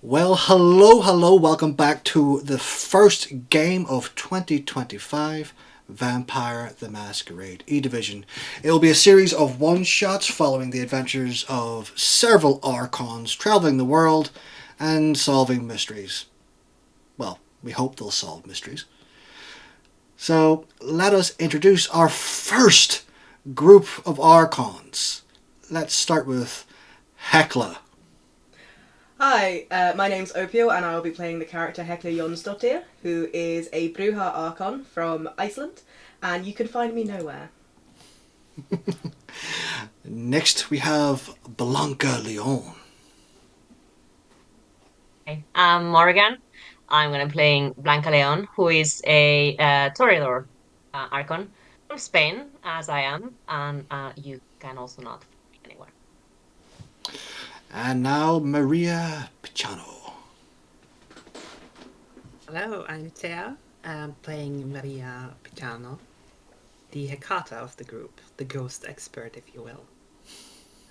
Well, hello, welcome back to the first game of 2025 Vampire the Masquerade E-Division. It will be a series of one-shots following the adventures of several Archons traveling the world and solving mysteries. Well, we hope they'll solve mysteries. So, let us introduce our first group of Archons. Let's start with Hecla. Hi, my name's Opio and I will be playing the character Hekla Jonsdottir, who is a Bruja Archon from Iceland, and you can find me nowhere. Next we have Blanca Leon. Okay. I'm Morgan. I'm going to be playing Blanca Leon, who is a Toreador Archon from Spain, as I am, and you can also not find me anywhere. And now Maria Picciano. Hello, I'm Thea. I'm playing Maria Picano, the Hecata of the group, the ghost expert, if you will.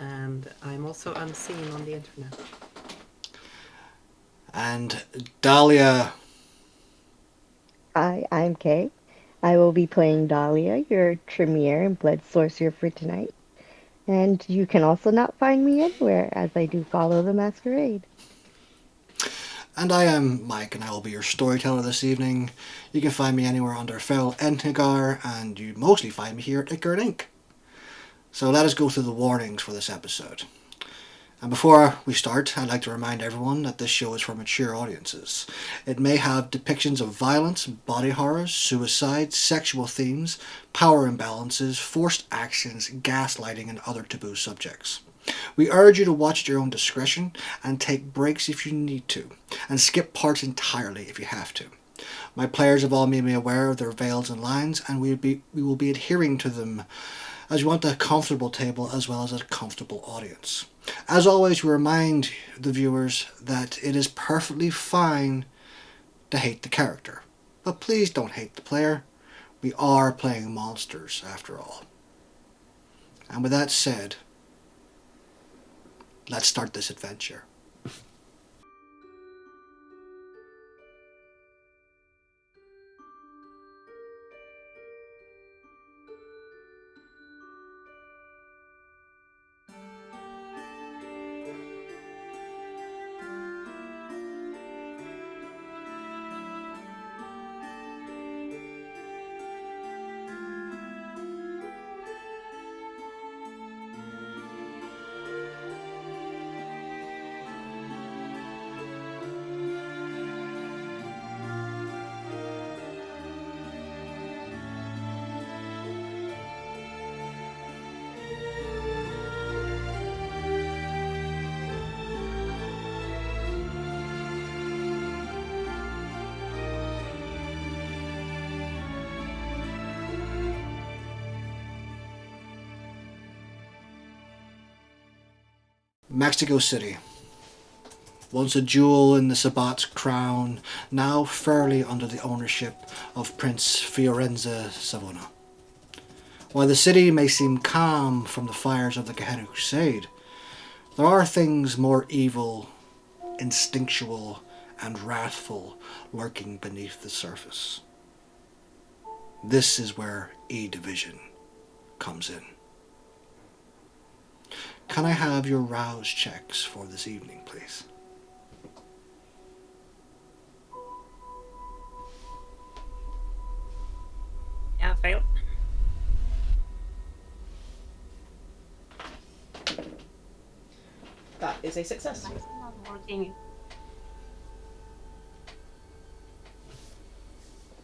And I'm also unseen on the internet. And Dahlia. Hi, I'm Kay. I will be playing Dahlia, your Tremere and Blood Sorcerer for tonight. And you can also not find me anywhere, as I do follow the Masquerade. And I am Mike, and I will be your storyteller this evening. You can find me anywhere under Fel Entnigar, and you mostly find me here at Ickard Inc. So let us go through the warnings for this episode. And before we start, I'd like to remind everyone that this show is for mature audiences. It may have depictions of violence, body horrors, suicide, sexual themes, power imbalances, forced actions, gaslighting, and other taboo subjects. We urge you to watch at your own discretion and take breaks if you need to, and skip parts entirely if you have to. My players have all made me aware of their veils and lines, and we will be adhering to them, as we want a comfortable table as well as a comfortable audience. As always, we remind the viewers that it is perfectly fine to hate the character, but please don't hate the player. We are playing monsters, after all. And with that said, let's start this adventure. Mexico City. Once a jewel in the Sabbat's crown, now fairly under the ownership of Prince Fiorenza Savona. While the city may seem calm from the fires of the Gehenna Crusade, there are things more evil, instinctual, and wrathful lurking beneath the surface. This is where E-Division comes in. Can I have your rouse checks for this evening, please? Yeah, fail. That is a success. It's not working.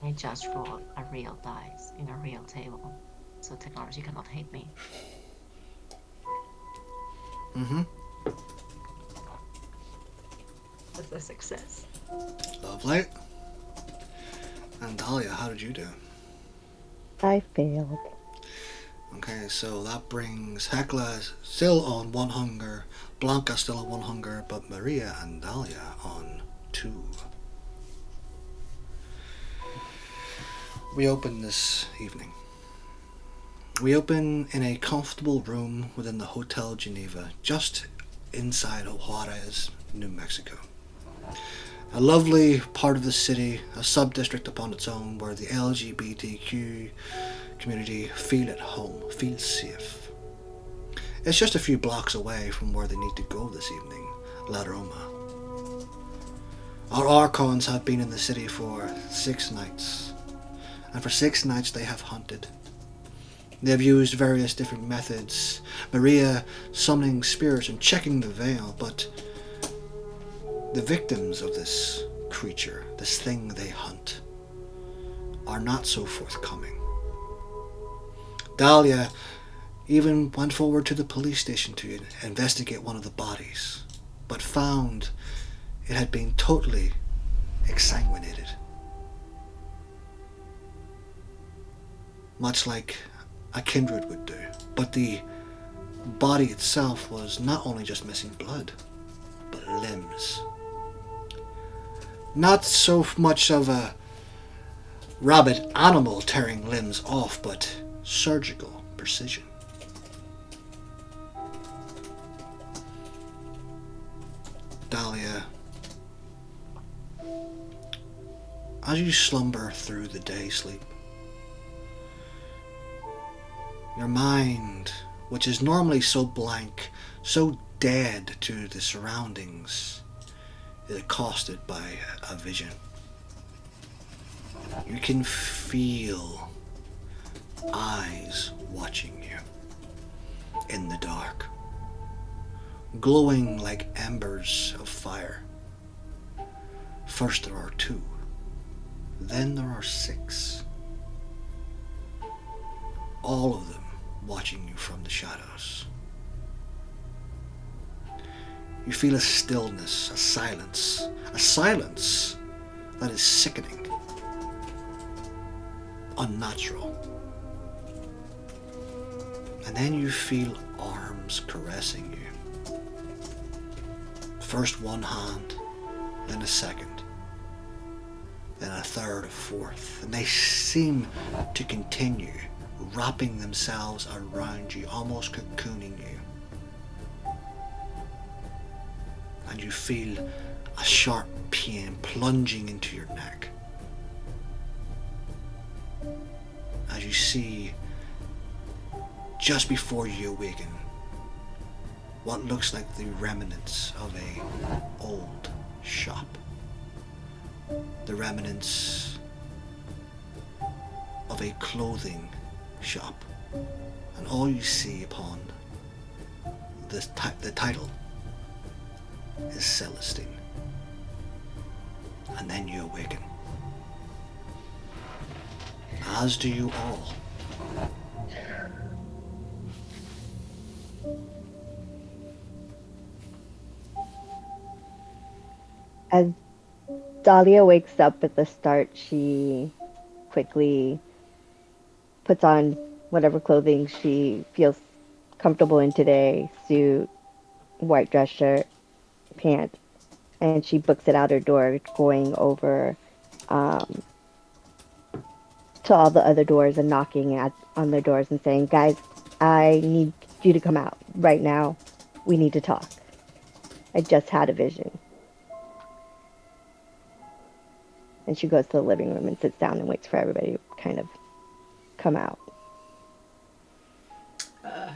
I just rolled a real dice in a real table, so technology cannot hate me. Mm-hmm. That's a success. Lovely. And Dahlia, how did you do? I failed. Okay, so that brings Hecla still on 1 hunger, Blanca still on 1 hunger, but Maria and Dahlia on 2. We open this evening. We open in a comfortable room within the Hotel Geneva, just inside of Juarez, New Mexico. A lovely part of the city, a sub-district upon its own, where the LGBTQ community feel at home, feel safe. It's just a few blocks away from where they need to go this evening, La Roma. Our Archons have been in the city for 6 nights, and for 6 nights they have hunted. They have used various different methods, Maria summoning spirits and checking the veil, but the victims of this creature, this thing they hunt, are not so forthcoming. Dahlia even went forward to the police station to investigate one of the bodies, but found it had been totally exsanguinated. Much like a kindred would do. But the body itself was not only just missing blood, but limbs. Not so much of a rabid animal tearing limbs off, but surgical precision. Dahlia, as you slumber through the day sleep, your mind, which is normally so blank, so dead to the surroundings, is accosted by a vision. You can feel eyes watching you in the dark, glowing like embers of fire. First there are 2, then there are 6. All of them watching you from the shadows. You feel a stillness, a silence that is sickening, unnatural. And then you feel arms caressing you. First one hand, then a second, then a third, a fourth, and they seem to continue, wrapping themselves around you, almost cocooning you. And you feel a sharp pain plunging into your neck as you see, just before you awaken, what looks like the remnants of an old shop. The remnants of a clothing shop. And all you see upon the title is Celestine. And then you awaken. As do you all. As Dahlia wakes up at the start, she quickly puts on whatever clothing she feels comfortable in today, suit, white dress shirt, pants, and she books it out her door, going over to all the other doors and knocking on their doors and saying, "Guys, I need you to come out right now. We need to talk. I just had a vision." And she goes to the living room and sits down and waits for everybody to kind of come out.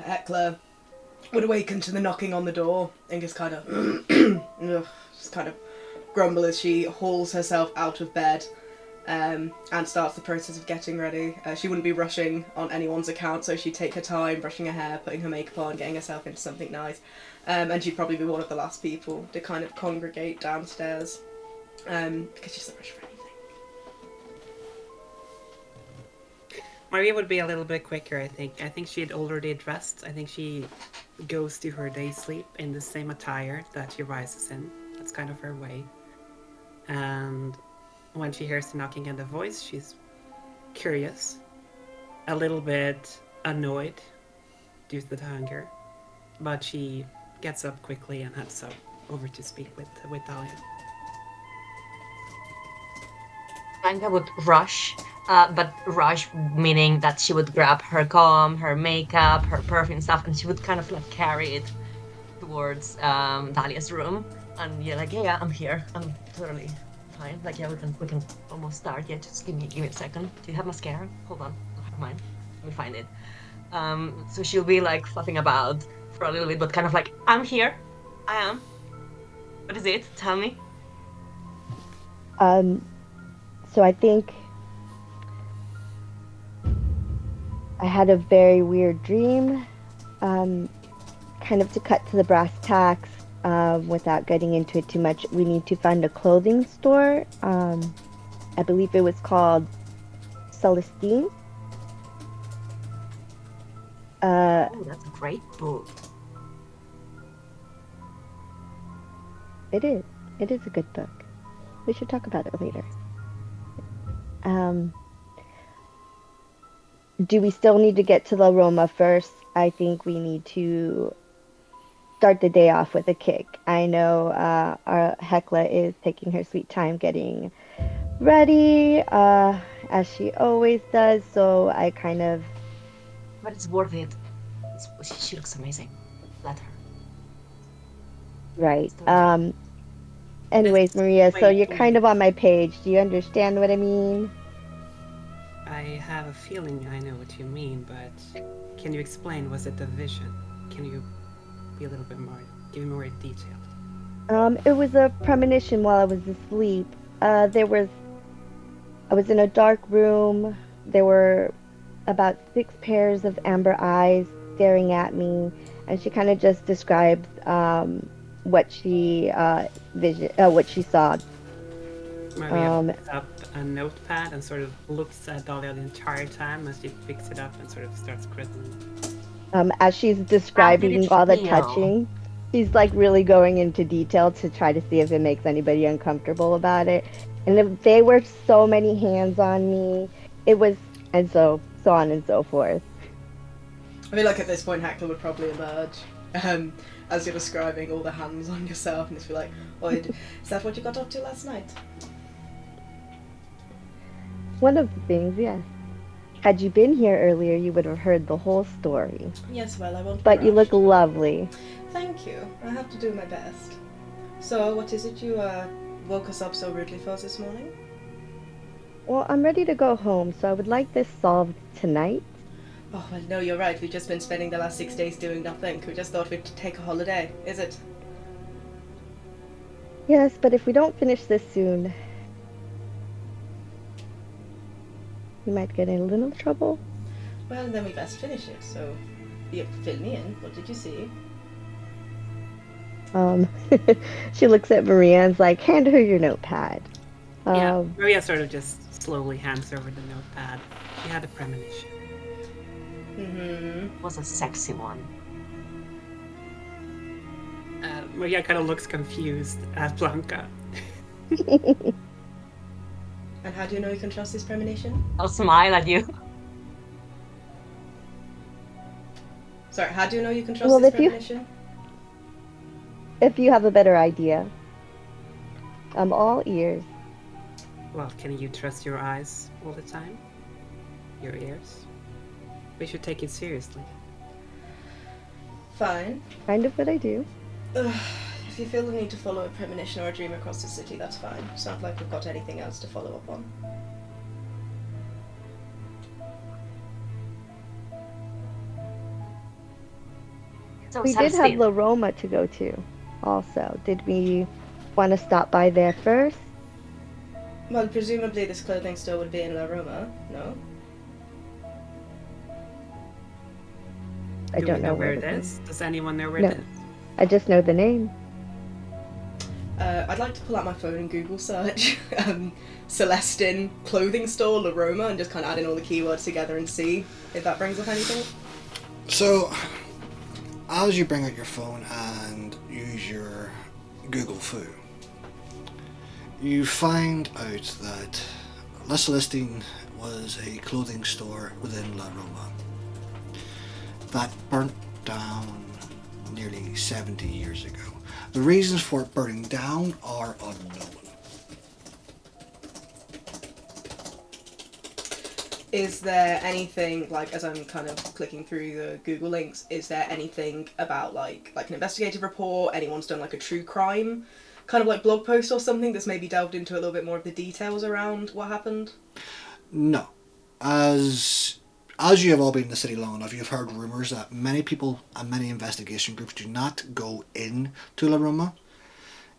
Heckler would awaken to the knocking on the door and just kind of grumble as she hauls herself out of bed and starts the process of getting ready. She wouldn't be rushing on anyone's account, so she'd take her time, brushing her hair, putting her makeup on, getting herself into something nice, and she'd probably be one of the last people to kind of congregate downstairs because she's not rushed for anything. Maria would be a little bit quicker, I think. I think she'd already dressed. I think she goes to her day sleep in the same attire that she rises in. That's kind of her way. And when she hears the knocking and the voice, she's curious, a little bit annoyed due to the hunger. But she gets up quickly and heads over to speak with Dahlia. Blanca would rush, but rush meaning that she would grab her comb, her makeup, her perfume stuff, and she would kind of like carry it towards Dahlia's room. And yeah, like yeah, I'm here. I'm totally fine. Like yeah, we can almost start. Yeah, just give me a second. Do you have mascara? Hold on, I have mine. Let me find it. So she'll be like fluffing about for a little bit, but kind of like, I'm here. I am. What is it? Tell me. So I think I had a very weird dream. Kind of to cut to the brass tacks, without getting into it too much, we need to find a clothing store. I believe it was called Celestine. Oh, that's a great book. It is. It is a good book. We should talk about it later. Do we still need to get to La Roma first? I think we need to start the day off with a kick. I know our Hecla is taking her sweet time getting ready, as she always does, so I kind of... But it's worth it. She looks amazing. Let her. Right. Totally. Anyways, Maria, so Wait, you're kind of on my page. Do you understand what I mean? I have a feeling I know what you mean, but can you explain? Was it a vision? Can you be a little bit more, give me more detail? It was a premonition while I was asleep. I was in a dark room. There were about 6 pairs of amber eyes staring at me, and she kind of just describes what she what she saw. Maria picks up a notepad and sort of looks at Dahlia the entire time as she picks it up and sort of starts scribbling. As she's How did describing it all the feel? touching, she's like really going into detail to try to see if it makes anybody uncomfortable about it. And if they were so many hands on me, it was, and so on and so forth. I feel like at this point Hector would probably emerge, as you're describing all the hands on yourself, and just be like, "Is that what you got up to last night?" One of the things, yes. Had you been here earlier, you would have heard the whole story. Yes, well, I won't be But you look rushed. lovely. Thank you. I have to do my best. So, what is it you woke us up so rudely for this morning? Well, I'm ready to go home, so I would like this solved tonight. Oh, well, no, you're right. We've just been spending the last 6 days doing nothing. We just thought we'd take a holiday. Is it? Yes, but if we don't finish this soon, we might get in a little trouble. Well, then we best finish it. So, you fill me in. What did you see? She looks at Maria and's like, hand her your notepad. Yeah, Maria sort of just slowly hands over the notepad. She had a premonition. Mm-hmm. It was a sexy one. Maria kind of looks confused at Blanca. And how do you know you can trust this premonition? I'll smile at you. Sorry, how do you know you can trust Well, this if you- premonition? If you have a better idea, I'm all ears. Well, can you trust your eyes all the time? Your ears? We should take it seriously. Fine. Kind of what I do. If you feel the need to follow a premonition or a dream across the city, that's fine. It's not like we've got anything else to follow up on. So We did have Celestine, La Roma to go to, also. Did we want to stop by there first? Well, presumably this clothing store would be in La Roma, no? I Do don't we know where it it is. is? Does anyone know where No. it is? I just know the name. I'd like to pull out my phone and Google search Celestine clothing store La Roma and just kind of add in all the keywords together and see if that brings up anything. So, as you bring out your phone and use your Google Foo, you find out that La Celestine was a clothing store within La Roma that burnt down nearly 70 years ago. The reasons for it burning down are unknown. Is there anything, like, as I'm kind of clicking through the Google links, is there anything about, like an investigative report, anyone's done, like, a true crime kind of like blog post or something that's maybe delved into a little bit more of the details around what happened? No. As you have all been in the city long enough, you've heard rumours that many people and many investigation groups do not go in to La Roma.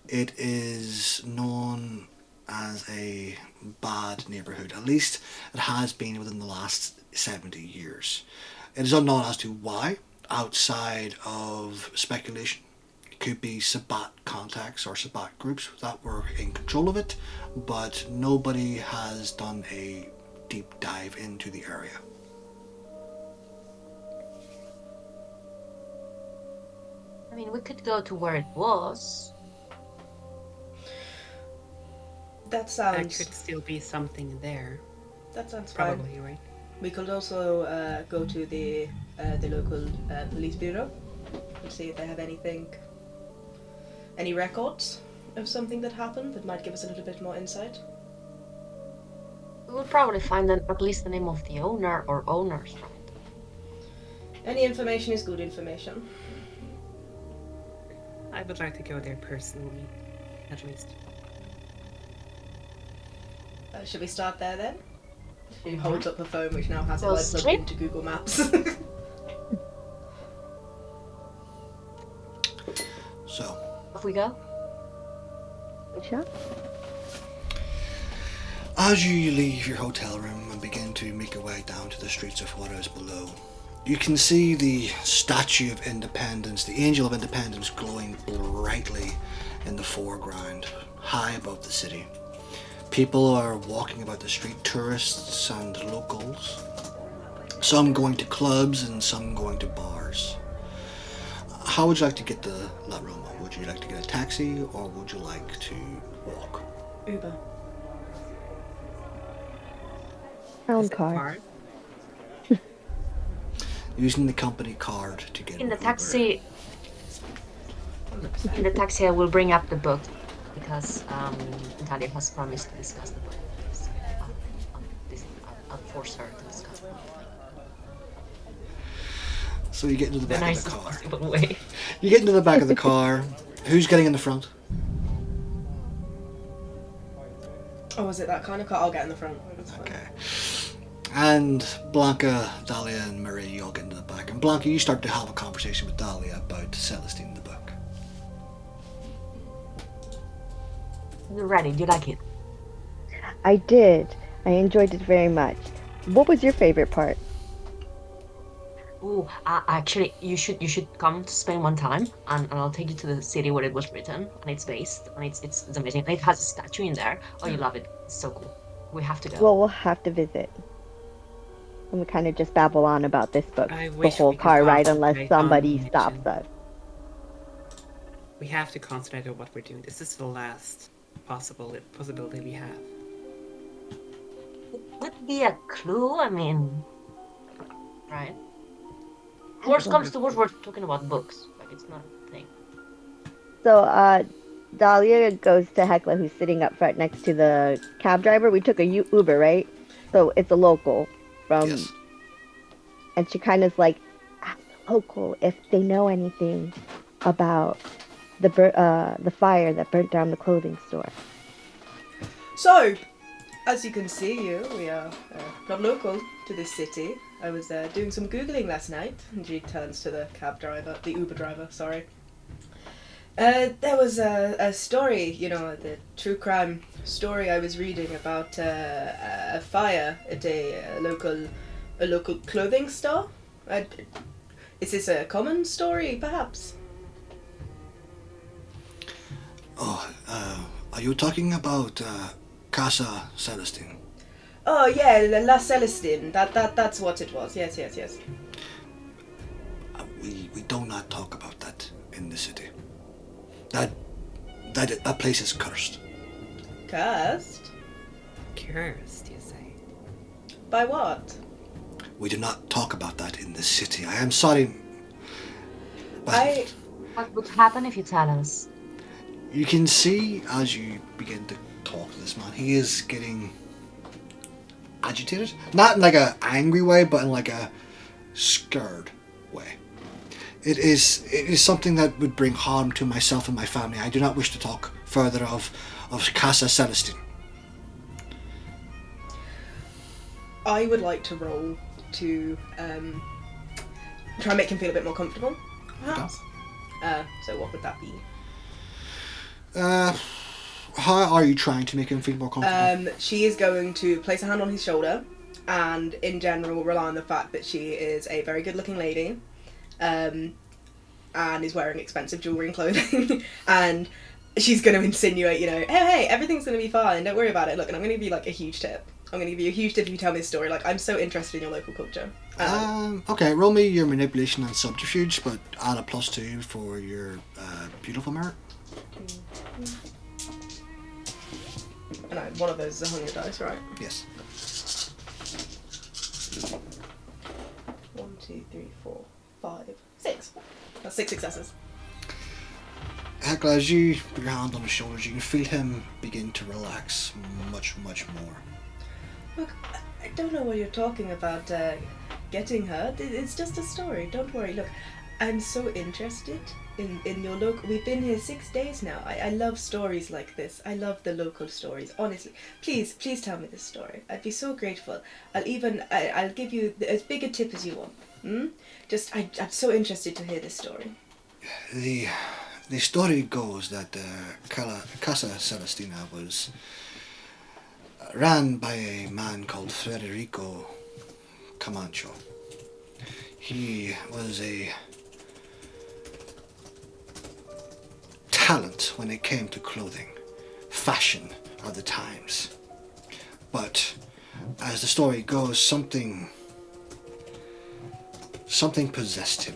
It is known as a bad neighbourhood. At least it has been within the last 70 years. It is unknown as to why, outside of speculation. It could be Sabbat contacts or Sabbat groups that were in control of it, but nobody has done a deep dive into the area. I mean, we could go to where it was. That There sounds. could still be something there. That sounds fine. Probably, right? We could also go to the local police bureau and see if they have any records of something that happened that might give us a little bit more insight. We will probably find at least the name of the owner or owners from it. Any information is good information. I would like to go there personally, at least. Should we start there then? She holds up her phone, which now has it Well, like plugged straight- into Google Maps. So, Off we go. Sure. as you leave your hotel room and begin to make your way down to the streets of what is below, you can see the Statue of Independence, the Angel of Independence, glowing brightly in the foreground, high above the city. People are walking about the street, tourists and locals. Some going to clubs and some going to bars. How would you like to get to La Roma? Would you like to get a taxi or would you like to walk? Uber. Own Is it car. far? Using the company card to get In the an taxi, I will bring up the book because Natalia has promised to discuss the book. So I'll force her to discuss the book. So you get into the The back of nicest the car. possible way. You get into the back of the car. Who's getting in the front? Oh, is it that kind of car? I'll get in the front. That's fine. Okay. And Blanca, Dahlia, and Marie, you all get into the back. And Blanca, you start to have a conversation with Dahlia about Celestine the book. You're ready. Do you like it? I did. I enjoyed it very much. What was your favorite part? Ooh, actually, you should come to Spain one time, and I'll take you to the city where it was written, and it's based, and it's amazing. And it has a statue in there. Oh, you love it. It's so cool. We have to go. Well, we'll have to visit. And we kind of just babble on about this book I the wish whole we could car ride unless concentrate on somebody the stops mission. us. We have to concentrate on what we're doing. This is the last possibility we have. It could be a clue. I mean, right? Worst comes to worst, we're talking about books. Like it's not a thing. So, Dahlia goes to Hecla, who's sitting up front next to the cab driver. We took a Uber, right? So it's a local from, Yes. and she kind of like, ask the local if they know anything about the fire that burnt down the clothing store. So, as you can see, we are not local to this city. I was doing some Googling last night, and she turns to the Uber driver, sorry. There was a story, the true crime story I was reading about a fire at a local clothing store. Is this a common story, perhaps? Oh, are you talking about Casa Celestine? Oh yeah, La Celestine. That's what it was. Yes. We do not talk about that in the city. That place is cursed. Cursed? Cursed, you say? By what? We do not talk about that in the city. I am sorry. But What would happen if you tell us? you can see as you begin to talk to this man, he is getting agitated. Not in like a angry way, but in like a scared way. It is something that would bring harm to myself and my family. I do not wish to talk further of Casa Celestine. I would like to roll to try and make him feel a bit more comfortable, perhaps. So what would that be? How are you trying to make him feel more comfortable? She is going to place a hand on his shoulder and in general rely on the fact that she is a very good looking lady and is wearing expensive jewellery and clothing and she's going to insinuate, you know, hey, everything's going to be fine, don't worry about it. Look, and I'm going to give you like a huge tip. I'm going to give you a huge tip if you tell me this story. Like, I'm so interested in your local culture. Okay, roll me your manipulation and subterfuge, but add a +2 for your beautiful merit. And one of those is a 100 dice, right? Yes. 1, 2, 3, 4, 5, 6. That's 6 successes. Heckle, as you put your hand on his shoulders, you can feel him begin to relax much, much more. Look, I don't know what you're talking about getting hurt. It's just a story. Don't worry. Look, I'm so interested in your local... We've been here 6 days now. I love stories like this. I love the local stories. Honestly. Please tell me this story. I'd be so grateful. I'll give you as big a tip as you want. I'm so interested to hear this story. The story goes that Casa Celestina was ran by a man called Federico Camacho. He was a talent when it came to clothing, fashion of the times. But as the story goes, something possessed him.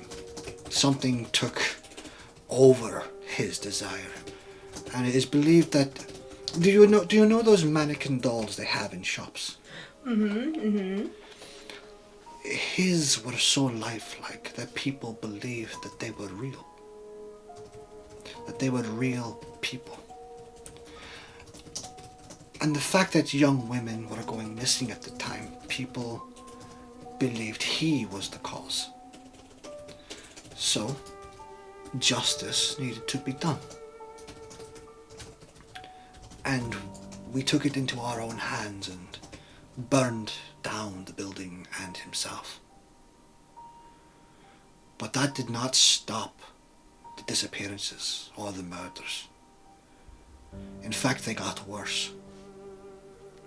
Something took over his desire. And it is believed that... Do you know those mannequin dolls they have in shops? His were so lifelike that people believed that they were real. That they were real people. And the fact that young women were going missing at the time, people believed he was the cause. So, justice needed to be done. And we took it into our own hands and burned down the building and himself. But that did not stop the disappearances or the murders. In fact, they got worse.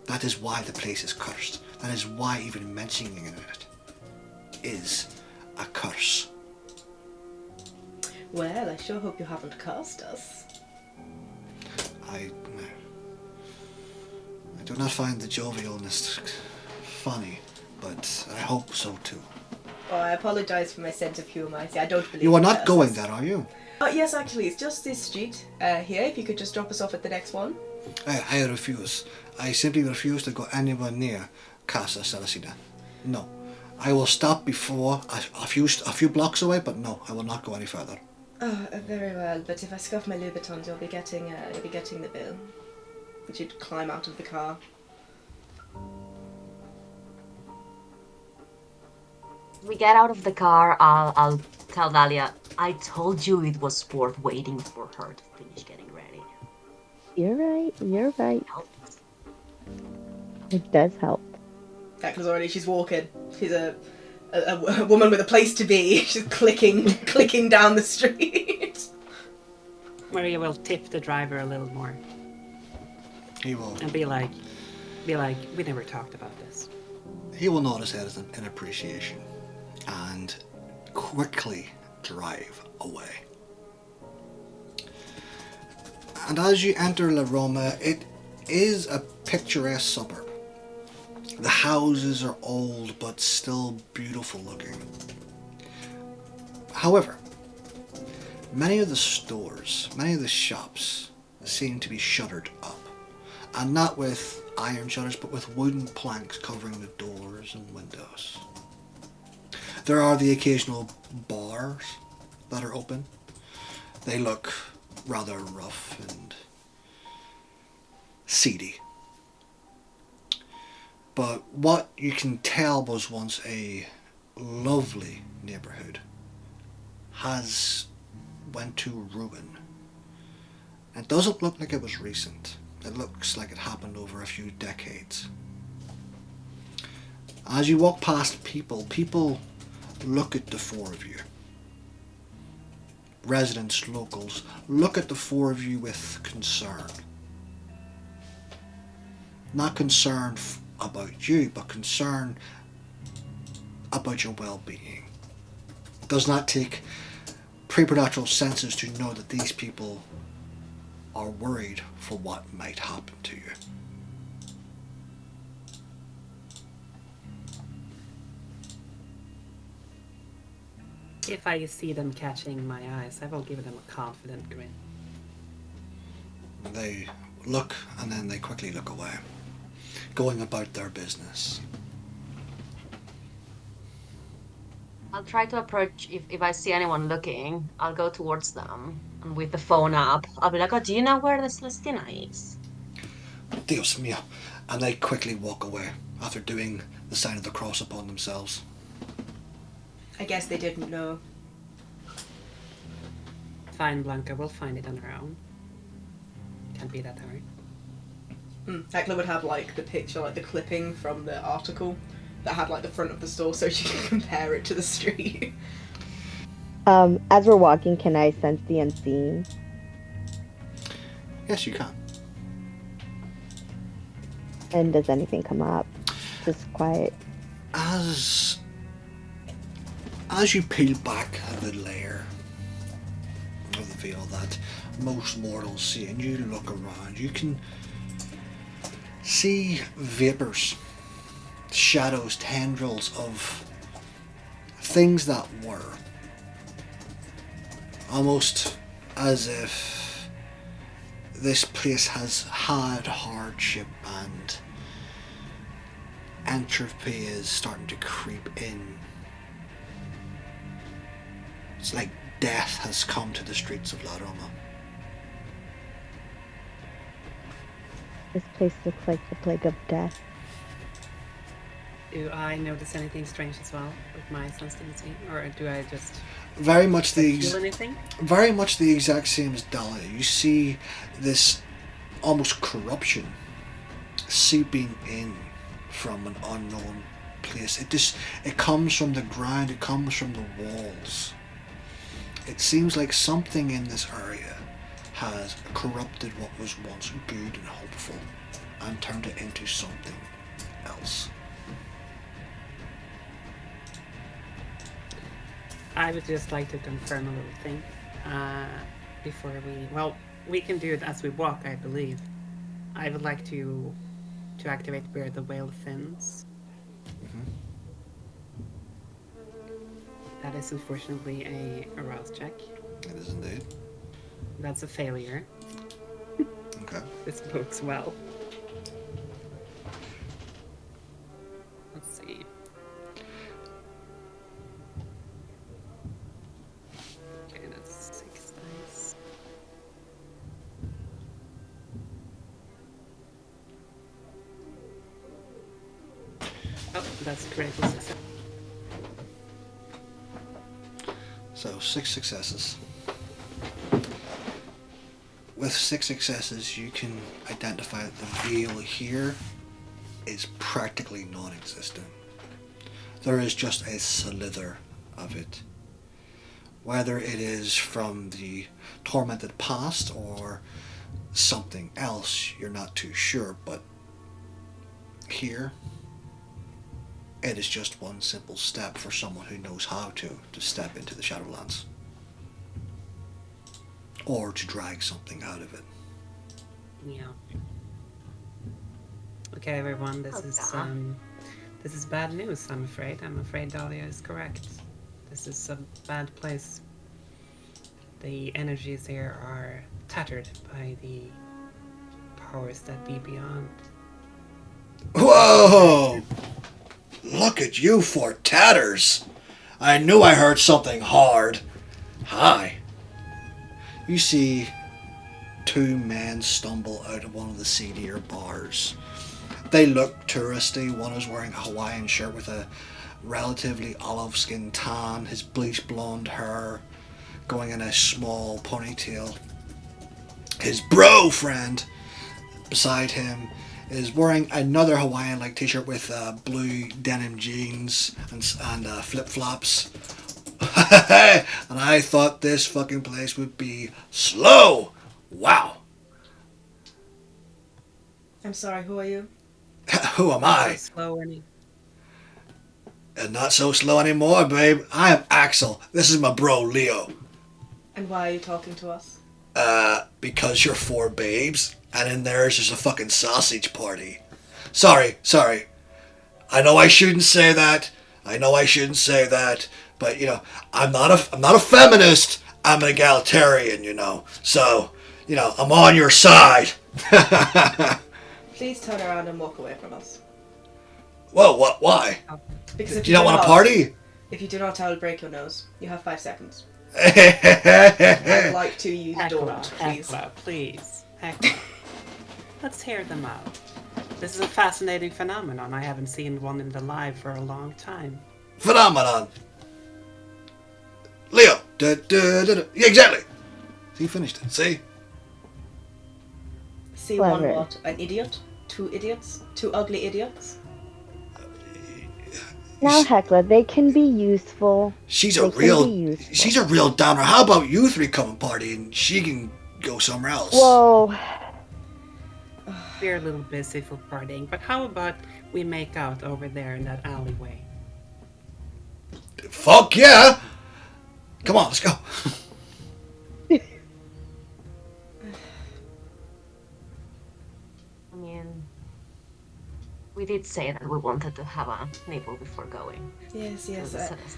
That is why the place is cursed. That is why even mentioning it is a curse. Well, I sure hope you haven't cursed us. I do not find the jovialness funny, but I hope so too. Oh, I apologise for my sense of humour. I don't believe You are in not curses. going there, are you? Yes, actually, it's just this street here. If you could just drop us off at the next one. I refuse. I simply refuse to go anywhere near Casa Celestina. No. I will stop before a few blocks away, but no, I will not go any further. Oh, very well. But if I scuff my Louboutins, you'll be getting the bill. We should climb out of the car. We get out of the car. I'll tell Dahlia, I told you it was worth waiting for her to finish getting ready. You're right. Helps. It does help. Heckler's already, she's walking. She's a woman with a place to be. She's clicking down the street. Maria will tip the driver a little more He will. and be like, we never talked about this. He will notice it as an appreciation and quickly drive away. And as you enter La Roma, it is a picturesque suburb. The houses are old but still beautiful looking. However, many of the stores, many of the shops seem to be shuttered up. And not with iron shutters, but with wooden planks covering the doors and windows. There are the occasional bars that are open. They look rather rough and seedy. But what you can tell was once a lovely neighbourhood has went to ruin. It doesn't look like it was recent. It looks like it happened over a few decades. As you walk past people look at the four of you. Residents, locals, look at the four of you with concern. Not concern about you, but concern about your well-being. It does not take preternatural senses to know that these people are worried for what might happen to you. If I see them catching my eyes, I will give them a confident grin. They look and then they quickly look away, going about their business. I'll try to approach, if I see anyone looking, I'll go towards them. And with the phone up, I'll be like, oh, do you know where the Celestina is? Dios mío. And they quickly walk away after doing the sign of the cross upon themselves. I guess they didn't know. Fine, Blanca, we'll find it on our own. Can't be that hard. Hecla would have like the picture, like the clipping from the article that had like the front of the store so she can compare it to the street. As we're walking, can I sense the unseen? Yes, you can. And does anything come up? Just quiet. As you peel back the layer of the veil that most mortals see, and you look around, you can see vapors, shadows, tendrils of things that were. Almost as if this place has had hardship and entropy is starting to creep in. It's like death has come to the streets of La Roma. This place looks like the plague of death. Do I notice anything strange as well with my sensitivity, or do I just Very much feel anything? very much the exact same as Dahlia. You see this almost corruption seeping in from an unknown place. It comes from the ground, it comes from the walls. It seems like something in this area has corrupted what was once good and hopeful and turned it into something else. I would just like to confirm a little thing before we can do it as we walk, I believe. I would like to activate where the veil thins. That is unfortunately a arouse check. It is indeed. That's a failure. Okay. This bodes well. Let's see. Okay, that's 6 dice. Oh, that's critical success. So 6 successes. With 6 successes, you can identify that the veil here is practically non-existent. There is just a slither of it. Whether it is from the tormented past or something else, you're not too sure, but here, it is just one simple step for someone who knows how to step into the Shadowlands. Or to drag something out of it. Yeah. Okay, everyone, this is bad news, I'm afraid. I'm afraid Dahlia is correct. This is a bad place. The energies here are tattered by the powers that be beyond. Whoa! Look at you for tatters! I knew I heard something hard. Hi. You see 2 men stumble out of one of the seedier bars. They look touristy. One is wearing a Hawaiian shirt with a relatively olive skin tan, his bleached blonde hair going in a small ponytail. His bro friend beside him is wearing another Hawaiian-like t-shirt with blue denim jeans and flip-flops. And I thought this fucking place would be slow. Wow. I'm sorry, who are you? Who am I? Slow any. And not so slow anymore, babe. I am Axel. This is my bro, Leo. And why are you talking to us? Because you're 4 babes, and in there's just a fucking sausage party. Sorry. I know I shouldn't say that. But you know, I'm not a feminist. I'm an egalitarian. You know, so you know, I'm on your side. Please turn around and walk away from us. Whoa, what? Why? Because if You don't want to party? If you do not, I will break your nose. You have 5 seconds. I would like to use Daunt, please. Hecla, please. Hecla. Let's hear them out. This is a fascinating phenomenon. I haven't seen one in the live for a long time. Phenomenon. Leo. Yeah, exactly. He finished it. See? See Clever. one what? An idiot? 2 idiots? 2 ugly idiots? Now, Hecla, they can be useful. She's They a can real. be useful. She's a real downer. How about you 3 come and party and she can go somewhere else? Whoa. We're a little busy for partying, but how about we make out over there in that alleyway? Fuck yeah! Come on, let's go. I mean, we did say that we wanted to have a nibble before going. Yes.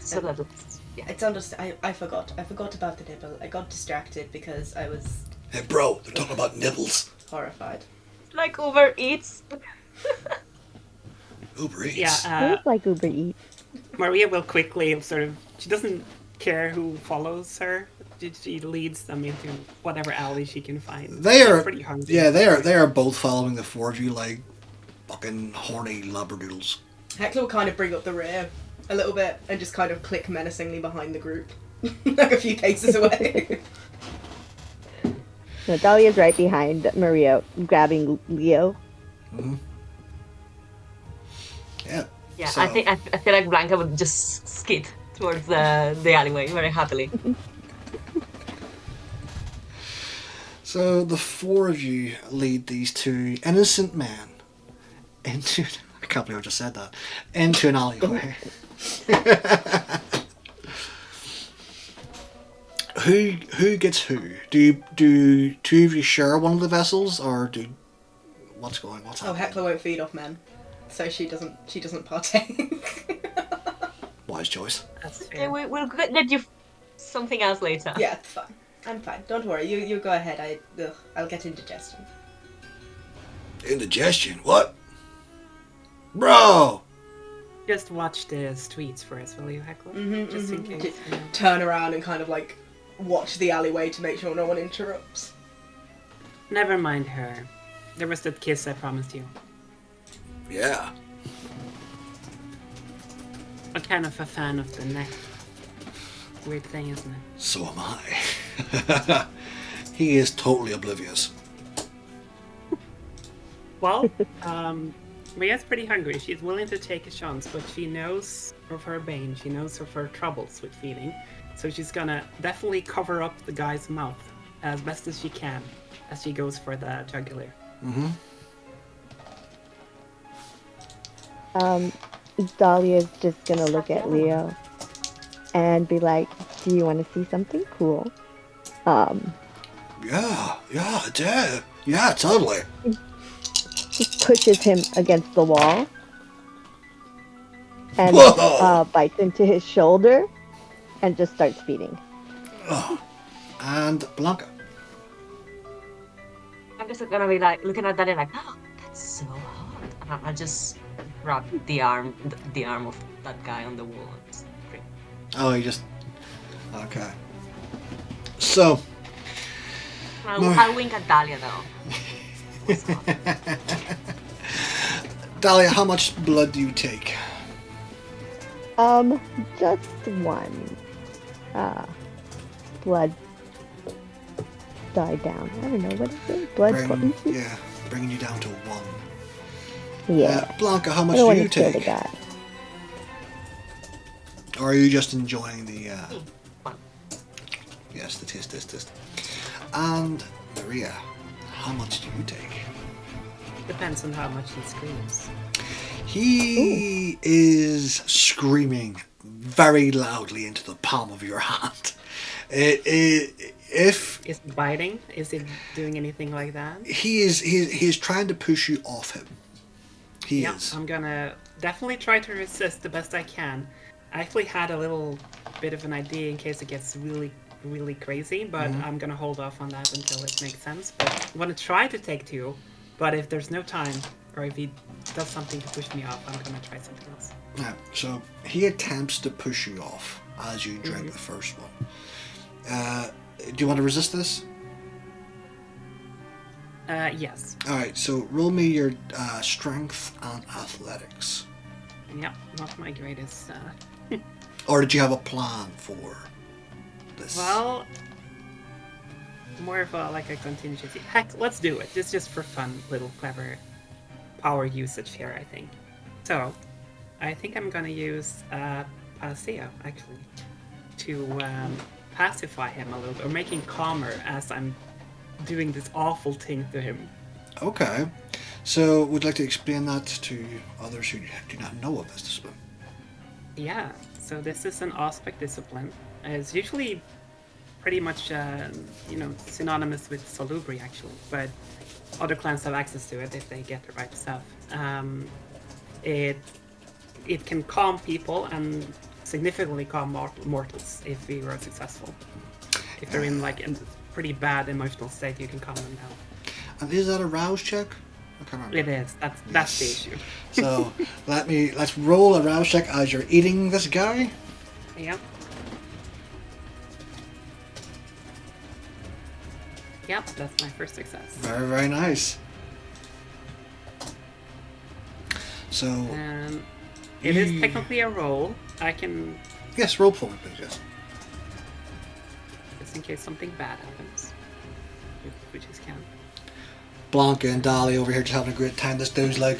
So let's, yeah. It's understand. I forgot. I forgot about the nibble. I got distracted because I was Hey, bro, they're talking about nibbles. horrified. Like Uber Eats. Uber Eats. Yeah, It's like Uber Eats. Maria will quickly sort of, she doesn't care who follows her. She leads them into whatever alley she can find. They She's are. pretty hungry. Yeah, they are both following the 4 of you like fucking horny labradoodles. Hecla will kind of bring up the rear a little bit and just kind of click menacingly behind the group, like a few paces away. So Dahlia's right behind Maria, grabbing Leo. Mm-hmm. Yeah. Yeah, So- I feel like Blanca would just skid towards the alleyway very happily. So the 4 of you lead these 2 innocent men into. I can't believe I just said that. Into an alleyway. Who gets who? Do 2 of you share one of the vessels, or do what's Oh, happening? Hecla won't feed off men, so she doesn't partake. Wise choice. That's Okay, fair. we'll get you something else later. Yeah, it's fine. I'm fine. Don't worry. You go ahead. I'll get indigestion. Indigestion? What? Bro! Just watch the streets for us, will you, Hecla? Just in case. Just You know. turn around and kind of like watch the alleyway to make sure no one interrupts. Never mind her. There was that kiss I promised you. Yeah. I'm kind of a fan of the neck. Weird thing, isn't it? So am I. He is totally oblivious. Well, Maria's pretty hungry. She's willing to take a chance, but she knows of her bane. She knows of her troubles with feeding. So she's gonna definitely cover up the guy's mouth as best as she can as she goes for the jugular. Mm-hmm. Dahlia's just gonna look at Leo and be like, "Do you want to see something cool?" Yeah, totally. She pushes him against the wall and Whoa! bites into his shoulder and just starts feeding. And Blanca. I'm just gonna be like looking at that and like, oh, that's so hot. And I'll just grab the arm of that guy on the wall. And just bring- Oh, you just. Okay. So. I'll wink at Dahlia though. Dahlia, how much blood do you take? Just one. blood died down. I don't know, what is it? Blood potency? Yeah, bringing you down to 1. Yeah. Blanca, how I much don't do want you to kill the take? guy. Or are you just enjoying the... One. Yes, the taste. And Maria, how much do you take? Depends on how much he screams. He is screaming very loudly into the palm of your hand. If Is he biting? Is he doing anything like that? he is trying to push you off him. He Yeah, is. I'm gonna definitely try to resist the best I can. I actually had a little bit of an idea in case it gets really, really crazy, but I'm gonna hold off on that until it makes sense. But I'm gonna try to take 2, but if there's no time, or if he does something to push me off, I'm gonna try something else. Yeah, so he attempts to push you off as you drink the first one. Do you want to resist this? Yes. Alright, so roll me your strength and athletics. Yeah, not my greatest. Or did you have a plan for this? Well, more of a contingency. Heck, let's do it. Just for fun, little clever power usage here, I think. So, I think I'm gonna use Panacea, actually, to pacify him a little bit, or make him calmer as I'm doing this awful thing to him. Okay. So, would you like to explain that to others who do not know of this discipline? Yeah, so this is an aspect discipline. It's usually pretty much, synonymous with Salubri, actually, but other clans have access to it if they get the right stuff. It can calm people and significantly calm mortals if we were successful. If they're in a pretty bad emotional state, you can calm them down. And is that a rouse check? I can't remember. It is. That's the issue. So let's roll a rouse check as you're eating this guy. Yep. Yep, that's my first success. Very, very nice. So It is technically a roll. I can, yes, roll for me, please. Yes. just in case something bad happens, which is can. Blanca and Dolly over here just having a great time. This dude's like,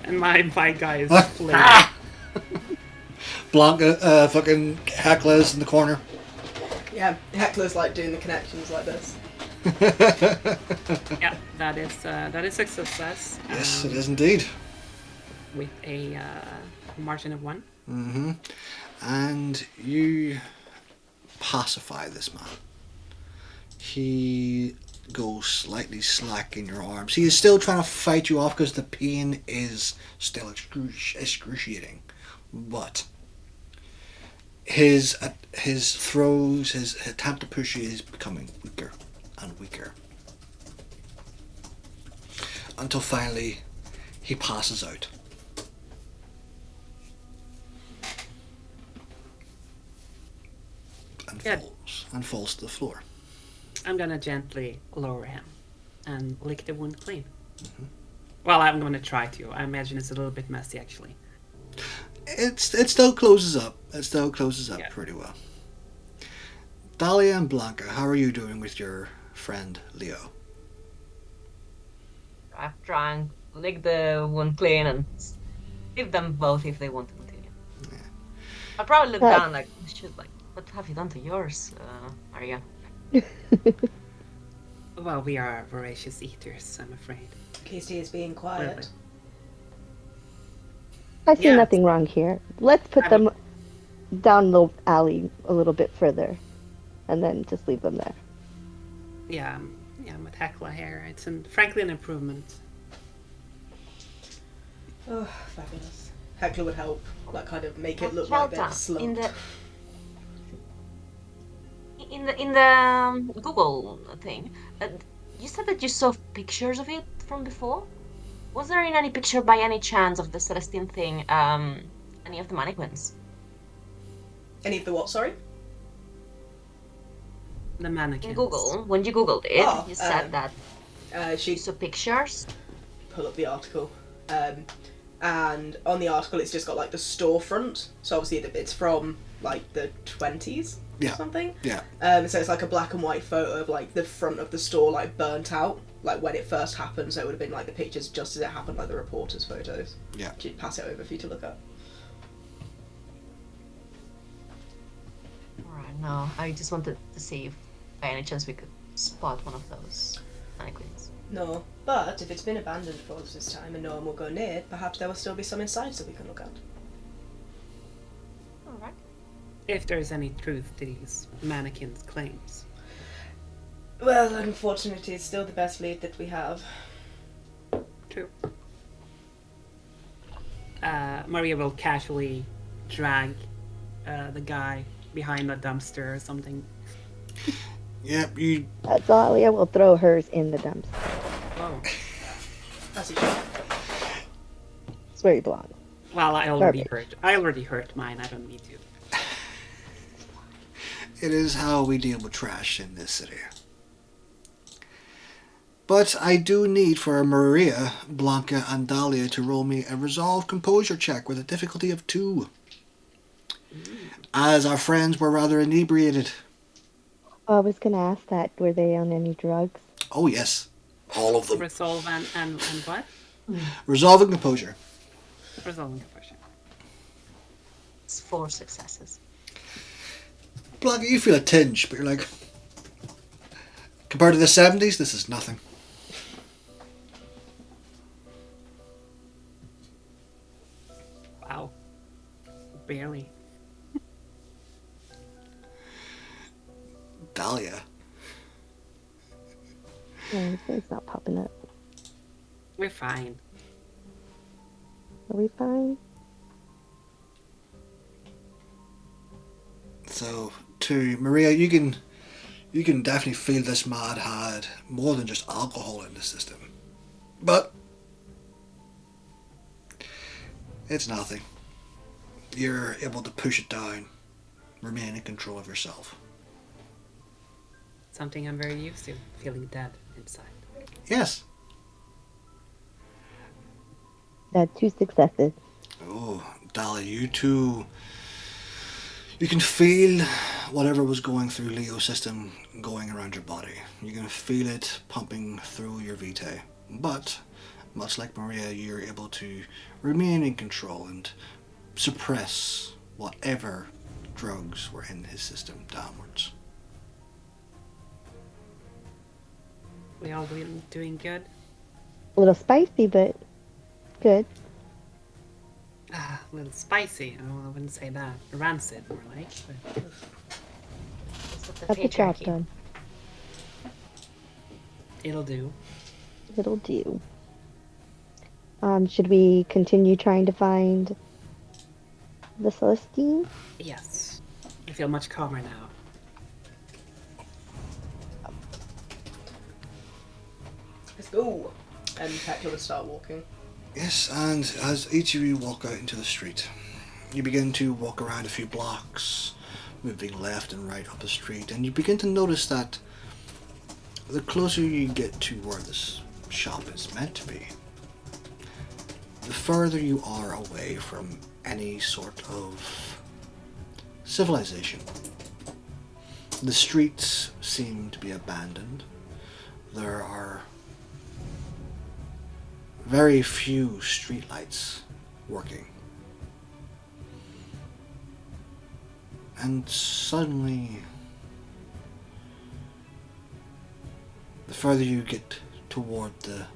And my guy is flaming. Blanca, fucking Hekla's in the corner. Yeah, Heckler's like doing the connections like this. Yeah, that is a success. Yes, it is indeed. With a margin of 1. Mm-hmm. And you pacify this man. He goes slightly slack in your arms. He is still trying to fight you off because the pain is still excruciating. But his throws, his attempt to push you is becoming weaker and weaker. Until finally he passes out. And falls to the floor. I'm gonna gently lower him and lick the wound clean. Mm-hmm. Well, I'm gonna try to. I imagine it's a little bit messy, actually. It still closes up. It still closes up pretty well. Dahlia and Blanca, how are you doing with your friend Leo? I've tried to lick the wound clean and leave them both if they want to continue. Yeah. I'll probably look down like, shit, like, what have you done to yours, Maria? Well, we are voracious eaters, I'm afraid. Kirsty is being quiet. Really? I see nothing wrong here. Let's put them down the alley a little bit further, and then just leave them there. Yeah, with Hecla here, it's frankly an improvement. Oh, fabulous. Heckler would help, like kind of make it look like they're slumped. In the Google thing, you said that you saw pictures of it from before. Was there in any picture by any chance of the Celestine thing, any of the mannequins? Any of the what, sorry? The mannequins. In Google, when you Googled it, you said that she saw pictures. Pull up the article. And on the article it's just got like the storefront. So obviously it's from like the 20s Yeah. or something. Yeah. So it's like a black and white photo of like the front of the store like burnt out, like when it first happened. So it would have been like the pictures just as it happened, like the reporters' photos. Yeah. She'd pass it over for you to look at. Alright, no, I just wanted to see if by any chance we could spot one of those mannequins. No, but if it's been abandoned for all this time and no one will go near it, perhaps there will still be some inside so we can look at. Alright. If there's any truth to these mannequins' claims. Well, unfortunately, it's still the best lead that we have. True. Maria will casually drag the guy behind a dumpster or something. Yep, you... Dahlia will throw hers in the dumpster. Oh. As you should. It's very blonde. Well, I already Garbage. hurt mine. I don't need to. It is how we deal with trash in this city. But I do need for Maria, Blanca, and Dahlia to roll me a resolve composure check with a difficulty of 2. As our friends were rather inebriated. I was going to ask that. Were they on any drugs? Oh yes, all of them. Resolve and what? Resolve and composure. Resolve and composure. It's 4 successes. Blanca, you feel a tinge, but you're like, compared to the 70s, this is nothing. Wow. Barely. Dahlia. No, it's not popping up. We're fine. Are we fine? So, to Maria, you can definitely feel this mad had more than just alcohol in the system. But it's nothing. You're able to push it down, remain in control of yourself. Something I'm very used to, feeling dead inside. Yes. That 2 successes. Oh, Dahlia, you too. You can feel whatever was going through Leo's system going around your body. You can feel it pumping through your vitae. But, much like Maria, you're able to remain in control and suppress whatever drugs were in his system downwards. We all doing good? A little spicy, but good. A little spicy. Oh, I wouldn't say that. Rancid, more like. But... That's what the Got the job patriarchy. done. It'll do. It'll do. Should we continue trying to find the Celestine? Yes. I feel much calmer now. Let's go. And Hector would start walking. Yes, and as each of you walk out into the street, you begin to walk around a few blocks, moving left and right up the street, and you begin to notice that the closer you get to where this shop is meant to be, the further you are away from any sort of civilization. The streets seem to be abandoned. There are very few streetlights working. And suddenly, the further you get toward the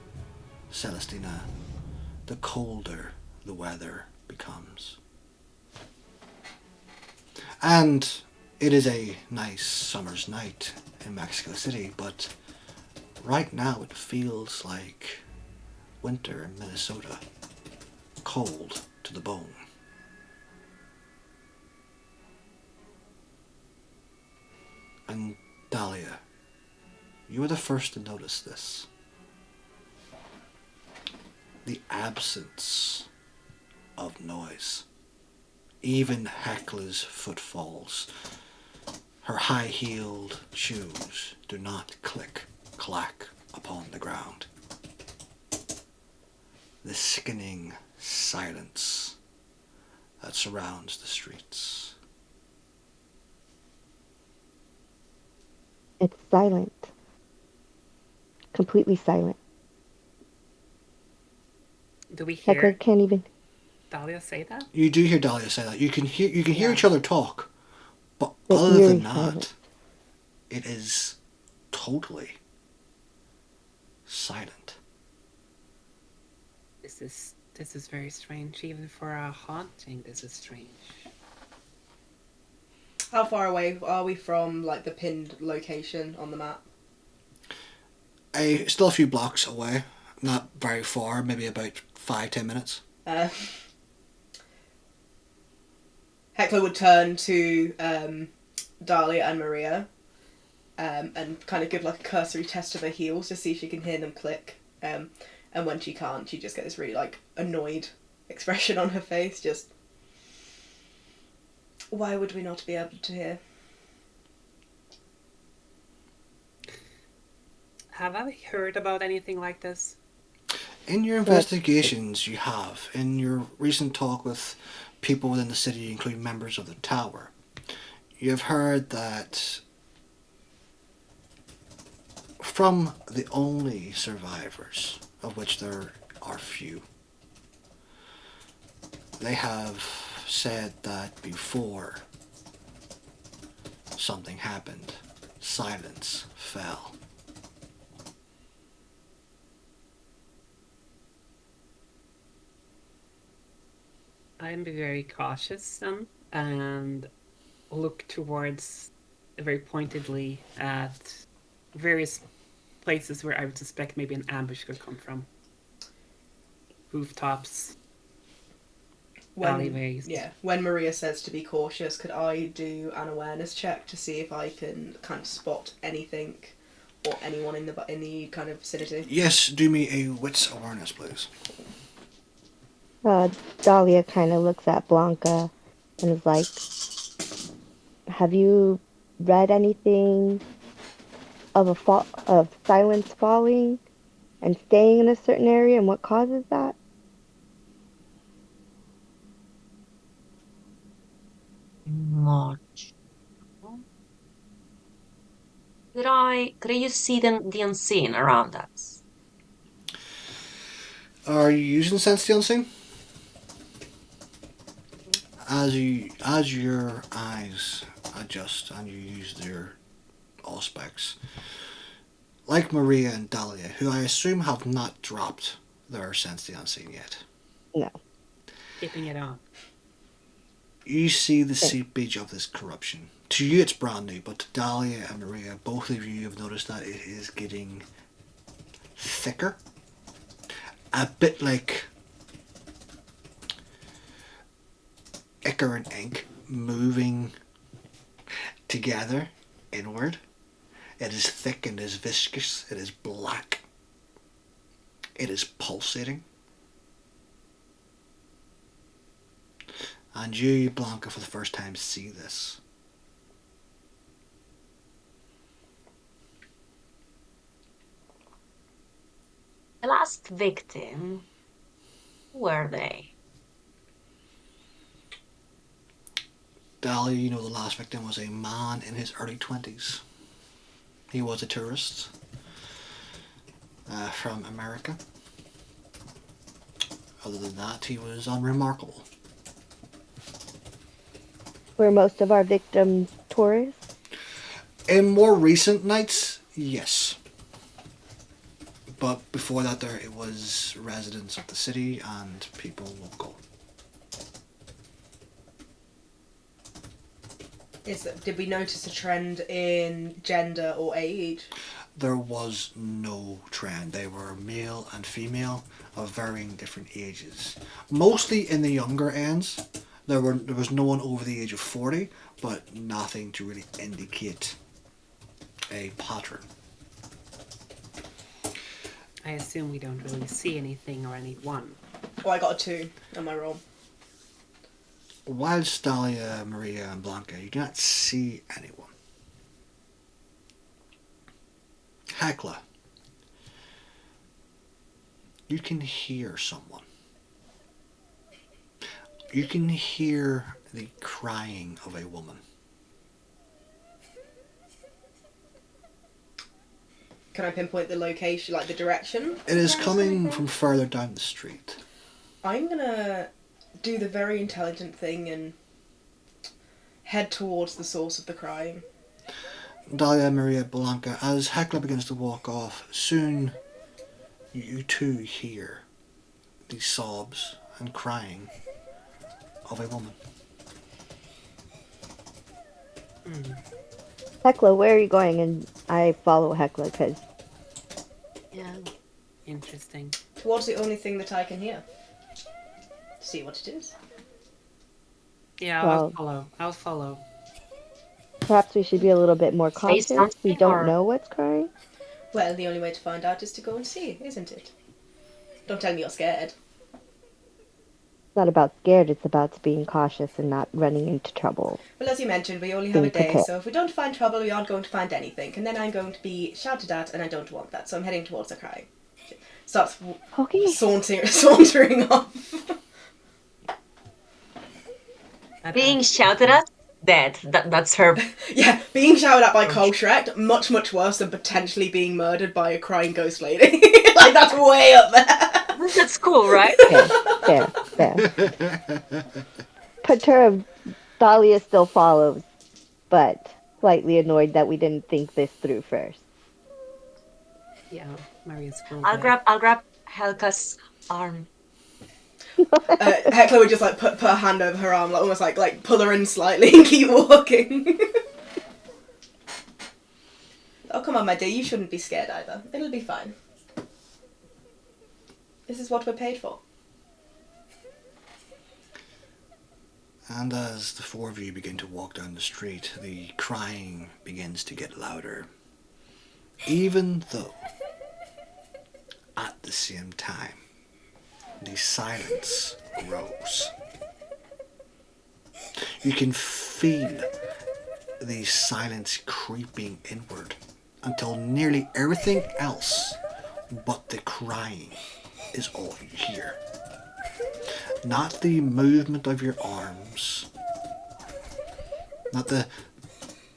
Celestina, the colder the weather becomes. And it is a nice summer's night in Mexico City, but right now it feels like winter in Minnesota, cold to the bone. And Dahlia, you were the first to notice this. The absence of noise. Even Hekla's footfalls, her high-heeled shoes, do not click, clack upon the ground. The sickening silence that surrounds the streets. It's silent. Completely silent. Do we Heckler hear can't even. Dahlia say that? You do hear Dahlia say that. You can hear Yeah. each other talk, but The other eerie than that, silence. it is totally silent. This is very strange. Even for a haunting, this is strange. How far away are we from like the pinned location on the map? Still a few blocks away, not very far, maybe about 5-10 minutes. Heckler would turn to Dahlia and Maria and kind of give like a cursory test of her heels to see if she can hear them click. And when she can't, she just gets this really like annoyed expression on her face. Just, why would we not be able to hear? Have I heard about anything like this? In your investigations, you have. In your recent talk with people within the city, including members of the tower, you have heard that from the only survivors, of which there are few, they have said that before something happened, silence fell. I'm very cautious then, and look towards very pointedly at various places where I would suspect maybe an ambush could come from. Rooftops, alleyways. When Maria says to be cautious, could I do an awareness check to see if I can kind of spot anything or anyone in the kind of vicinity? Yes, do me a wits awareness, please. Dahlia kind of looks at Blanca and is like, "Have you read anything of silence falling and staying in a certain area and what causes that?" Much. Could I use see the unseen around us? Are you using Sense the Unseen? As your eyes adjust and you use their aspects, like Maria and Dahlia, who I assume have not dropped their Sense the Unseen yet. No. Keeping it on. You see the seepage of this corruption. To you it's brand new, but to Dahlia and Maria, both of you have noticed that it is getting thicker. A bit like ichor and ink moving together inward. It is thick and it is viscous. It is black. It is pulsating. And you, Blanca, for the first time see this. The last victim, who were they? Dahlia, you know the last victim was a man in his early 20s. He was a tourist from America. Other than that, he was unremarkable. Were most of our victims tourists? In more recent nights, yes. But before that, it was residents of the city and people local. Did we notice a trend in gender or age? There was no trend. They were male and female of varying different ages. Mostly in the younger ends. There was no one over the age of 40, but nothing to really indicate a pattern. I assume we don't really see anything or anyone. Oh, I got a 2 on my roll. Whilst Dahlia, Maria and Blanca, you do not see anyone. Hecla, you can hear someone. You can hear the crying of a woman. Can I pinpoint the location, like the direction? It is coming from further down the street. I'm gonna do the very intelligent thing and head towards the source of the crime. Dahlia, Maria, Blanca, as Hecla begins to walk off, soon you too hear the sobs and crying of a woman. Hecla, where are you going? And I follow Hecla because Yeah. Interesting. Towards the only thing that I can hear. See what it is. Yeah, Well- I'll follow. perhaps we should be a little bit more Say cautious. We something don't or- know what's crying. Well, the only way to find out is to go and see, isn't it? Don't tell me you're scared. It's not about scared, it's about being cautious and not running into trouble. Well, as you mentioned, we only have a Being day, prepared. so if we don't find trouble, we aren't going to find anything. And then I'm going to be shouted at, and I don't want that, so I'm heading towards the crime. Starts Okay. sauntering off. Being shouted at? Dead. That's her. Yeah, being shouted at by Colshrek, much, much worse than potentially being murdered by a crying ghost lady. Like, that's way up there. That's cool, right? Fair. Perturbed, Dahlia still follows, but slightly annoyed that we didn't think this through first. Yeah, Maria's cool. I'll grab Helga's arm. Hecla would just like put her hand over her arm, like almost like pull her in slightly and keep walking. Oh, come on, my dear, you shouldn't be scared either. It'll be fine. This is what we're paid for. And as the four of you begin to walk down the street, the crying begins to get louder. Even though, at the same time, the silence grows. You can feel the silence creeping inward until nearly everything else but the crying is all you hear. Not the movement of your arms, not the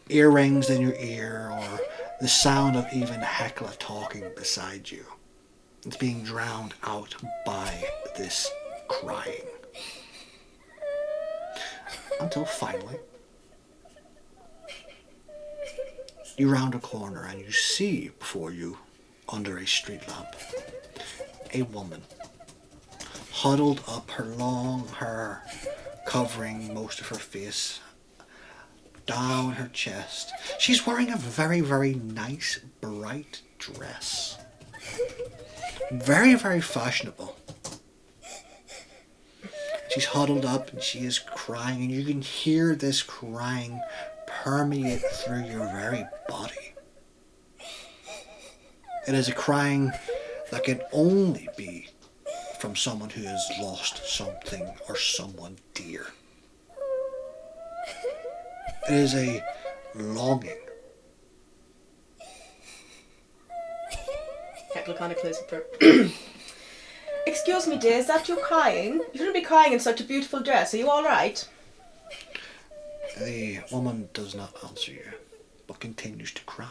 earrings in your ear or the sound of even Hecla talking beside you. It's being drowned out by this crying. Until finally, you round a corner and you see before you, under a street lamp, a woman, huddled up, her long hair covering most of her face, down her chest. She's wearing a very, very nice, bright dress. Very, very fashionable. She's huddled up and she is crying, and you can hear this crying permeate through your very body. It is a crying that can only be from someone who has lost something or someone dear. It is a longing. Hecla kind of clears her throat. Excuse me, dear, is that you crying? You shouldn't be crying in such a beautiful dress. Are you alright? The woman does not answer you, but continues to cry.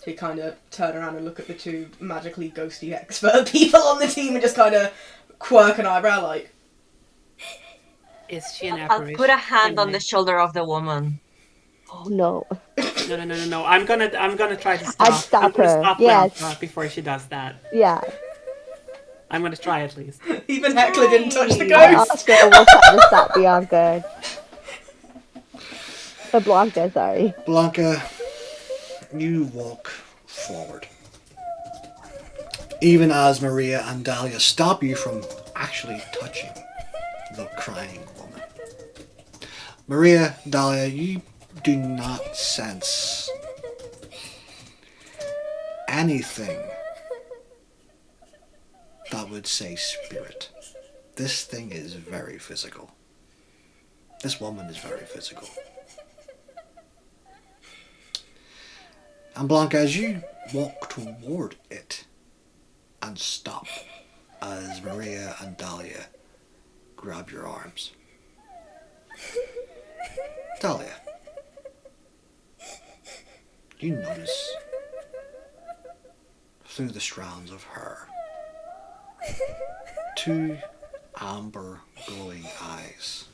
We kind of turn around and look at the two magically ghosty expert people on the team and just kind of quirk an eyebrow like... Is she an I'll apparition? put a hand on Anyway. the shoulder of the woman. No. No. I'm gonna try to stop. I'd stop I'm gonna her, stop yes. Blanca before she does that. Yeah. I'm gonna try at least. Even Hecla didn't touch the I ghost! also will try to stop Bianca. Blanca, sorry. Blanca, you walk forward. Even as Maria and Dahlia stop you from actually touching the crying woman. Maria, Dahlia, you do not sense anything that would say spirit. This thing is very physical. This woman is very physical. And Blanca, as you walk toward it and stop, as Maria and Dahlia grab your arms. you notice through the strands of hair 2 amber glowing eyes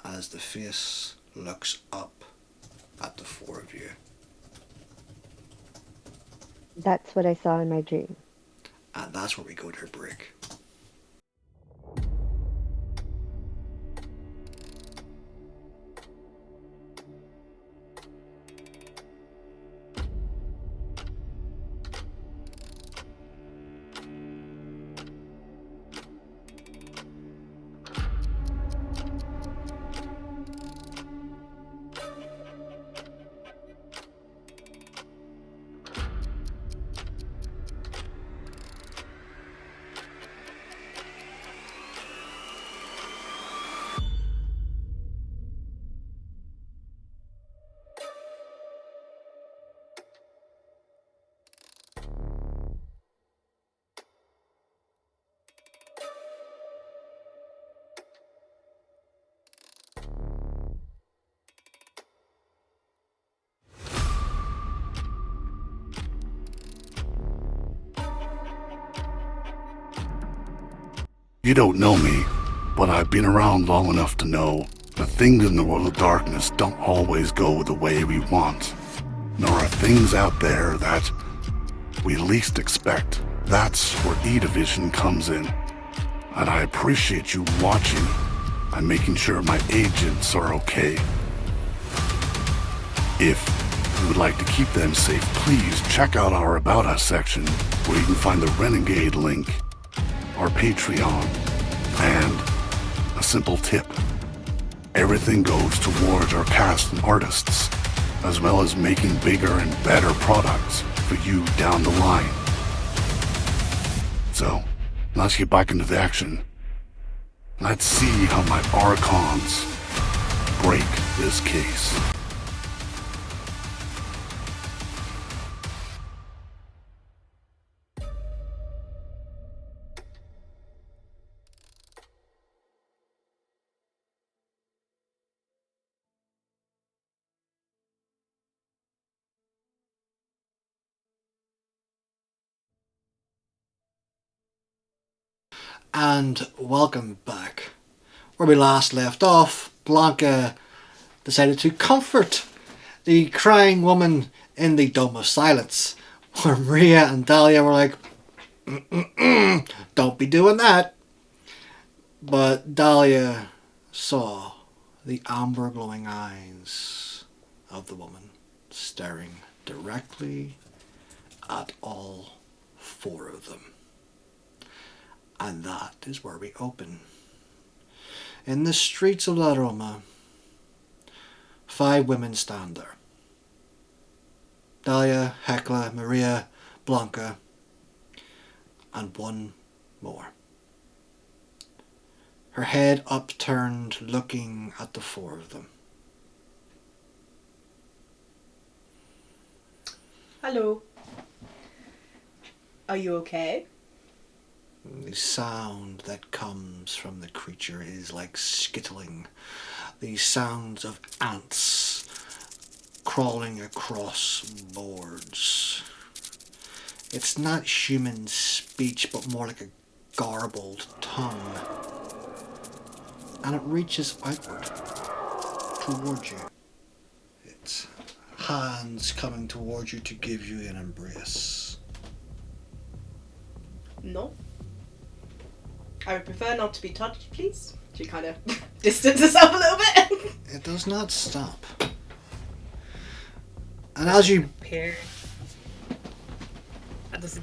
as the face looks up at the 4 of you. That's what I saw in my dream. And that's where we go to our break. You don't know me, but I've been around long enough to know that things in the world of darkness don't always go the way we want. There are things out there that we least expect. That's where E-Division comes in. And I appreciate you watching and making sure my agents are okay. If you would like to keep them safe, please check out our About Us section where you can find the Renegade link, our Patreon, and a simple tip. Everything goes towards our cast and artists, as well as making bigger and better products for you down the line. So, let's get back into the action. Let's see how my Archons break this case. And welcome back. Where we last left off, Blanca decided to comfort the crying woman in the Dome of Silence, where Maria and Dahlia were like, don't be doing that. But Dahlia saw the amber glowing eyes of the woman staring directly at all 4 of them. And that is where we open. In the streets of La Roma, 5 women stand there. Dahlia, Hecla, Maria, Blanca, and 1 more. Her head upturned, looking at the 4 of them. Hello. Are you okay? The sound that comes from the creature is like skittling. The sounds of ants crawling across boards. It's not human speech, but more like a garbled tongue. And it reaches outward towards you. It's hands coming towards you to give you an embrace. No. I would prefer not to be touched, please. She kind of distance herself a little bit. It does not stop. And as you... Appear... Does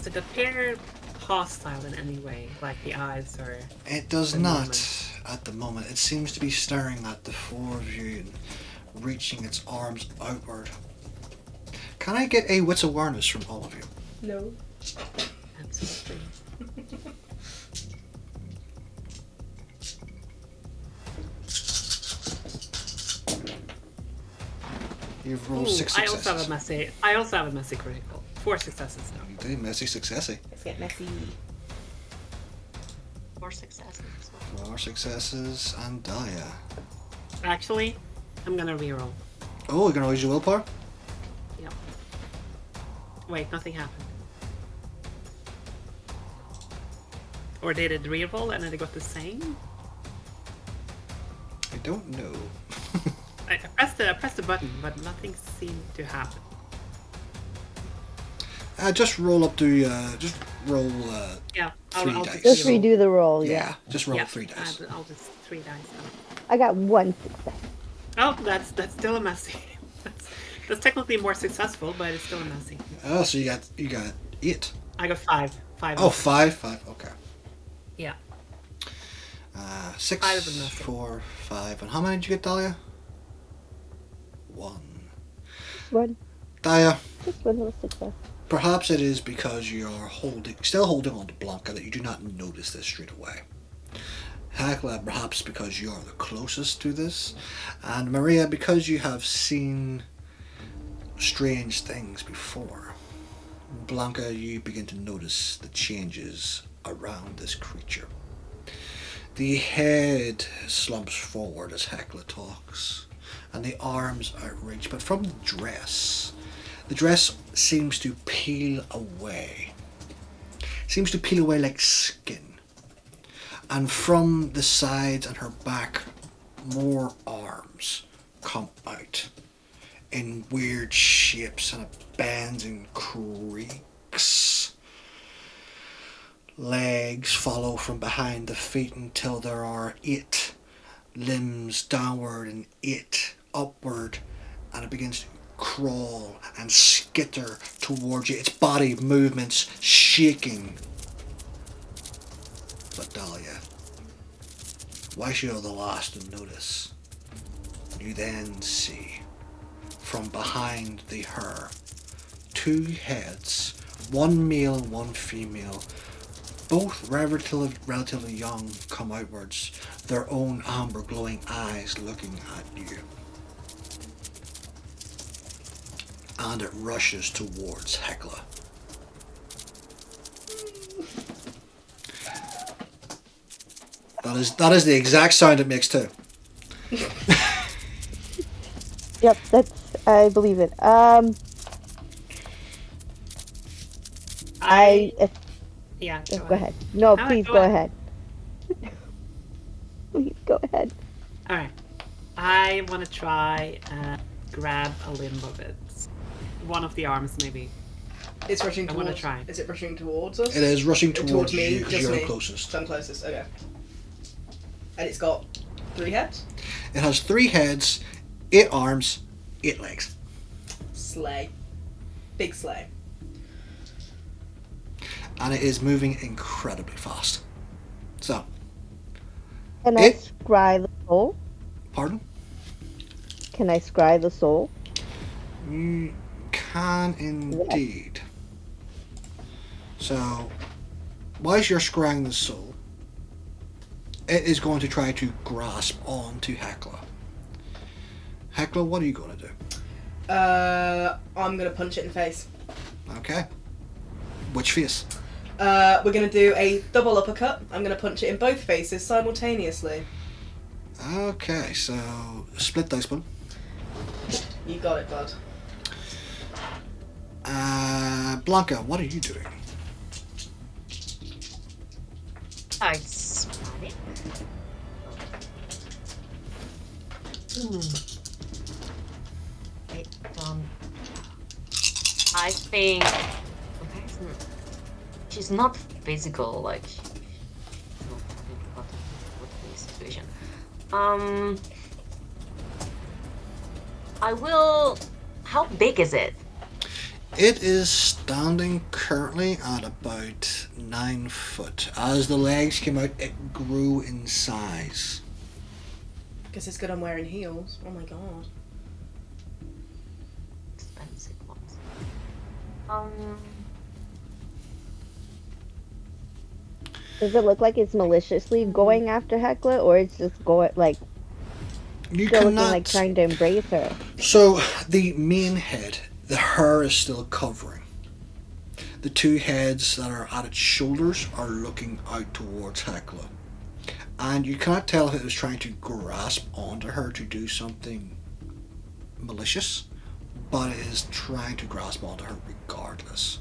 it appear hostile in any way? Like the eyes or... It does the not moment? at the moment. It seems to be staring at the 4 of you and reaching its arms outward. Can I get a wits awareness from all of you? No. Absolutely. You've rolled Ooh, 6 I successes. also have a messy critical. 4 successes though. You do, messy successy. Let's get messy. 4 successes. 4 successes and Dahlia. Actually, I'm gonna reroll. Oh, you're gonna use your willpower? Wait, nothing happened. Or did it re-roll and then it got the same? I don't know. I pressed the button, but nothing seemed to happen. Just roll up to just roll Yeah, Three I'll dice. Just re-roll. redo the roll. yeah, just roll Yeah, 3 dice. I'll just 3 dice. I got 1 success. Oh, that's still a messy. That's technically more successful, but it's still a messy. Oh, so you got 8. I got 5. 5. Oh, 5. Okay. Yeah. 6, 5 of them messy. 4, 5, and how many did you get, Dahlia? 1. One. Dahlia, Just one little success. perhaps it is because you're still holding on to Blanca that you do not notice this straight away. Hecla, perhaps because you are the closest to this, and Maria, because you have seen strange things before. Blanca, you begin to notice the changes around this creature. The head slumps forward as Hecla talks, and the arms outreach, but from the dress seems to peel away. Seems to peel away like skin. And from the sides and her back, more arms come out in weird shapes, and it bends and creaks. Legs follow from behind the feet until there are 8 limbs downward and 8 upward, and it begins to crawl and skitter towards you, its body movements shaking. But Dahlia, why should you the last to notice? You then see, from behind the her, 2 heads, one male, one female, both relatively young, come outwards, their own amber glowing eyes looking at you. And it rushes towards Hecla. That is the exact sound it makes too. Yep, I believe it. Yeah, Go ahead. No, No, please go go ahead. ahead. Please go ahead. Alright. I want to try and grab a limb of it. One of the arms, maybe. It's rushing I towards. wanna try. Is it rushing towards us? It is rushing Towards towards me, you because just you're me. the closest. So I'm closest. Okay. And it's got 3 heads. It has 3 heads, 8 arms, 8 legs. Sleigh. Big sleigh. And it is moving incredibly fast. So, Can I scry the soul? pardon? Can I scry the soul? You can indeed. So, whilst you're scrying the soul, it is going to try to grasp onto Hecla. Hecla, what are you going to do? I'm gonna punch it in the face. Okay. Which face? We're gonna do a double uppercut. I'm gonna punch it in both faces simultaneously. Okay, so split dice one. You got it, bud. Blanca, what are you doing? It's funny. I think she's not physical, like she's not talking about the situation. I will. How big is it? It is standing currently at about 9 foot. As the legs came out, it grew in size. Guess it's good I'm wearing heels. Oh my god. Expensive ones. Does it look like it's maliciously going after Hecla, or it's just going like You still looking cannot. like trying to embrace her? So the main head, the hair is still covering. The 2 heads that are at its shoulders are looking out towards Hecla. And you cannot tell if it was trying to grasp onto her to do something malicious, but it is trying to grasp onto her regardless.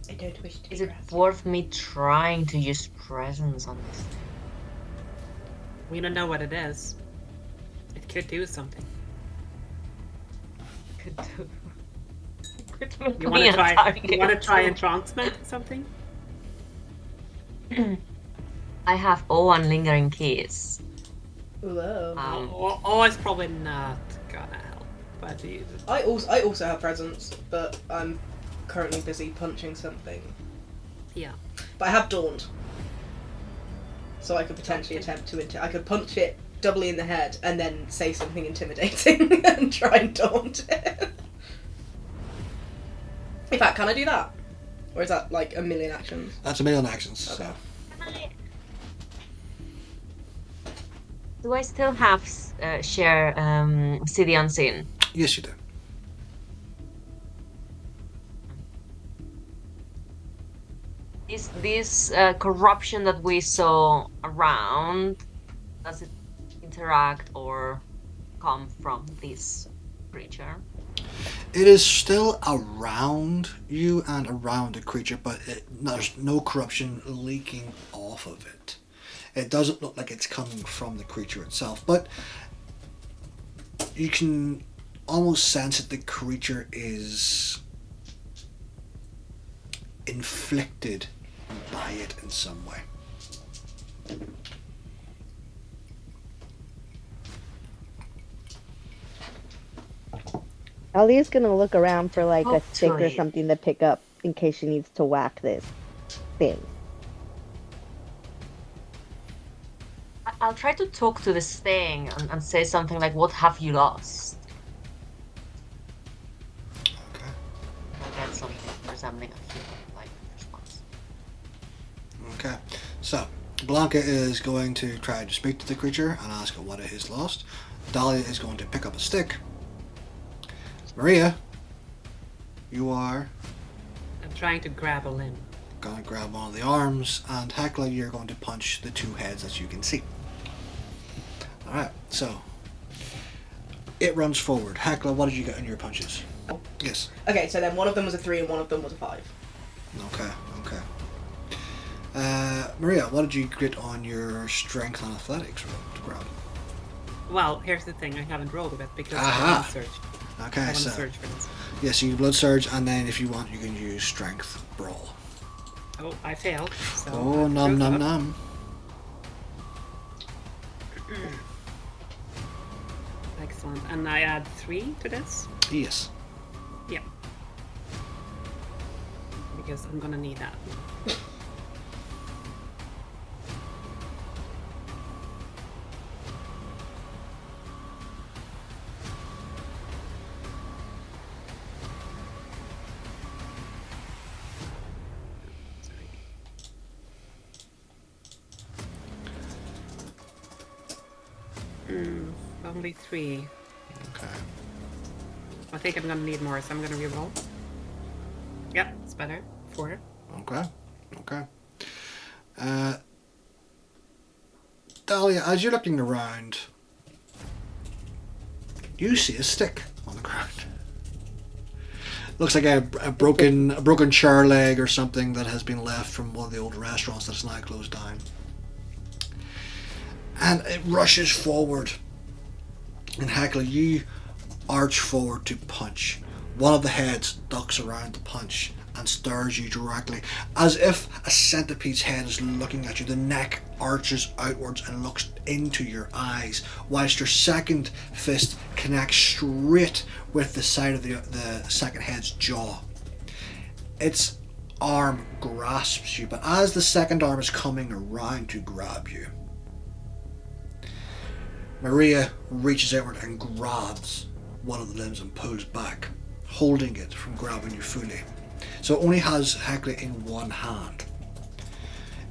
I don't wish to. Is it worth me trying to use presence on this? We don't know what it is. It could do something. Could do. Could make You me want to a try? target You want to try too. entrancement or something? I have and lingering keys. Whoa. Oh, it's probably not gonna help. But I also have presence, but I'm currently busy punching something. yeah. But I have dawned, so I could potentially attempt to. I could punch it doubly in the head and then say something intimidating and try and daunt it. In fact, can I do that, or is that like a million actions? That's a million actions. Okay. So. Do I still have share see the unseen? Yes, you do. Is this corruption that we saw around, does it interact or come from this creature? It is still around you and around the creature, but there's no corruption leaking off of it. It doesn't look like it's coming from the creature itself, but you can almost sense that the creature is inflicted by it in some way. Alia's gonna look around for like a stick or Hopefully. something to pick up in case she needs to whack this thing. I'll try to talk to this thing and say something like, "What have you lost?" Okay. I'll get something resembling a human-like response. Okay. So, Blanca is going to try to speak to the creature and ask it what it has lost. Dahlia is going to pick up a stick. Maria, you are I'm trying to grab a limb. going to grab one of the arms, and Hecla, you're going to punch the two heads as you can see. Alright, so it runs forward. Hecla, what did you get in your punches? Yes. Okay, so then one of them was a 3 and one of them was a 5. Okay, okay. Maria, what did you get on your strength and athletics roll to grab? Well, here's the thing. I haven't rolled a bit because Aha. I want to search. I Okay, want to so search for this. yes, you blood surge, and then if you want, you can use strength brawl. Oh, I failed. So Oh, I nom screwed nom up. nom. Excellent. And I add 3 to this? Yes. Yeah. Because I'm gonna need that. Only 3. Okay. I think I'm gonna need more, so I'm gonna reroll. Yep, it's better. 4. Okay. Okay. Dahlia, as you're looking around, you see a stick on the ground. Looks like a broken chair leg or something that has been left from one of the old restaurants that's now closed down. And it rushes forward. And Hecla, you arch forward to punch. One of the heads ducks around the punch and stares you directly, as if a centipede's head is looking at you. The neck arches outwards and looks into your eyes, whilst your second fist connects straight with the side of the second head's jaw. Its arm grasps you, but as the second arm is coming around to grab you, Maria reaches outward and grabs one of the limbs and pulls back, holding it from grabbing you fully. So it only has Hecla in one hand.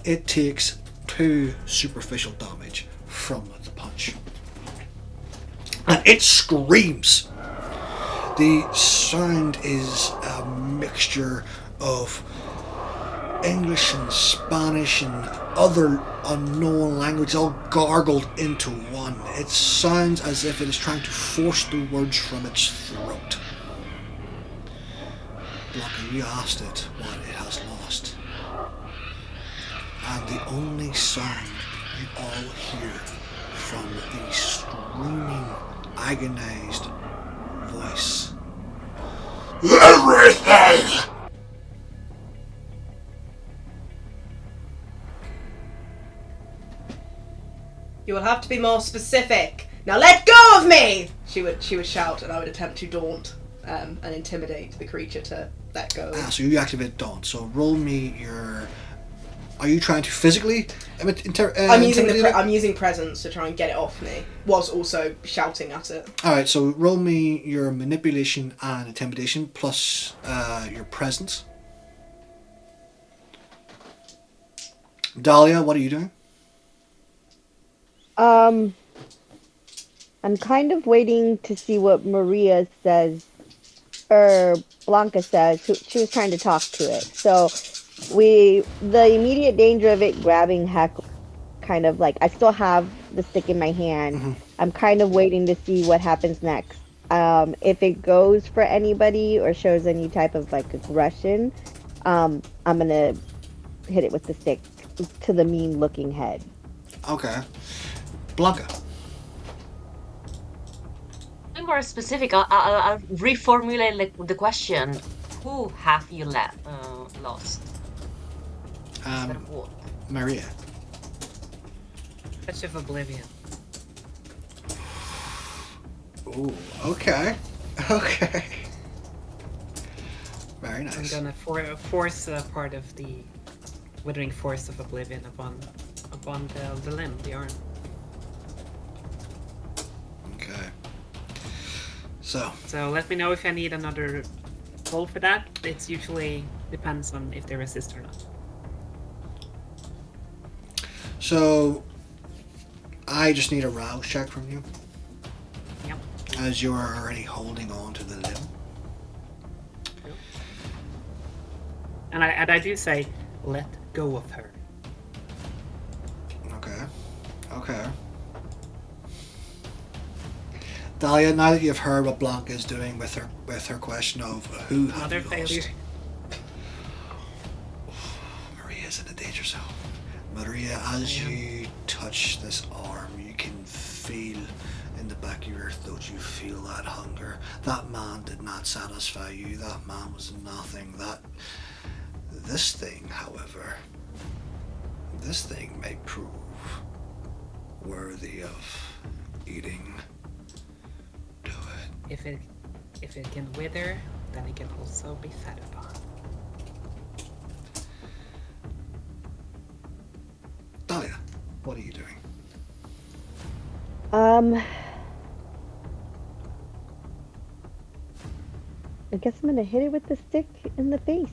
It takes 2 superficial damage from the punch. And it screams. The sound is a mixture of English and Spanish and other unknown languages all gargled into one. It sounds as if it is trying to force the words from its throat. Blanca, you asked it what it has lost. And the only sound you all hear from the screaming, agonized voice. Everything! You will have to be more specific. Now let go of me! She would shout, and I would attempt to daunt and intimidate the creature to let go. So you activate Daunt. So roll me your... Are you trying to physically I'm using intimidate it? I'm using presence to try and get it off me, whilst also shouting at it. Alright, so roll me your manipulation and intimidation plus your presence. Dahlia, what are you doing? I'm kind of waiting to see what Maria says, or Blanca says. She was trying to talk to it. So the immediate danger of it grabbing Heck, kind of like, I still have the stick in my hand. Mm-hmm. I'm kind of waiting to see what happens next. If it goes for anybody or shows any type of like aggression, I'm gonna hit it with the stick to the mean looking head. Okay. Blanca. To be more specific, I'll reformulate the question. Who have you lost? Instead of what? Maria. Touch of Oblivion. Ooh, okay. Okay. Very nice. I'm gonna force part of the withering force of Oblivion upon the limb, the arm. Okay. So let me know if I need another roll for that. It's usually depends on if they resist or not. So I just need a rouse check from you. Yep. As you are already holding on to the limb. And I do say, let go of her. Okay. Dahlia, now that you've heard what Blanca is doing with her question of who have Another you failure. lost, Maria's in a danger zone. Maria, as you touch this arm, you can feel in the back of your throat, you feel that hunger. That man did not satisfy you. That man was nothing. This thing, however, may prove worthy of eating. Do it. If it can wither, then it can also be fed upon. Dahlia, what are you doing? I guess I'm gonna hit it with the stick in the face.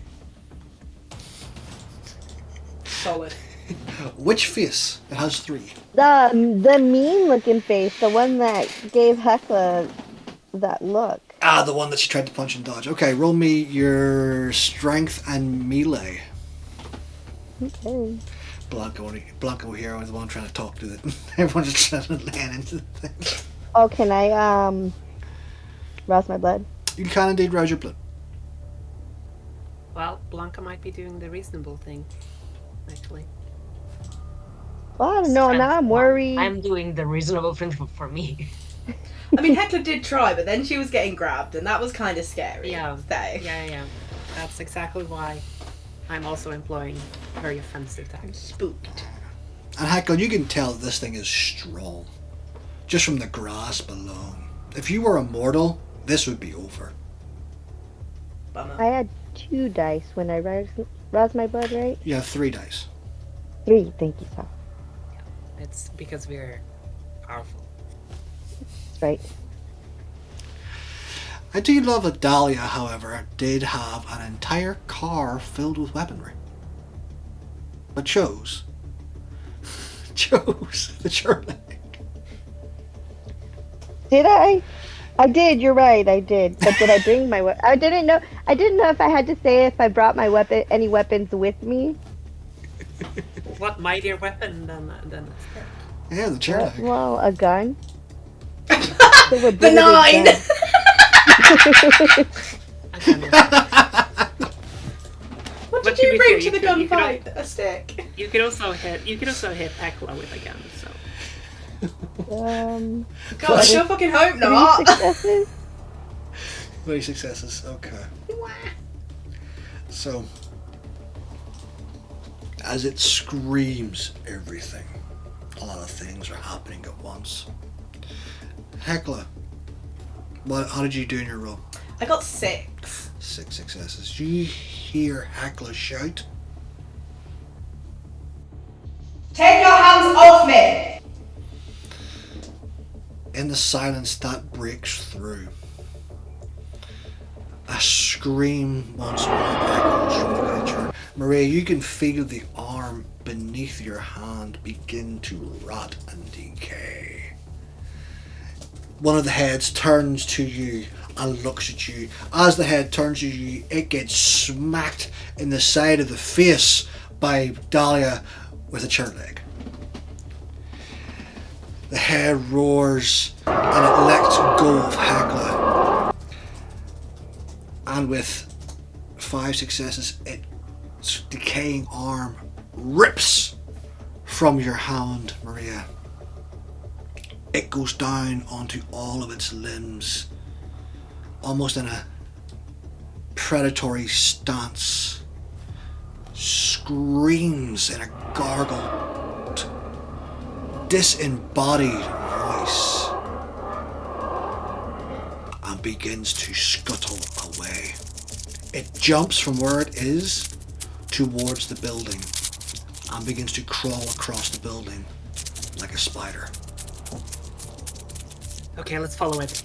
Solid. Which face? It has 3. The mean looking face, the one that gave Hecla that look. The one that she tried to punch and dodge. Okay, roll me your strength and melee. Okay. Blanca here was the one trying to talk to it. Everyone's just trying to land into the thing. Oh, can I rouse my blood? You can indeed rouse your blood. Well, Blanca might be doing the reasonable thing, actually. Well, I don't know. Now I'm worried. I'm doing the reasonable thing for me. I mean, Hecla did try, but then she was getting grabbed, and that was kind of scary. Yeah. So. Yeah. That's exactly why I'm also employing very offensive I'm tactics. spooked. And Heckle, you can tell this thing is strong. Just from the grasp alone. If you were a mortal, this would be over. Bummer. I had 2 dice when I roused my blood, right? You have 3 dice. 3, thank you, sir. It's because we're powerful. That's right. I do love that Dahlia, however, did have an entire car filled with weaponry. But chose the churning. Did I? I did. You're right. I did. But did I bring my weapon? I didn't know. I didn't know if I had to say if I brought my weapon, any weapons with me. What mightier weapon than a stick? Yeah, the chair leg. Well, a gun. The 9! What But did you to be bring fair, to the you could gunfight? A stick. You could also hit Hecla with a gun. So Gosh, I fucking hope 3 not. successes. 3 successes. Okay. So, as it screams everything, a lot of things are happening at once. Hecla, how did you do in your roll? I got 6. 6 successes. You hear Hecla shout. Take your hands off me! In the silence that breaks through, a scream once more echoes from the creature. Maria, you can feel the arm beneath your hand begin to rot and decay. One of the heads turns to you and looks at you. As the head turns to you, it gets smacked in the side of the face by Dahlia with a chair leg. The head roars and it lets go of Hecla. And with 5 successes, its decaying arm rips from your hand, Maria. It goes down onto all of its limbs, almost in a predatory stance, screams in a gargled, disembodied voice, and begins to scuttle away. It jumps from where it is towards the building and begins to crawl across the building like a spider. okay, let's follow it.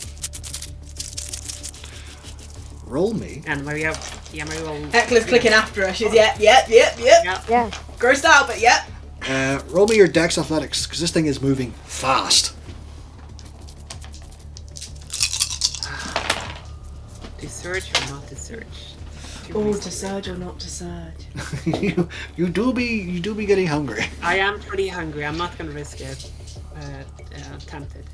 Roll me. And Maria will. Hecla's clicking after her. She's yep. Yeah. Yeah. Grossed out, but yep. Roll me your Dex Athletics, because this thing is moving fast. To search or not to search? Oh, to surge or not to surge. you do be getting hungry. I am pretty hungry. I'm not gonna risk it. Tempted.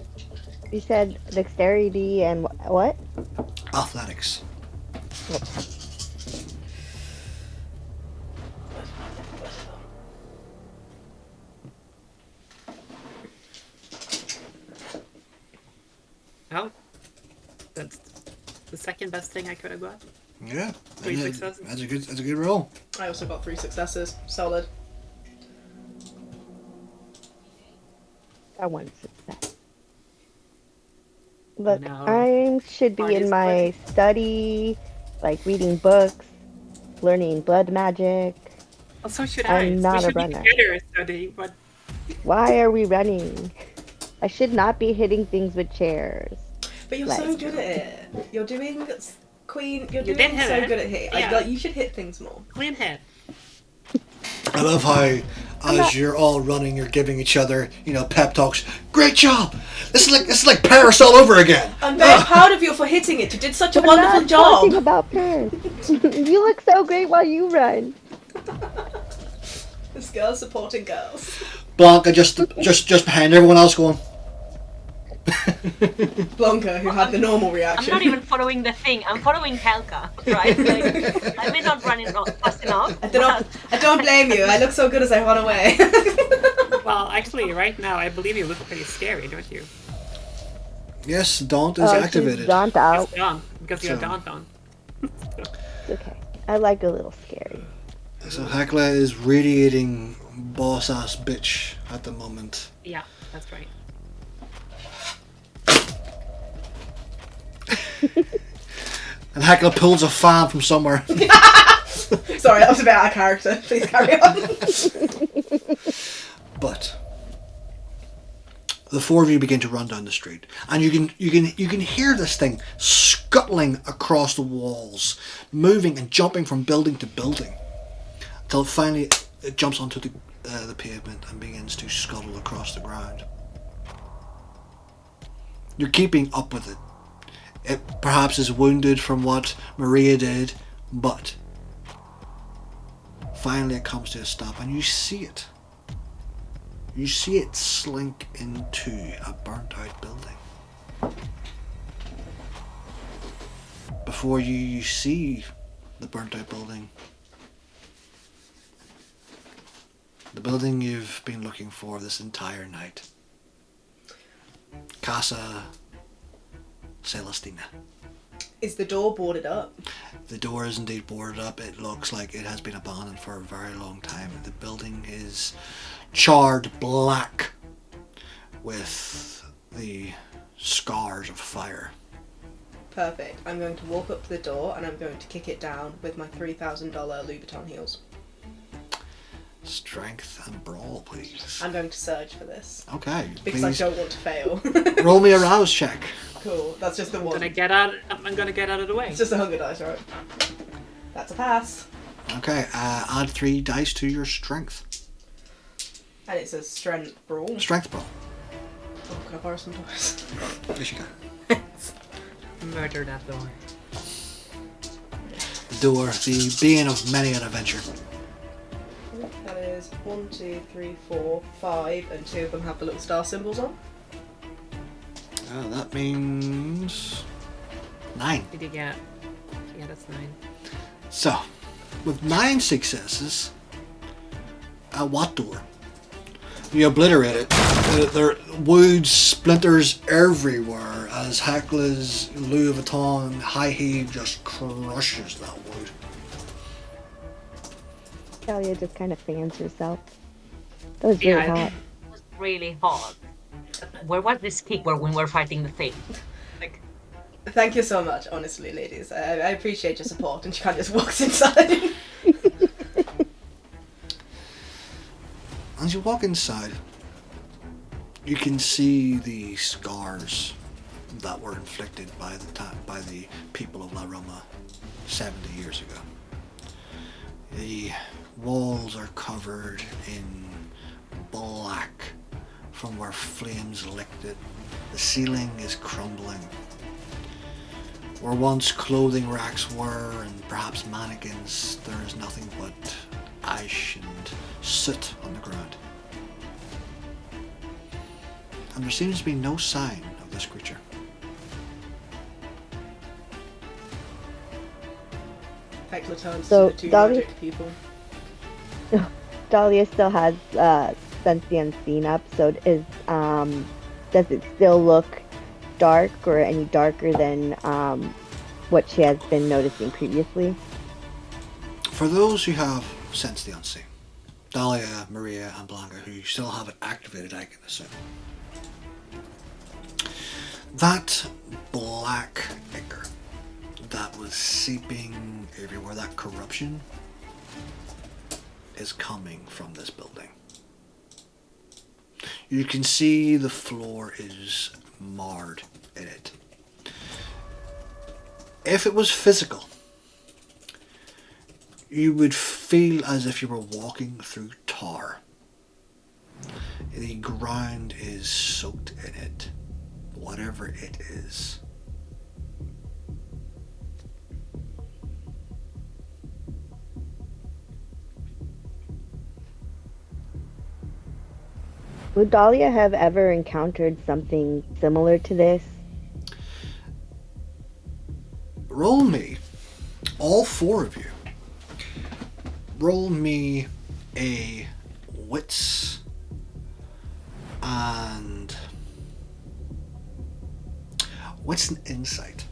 You said dexterity and what? Athletics. Oh, that's the second best thing I could have got. Yeah. 3 successes. That's a good roll. I also got 3 successes. Solid. That 1 success. Look, No. I should be in my study, like reading books, learning blood magic. Well, so should I. I'm not we a should runner. be together studying, but Why are we running? I should not be hitting things with chairs. But you're so good at it. You're doing Queen. You're You doing did hit so it. good at hit. Yeah. Like, you should hit things more. clean head. I love how, as you're all running, you're giving each other, pep talks. Great job! This is like Paris all over again. I'm very proud of you for hitting it. You did such a We're wonderful not job. talking about Paris. You look so great while you run. This girl's supporting girls. Blanca just behind everyone else going. Blanca, who had the normal I'm reaction. not even following the thing. I'm following Helka, right? Like, I may not run fast enough. I don't blame you. I look so good as I run away. Well, actually, right now, I believe you look pretty scary, don't you? Yes, Daunt is She's activated. zonked out. It's gone, because you're So- Daunt on. It's okay. I like a little scary. So Hecla is radiating boss ass bitch at the moment. Yeah, that's right. And Hecla pulls a fan from somewhere. Sorry, that was a bit out of character. Please carry on. But the 4 of you begin to run down the street, and you can hear this thing scuttling across the walls, moving and jumping from building to building, until finally it jumps onto the pavement and begins to scuttle across the ground. You're keeping up with it. perhaps is wounded from what Maria did, but finally it comes to a stop and you see it. You see it slink into a burnt out building. Before you see the burnt out building, the building you've been looking for this entire night. Casa Celestina. Is the door boarded up? The door is indeed boarded up. It looks like it has been abandoned for a very long time. The building is charred black with the scars of fire. Perfect. I'm going to walk up to the door and I'm going to kick it down with my $3,000 Louboutin heels. Strength and brawl, please. I'm going to surge for this. Okay, Because please I don't want to fail. roll me a rouse check. Cool. That's just the I'm one. gonna get out of the way. It's just a hunger dice, right? That's a pass. Okay, add 3 dice to your strength. And it's a strength brawl. Strength brawl. Oh, can I borrow some dice? Yes, you can. Murder that door. The door, the being of many an adventure. That is 1, 2, 3, 4, 5, and 2 of them have the little star symbols on. That means 9. Did you get? Yeah, that's 9. So, with 9 successes, at what door? You obliterate it. There are wood splinters everywhere as Hekla's Louis Vuitton high heave just crushes that wood. Talia just kind of fans herself. That was really hot. It was really hot. Where was this kick when we were fighting the thing? Like, Thank you so much, honestly, ladies. I appreciate your support. And she kind of just walks inside. As you walk inside, you can see the scars that were inflicted by the people of La Roma 70 years ago. The walls are covered in black from where flames licked it. The ceiling is crumbling. Where once clothing racks were and perhaps mannequins, there is nothing but ash and soot on the ground. And there seems to be no sign of this creature. Hecla turns So, to the 2 Dahlia- magic people. Dahlia still has Sense the Unseen up, so does it still look dark or any darker than what she has been noticing previously? For those who have sensed the unseen, Dahlia, Maria, and Blanca, who still have it activated, I can assume, that black ichor that was seeping everywhere, that corruption, is coming from this building. You can see the floor is marred in it. If it was physical, you would feel as if you were walking through tar. The ground is soaked in it, whatever it is. Would Dahlia have ever encountered something similar to this? Roll me, all 4 of you, roll me a wits and what's an insight?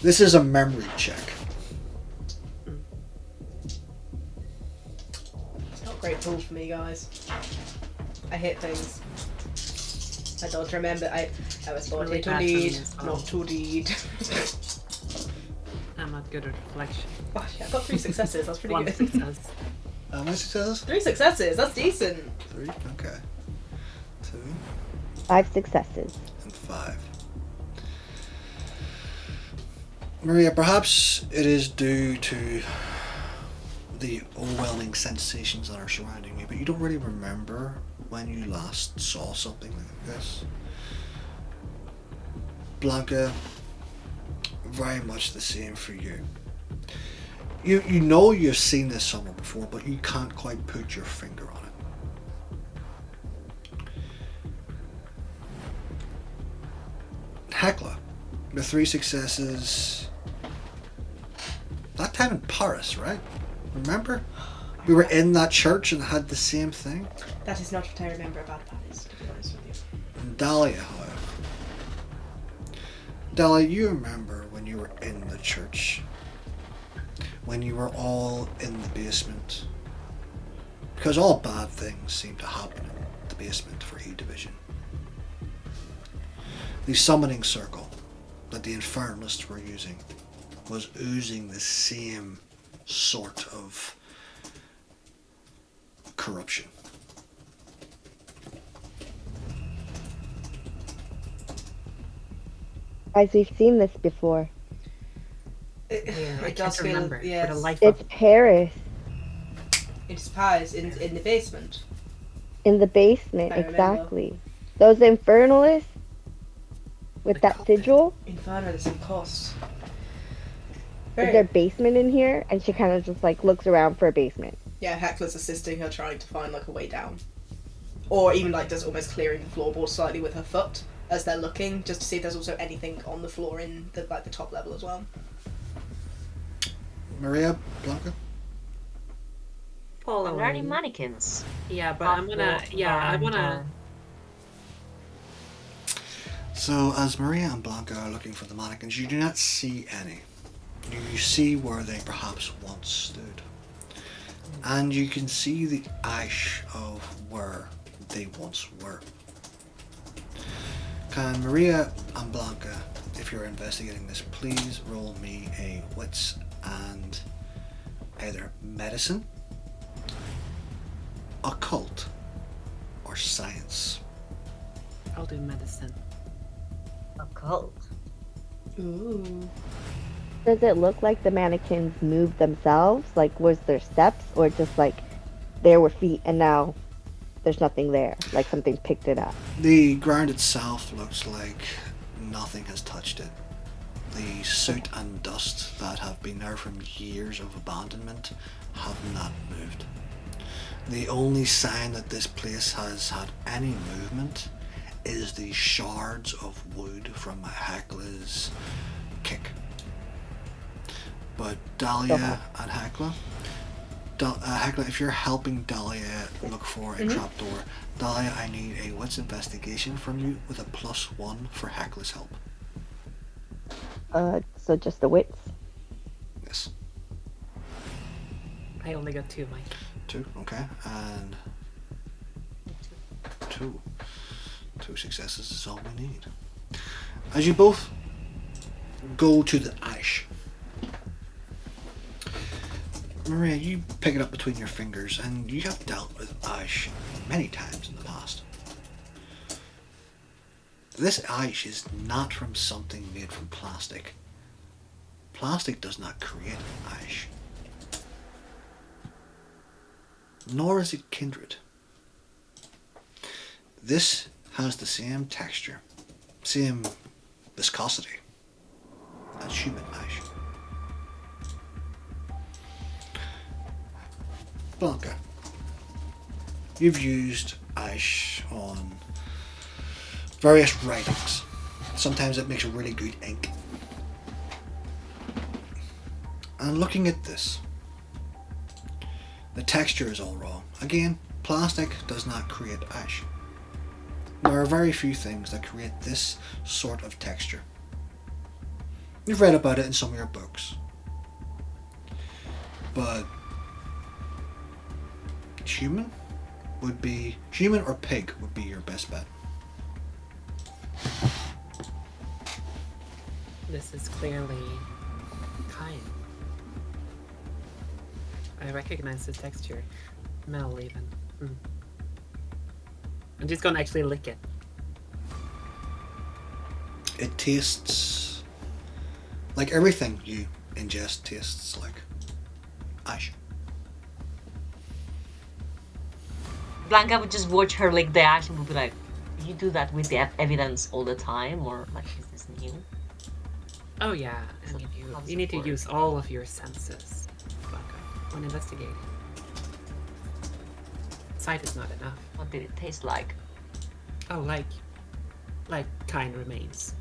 This is a memory check. It's not great tools for me, guys. I hit things. I don't remember. I was taught Really to bad for me lead, as well. not to read. I'm not good at reflection. Gosh, I got 3 successes. That's pretty One good. success. How many successes? 3 successes. That's decent. 3, okay. 2 5 successes. and 5. Maria, perhaps it is due to the overwhelming sensations that are surrounding you, but you don't really remember when you last saw something like this. Blanca, very much the same for you. You know you've seen this somewhere before, but you can't quite put your finger on it. Hecla, the 3 successes. That time in Paris, right? Remember? We were in that church and had the same thing. That is not what I remember about Paris, to be honest with you. And Dahlia, however. Dahlia, you remember when you were in the church? When you were all in the basement? Because all bad things seem to happen in the basement for E-Division. The summoning circle that the Infernalists were using was oozing the same sort of corruption. Guys, we've seen this before. Yeah, I It can't does feel, remember. yes. For the life It's of Paris. It's Paris in the basement. In the basement, I remember. exactly. Those Infernalists with The that Cartel. sigil. Infernalists, of course. Is there a basement in here? And she kind of just like looks around for a basement. Yeah, Hekla's assisting her trying to find like a way down. Or even like just almost clearing the floorboard slightly with her foot as they're looking, just to see if there's also anything on the floor in the like the top level as well. Maria, Blanca? Are there any following. mannequins? Yeah, but I'm gonna. Up Yeah, I and, wanna. So, as Maria and Blanca are looking for the mannequins, you do not see any. You see where they perhaps once stood. And you can see the ash of where they once were. Can Maria and Blanca, if you're investigating this, please roll me a wits and either medicine, occult, or science. I'll do medicine. Occult. Ooh. Does it look like the mannequins moved themselves? Like, was there steps? Or just like there were feet and now there's nothing there? Like something picked it up? The ground itself looks like nothing has touched it. The soot and dust that have been there from years of abandonment have not moved. The only sign that this place has had any movement is the shards of wood from Hekla's kick. But Dahlia and Hekla, Hekla, if you're helping Dahlia look for a trapdoor, Dahlia, I need a wits investigation from you with a +1 for Hekla's help. So just the wits. Yes. I only got 2, Mike. 2, okay, and 2. 2 successes is all we need. As you both go to the ash, Maria, you pick it up between your fingers, and you have dealt with ash many times in the past. This ash is not from something made from plastic. Plastic does not create ash. Nor is it kindred. This has the same texture, same viscosity as human ash. Blanca, you've used ash on various writings. Sometimes it makes a really good ink. And looking at this, the texture is all wrong. Again, plastic does not create ash. There are very few things that create this sort of texture. You've read about it in some of your books. But human or pig would be your best bet. This is clearly kine. I recognize the texture. Smell even. I'm just gonna actually lick it. It tastes like everything you ingest tastes like ash. Blanca would just watch her lick the ash and would be like, you do that with the evidence all the time? Or like, is this new? Oh yeah, I mean you need to use all of your senses, Blanca, when investigating. Sight is not enough. What did it taste like? Oh, like kind remains,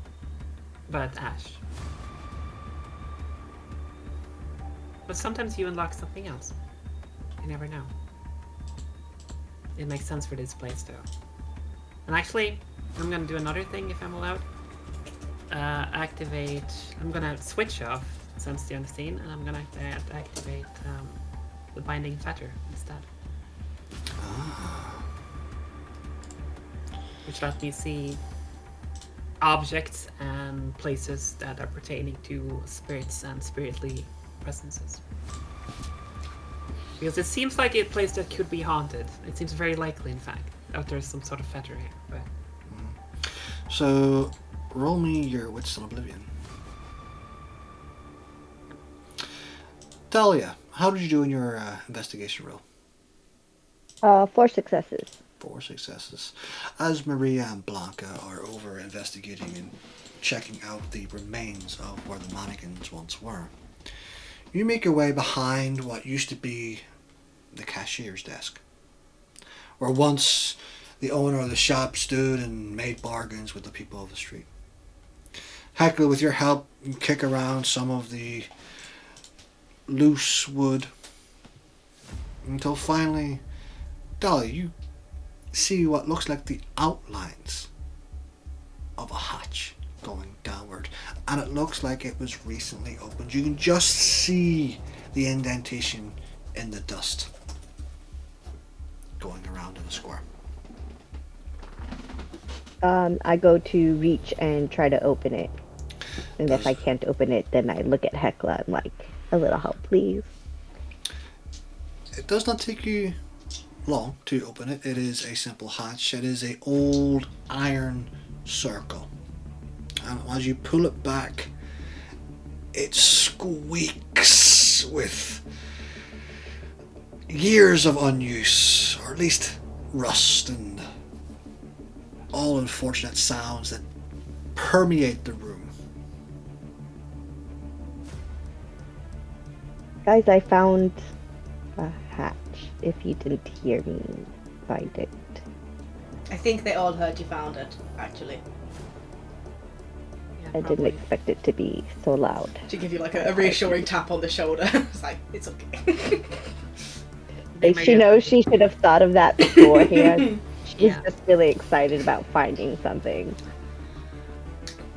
but ash. But sometimes you unlock something else. You never know. It makes sense for this place though. And actually, I'm gonna do another thing if I'm allowed. I'm gonna switch off Sense the Unseen, and I'm gonna activate the Binding Fetter instead. Which let me see objects and places that are pertaining to spirits and spiritly presences. Because it seems like a place that could be haunted. It seems very likely, in fact, that there's some sort of fetter here. But So, roll me your Wits on Oblivion. Dahlia, how did you do in your investigation roll? 4 successes. 4 successes. As Maria and Blanca are over investigating and checking out the remains of where the mannequins once were, you make your way behind what used to be the cashier's desk, where once the owner of the shop stood and made bargains with the people of the street. Heckler, with your help, you kick around some of the loose wood until finally, Dahlia, you see what looks like the outlines of a hatch going downward, and it looks like it was recently opened. You can just see the indentation in the dust going around in a square. I go to reach and try to open it. And if I can't open it, then I look at Hecla and like, a little help, please. It does not take you long to open it. It is a simple hatch. It is a old iron circle. And as you pull it back, it squeaks with years of unuse, or at least rust and all unfortunate sounds that permeate the room. Guys, I found a hatch. If you didn't hear me find it. I think they all heard you found it, actually. yeah, I didn't probably. expect it to be so loud. To give you like a reassuring tap on the shoulder. It's like, it's okay. They may She have- knows she should have thought of that beforehand. She's Yeah. just really excited about finding something.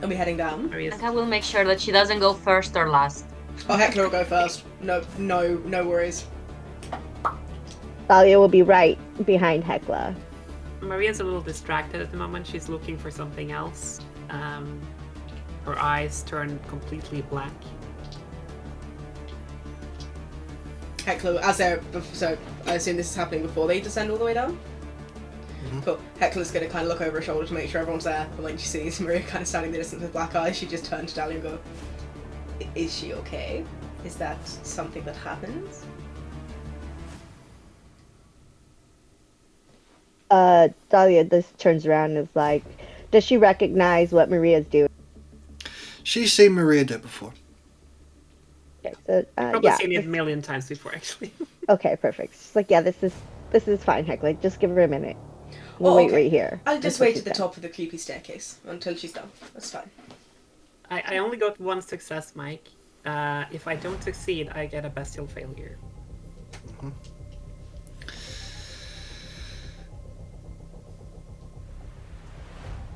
Are we heading down? Maria's- And I will make sure that she doesn't go first or last. Oh, Hector will go first. No worries. Thalia will be right behind Hecla. Maria's a little distracted at the moment. She's looking for something else. Her eyes turn completely black. Hecla, so I assume this is happening before they descend all the way down? Mhm. Cool. Hecla's gonna kind of look over her shoulder to make sure everyone's there, but when she sees Maria kind of standing in the distance with black eyes, she just turns to Dahlia and go, "Is she okay? Is that something that happens?" Thalia just turns around and is like, does she recognize what Maria's doing? She's seen Maria do it before. Okay, so, Probably yeah. seen it a million times before, actually. Okay, perfect. She's like, yeah, this is fine, Hecla. Just give her a minute. We'll Oh, wait okay. right here. I'll That's just what wait she at the said. top of the creepy staircase until she's done. That's fine. I only got 1 success, Mike. If I don't succeed, I get a bestial failure.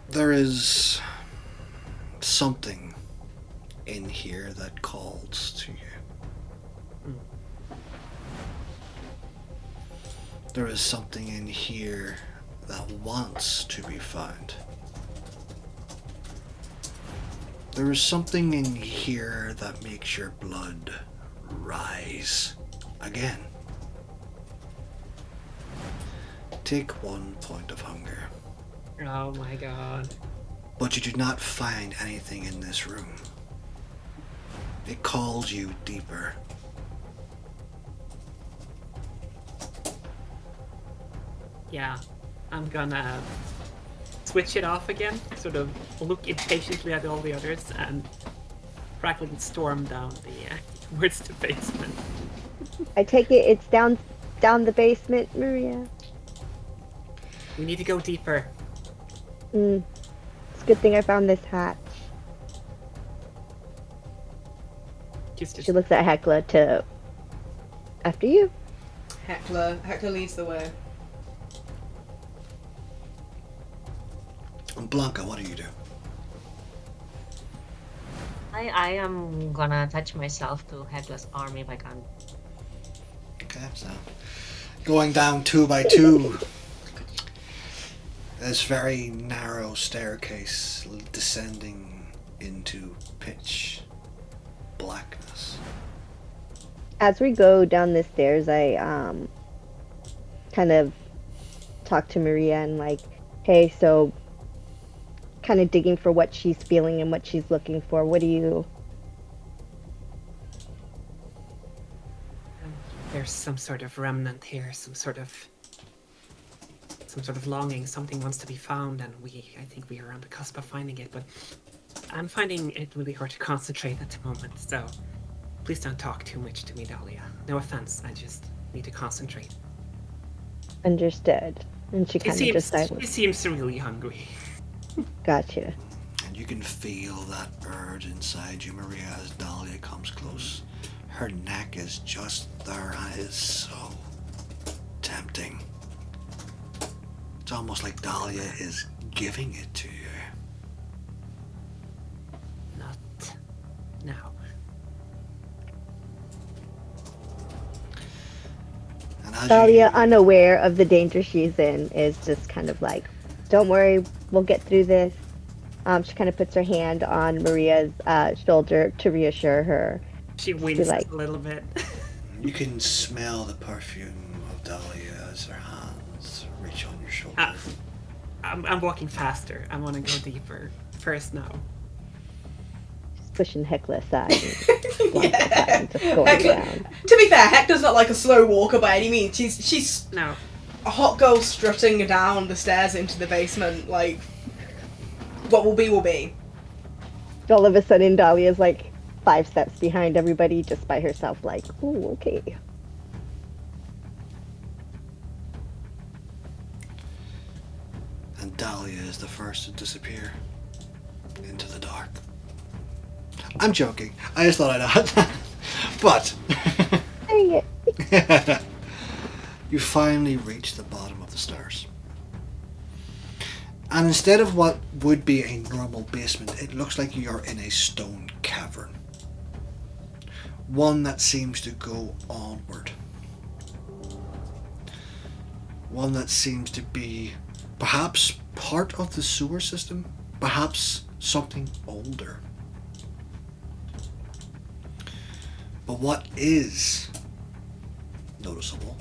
There is something in here that calls to you. There is something in here that wants to be found. There is something in here that makes your blood rise again. Take 1 point of hunger. Oh my god. But you do not find anything in this room. It calls you deeper. Yeah, I'm gonna switch it off again, sort of look impatiently at all the others, and practically storm down towards the basement. I take it it's down the basement, Maria. We need to go deeper. It's a good thing I found this hatch. Just She looks at Hecla to... After you. Hecla leads the way. And Blanca, what do you do? I am gonna attach myself to Hecla's arm if I can. Okay, so going down 2 by 2. This very narrow staircase descending into pitch blackness. As we go down the stairs, I kind of talk to Maria and like, hey, so kind of digging for what she's feeling and what she's looking for. What do you... There's some sort of remnant here, some sort of longing. Something wants to be found, and I think we are on the cusp of finding it. But I'm finding it really hard to concentrate at the moment. So please don't talk too much to me, Dahlia. No offense. I just need to concentrate. Understood. And she kind of just silent. She seems really hungry. Gotcha. And you can feel that urge inside you, Maria, as Dahlia comes close. Her neck is just there and it is so tempting. It's almost like Dahlia is giving it to you. Not now. And as Dahlia, unaware of the danger she's in, is just kind of like, don't worry, we'll get through this. She kind of puts her hand on Maria's shoulder to reassure her. She winces a little bit. You can smell the perfume of Dahlia as her hands reach on your shoulder. I'm walking faster. I want to go deeper. First now. She's pushing Hecla aside. Yeah. Just going Hecla, down. to be fair, Hecla's not like a slow walker by any means. She's No. a hot girl strutting down the stairs into the basement. Like, what will be will be. All of a sudden, Dahlia's like 5 steps behind everybody, just by herself. Like, ooh, okay. And Dahlia is the first to disappear into the dark. I'm joking. I just thought I'd add. But Dang it. you finally reach the bottom of the stairs. And instead of what would be a normal basement, it looks like you're in a stone cavern. One that seems to go onward. One that seems to be perhaps part of the sewer system, perhaps something older. But what is noticeable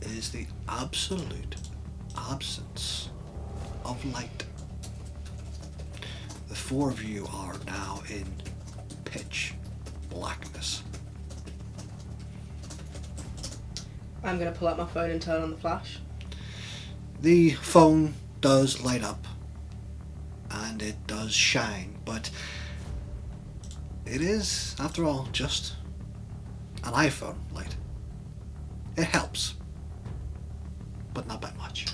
is the absolute absence of light. The 4 of you are now in pitch blackness. I'm gonna pull out my phone and turn on the flash. The phone does light up and it does shine, but it is, after all, just an iPhone light. It helps, but not by much.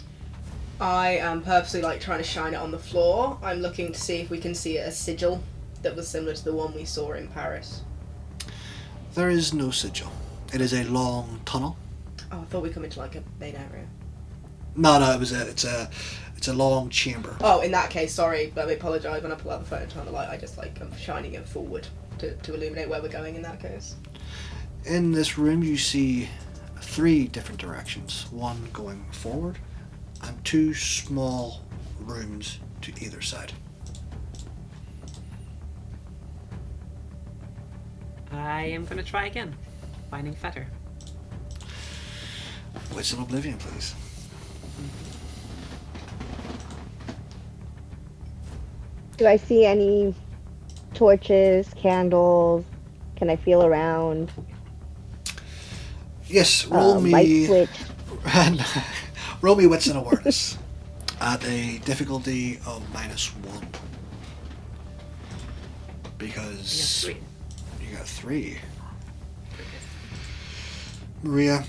I am purposely trying to shine it on the floor. I'm looking to see if we can see a sigil that was similar to the one we saw in Paris. There is no sigil. It is a long tunnel. Oh, I thought we come into a main area. No, it's a long chamber. Oh, in that case, sorry, but I apologise. When I pull out the phone and turn the light, I just I'm shining it forward to illuminate where we're going in that case. In this room you see 3 different directions. One going forward and 2 small rooms to either side. I am going to try again. Finding Fetter. Wits of Oblivion, please. Do I see any torches, candles? Can I feel around? Yes, roll Light me. switch. Roll me Wits and Awareness at a difficulty of -1. because I got 3. you got 3. Maria,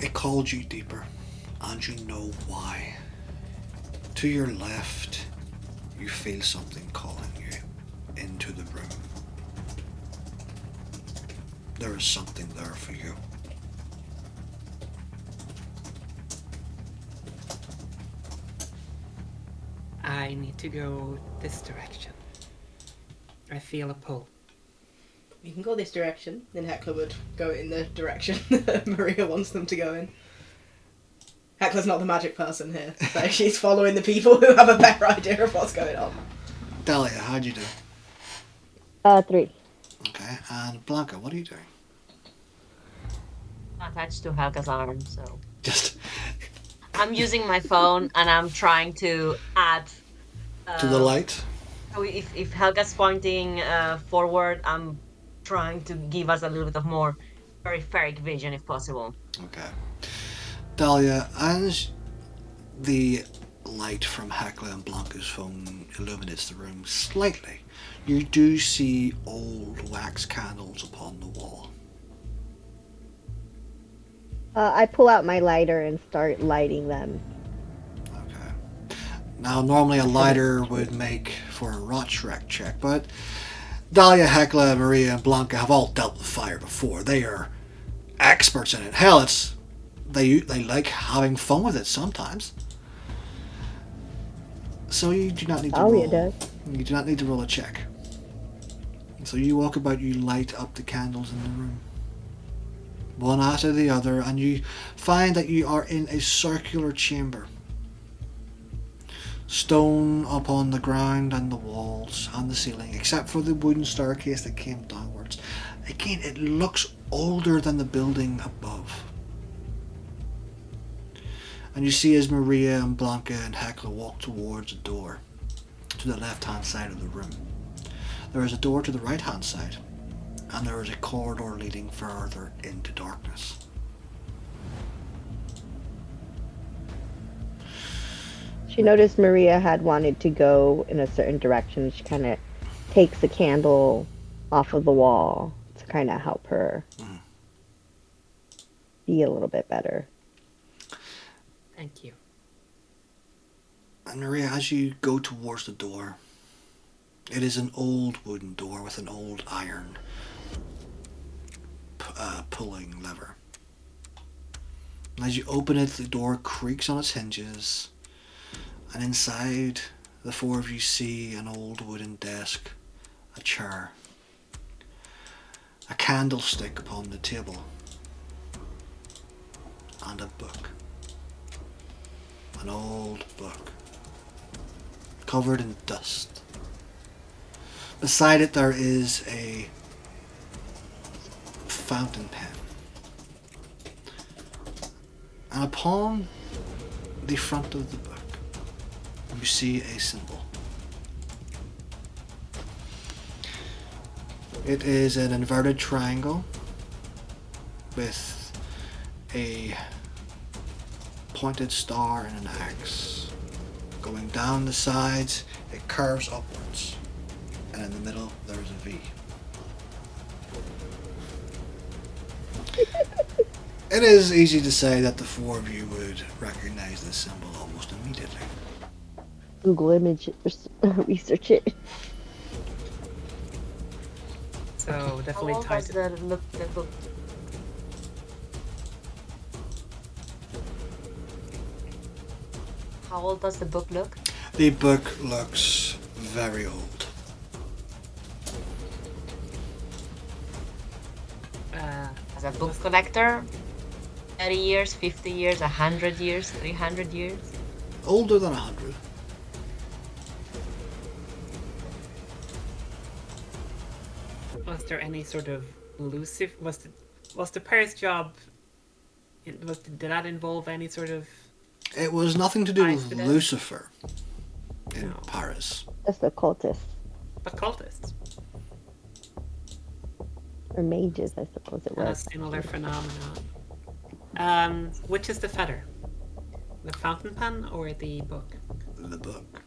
it called you deeper, and you know why. To your left, you feel something calling you into the room. There is something there for you. I need to go this direction. I feel a pull. You can go this direction, then Hecla would go in the direction that Maria wants them to go in. Hecla's not the magic person here, so she's following the people who have a better idea of what's going on. Dahlia, how'd you do? 3. Okay, and Blanca, what are you doing? Attached to Helga's arm, so Just I'm using my phone and I'm trying to add. to the light? So if Helga's pointing forward, I'm trying to give us a little bit of more peripheral vision if possible. Okay. Dahlia, as the light from Hecla and Blanca's phone illuminates the room slightly, you do see old wax candles upon the wall. I pull out my lighter and start lighting them. Okay. Now, normally a lighter would make for a Rotschreck check, but Dahlia, Hecla, Maria, and Blanca have all dealt with fire before. They are experts in it. Hell, they like having fun with it sometimes. So you do not need to Dahlia roll. does. You do not need to roll a check. So you walk about, you light up the candles in the room, one after the other, and you find that you are in a circular chamber. Stone upon the ground and the walls and the ceiling, except for the wooden staircase that came downwards. Again, it looks older than the building above. And you see as Maria and Blanca and Hecla walk towards a door to the left-hand side of the room. There is a door to the right-hand side, and there is a corridor leading further into darkness. She noticed Maria had wanted to go in a certain direction. She kind of takes the candle off of the wall to kind of help her be a little bit better. Thank you. And Maria, as you go towards the door, it is an old wooden door with an old iron pulling lever. And as you open it, the door creaks on its hinges, and inside, the 4 of you see an old wooden desk, a chair, a candlestick upon the table, and a book. An old book, covered in dust. Beside it there is a fountain pen. And upon the front of the book, you see a symbol. It is an inverted triangle with a pointed star and an axe. Going down the sides, it curves upwards, and in the middle there is a V. It is easy to say that the 4 of you would recognize this symbol almost immediately. Google image research it. So How definitely old tied does to the book? How old does the book look? The book looks very old. As a book collector, 30 years, 50 years, 100 years, 300 years? Older than 100. Was there any sort of was the Paris job? Did that involve any sort of? It was nothing to do Ties with to this? Lucifer in No. Paris. That's the cultists. But cultists? Or mages, I suppose it A was. similar phenomenon. Which is the feather? The fountain pen or the book? The book.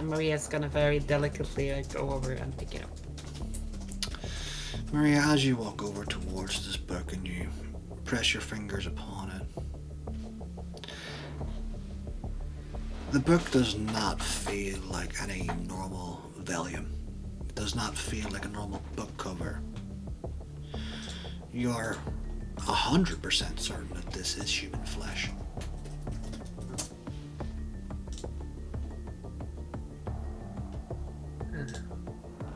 And Maria's gonna very delicately go over and pick it up. Maria, as you walk over towards this book and you press your fingers upon it, the book does not feel like any normal volume. It does not feel like a normal book cover. You are 100% certain that this is human flesh.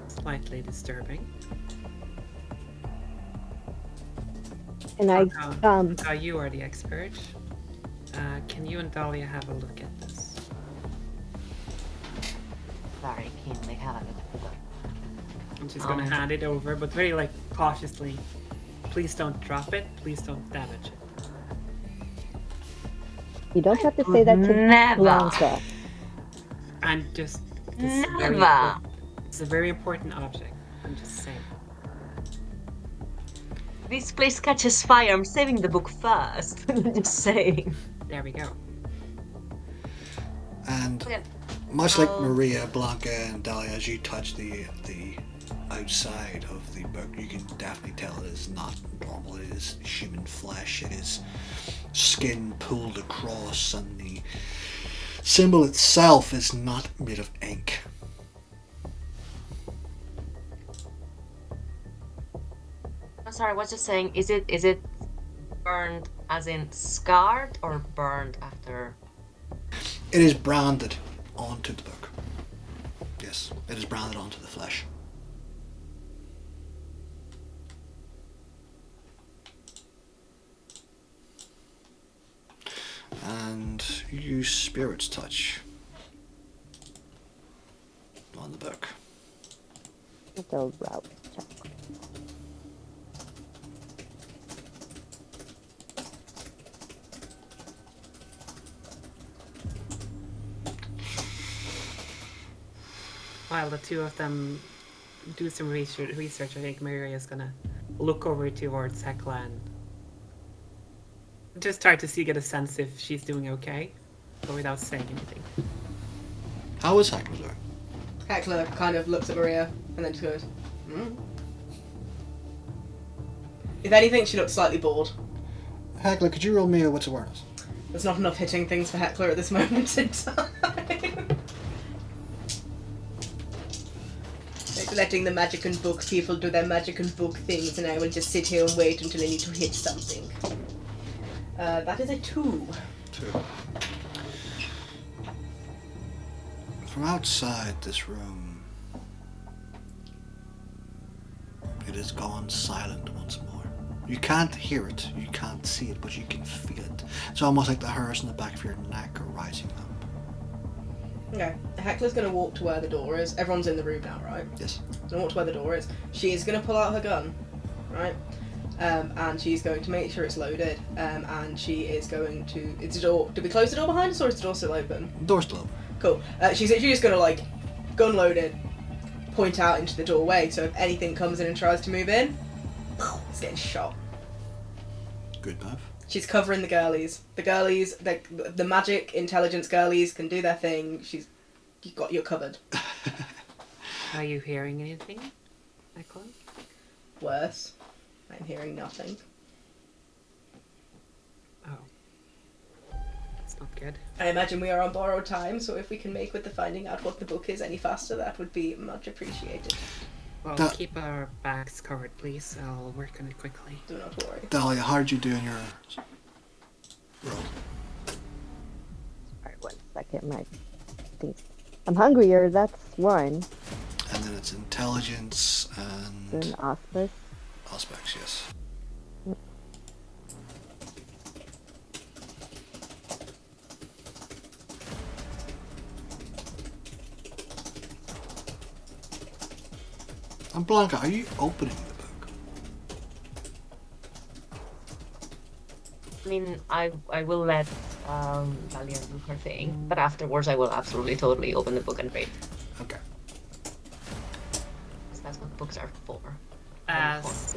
Slightly disturbing. And I You are the expert. Can you and Dahlia have a look at this? Very keenly have a look at the book. I'm just gonna hand it over, but very cautiously. Please don't drop it. Please don't damage it. You don't have to say that to Never. Blanca. I'm just. Never. It's a very important object. I'm just saying. This place catches fire. I'm saving the book first. I'm just saying. There we go. And Okay. much like Maria, Blanca, and Dahlia, as you touch the outside of the book, you can definitely tell it is not normal. It is human flesh. It is skin pulled across, and the symbol itself is not made of ink. I'm sorry, what's just saying? Is it burned as in scarred or burned after? It is branded onto the book. Yes, it is branded onto the flesh. And you use Spirit's Touch on the book. It's a route check. While the two of them do some research, I think Maria is gonna look over towards Hecla and just try to get a sense if she's doing okay, but without saying anything. How is Hecla doing? Hecla kind of looks at Maria and then just goes, hmm. If anything, she looks slightly bored. Hecla, could you roll me a wits awareness? There's not enough hitting things for Hecla at this moment in time. Like letting the magic and book people do their magic and book things, and I will just sit here and wait until I need to hit something. That is a 2. 2. From outside this room, it has gone silent once more. You can't hear it, you can't see it, but you can feel it. It's almost like the hairs on the back of your neck are rising up. Okay, Hecla's going to walk to where the door is. Everyone's in the room now, right? Yes. She's going to walk to where the door is. She is going to pull out her gun, right? And she's going to make sure it's loaded. And she is going to... It's a door... Did we close the door behind us, or is the door still open? The door's still open. Cool. She's just going to, gun loaded, point out into the doorway, so if anything comes in and tries to move in, it's getting shot. Good move. She's covering the girlies. The girlies, the magic intelligence girlies can do their thing. You're covered. Are you hearing anything, Hecla? Worse. I'm hearing nothing. Oh. That's not good. I imagine we are on borrowed time, so if we can make with the finding out what the book is any faster, that would be much appreciated. Well, keep our backs covered, please. I'll work on it quickly. Do not worry. Dahlia, how did you do in your roll? Alright, 1 second, my thing. I'm hungrier, that's 1. And then it's intelligence and... Then auspice. Aspects, yes. And Blanca, are you opening the book? I mean, I will let Dahlia do her thing, but afterwards I will absolutely totally open the book and read. Okay. Because that's what books are for. As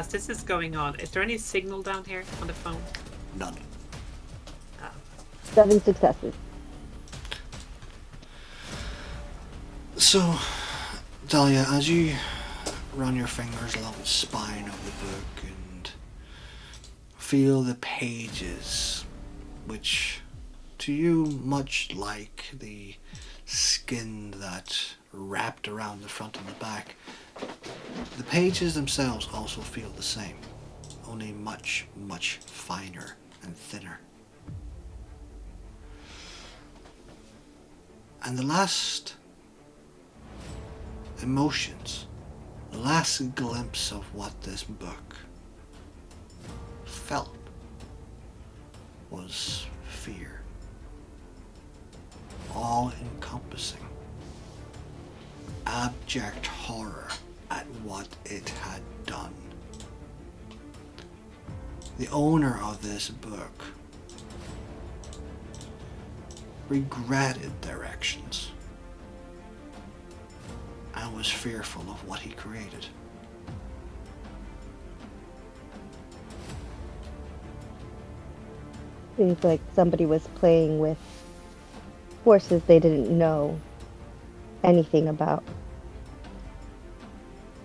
this is going on, is there any signal down here on the phone? None. 7 successes. So, Dahlia, as you run your fingers along the spine of the book and feel the pages, which to you much like the skin that wrapped around the front and the back, the pages themselves also feel the same, only much, much finer and thinner. And the last emotions, the last glimpse of what this book felt was fear. All-encompassing, abject horror at what it had done. The owner of this book regretted their actions and was fearful of what he created. Seems like somebody was playing with forces they didn't know anything about.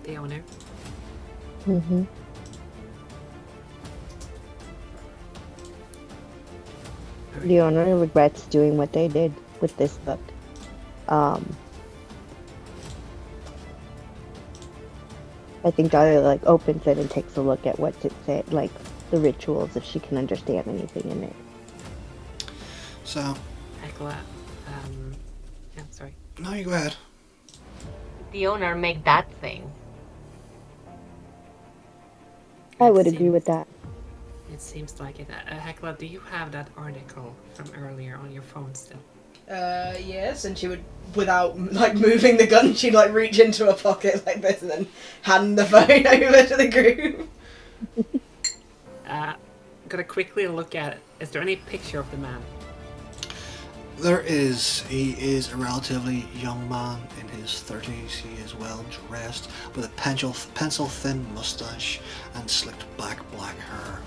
The owner. Mm-hmm. The owner regrets doing what they did with this book. I think Dahlia like opens it and takes a look at what it said, like the rituals, if she can understand anything in it. So, Hecla. Yeah, sorry. no, you go ahead. The owner make that thing. I would It agree with that. It seems like it. Hecla, do you have that article from earlier on your phone still? Yes, and she would, without like moving the gun, she'd like reach into her pocket like this and then hand the phone over to the group. Gotta quickly look at it. Is there any picture of the man? There is. He is a relatively young man in his 30s. He is well dressed with a pencil-thin mustache and slicked back black hair.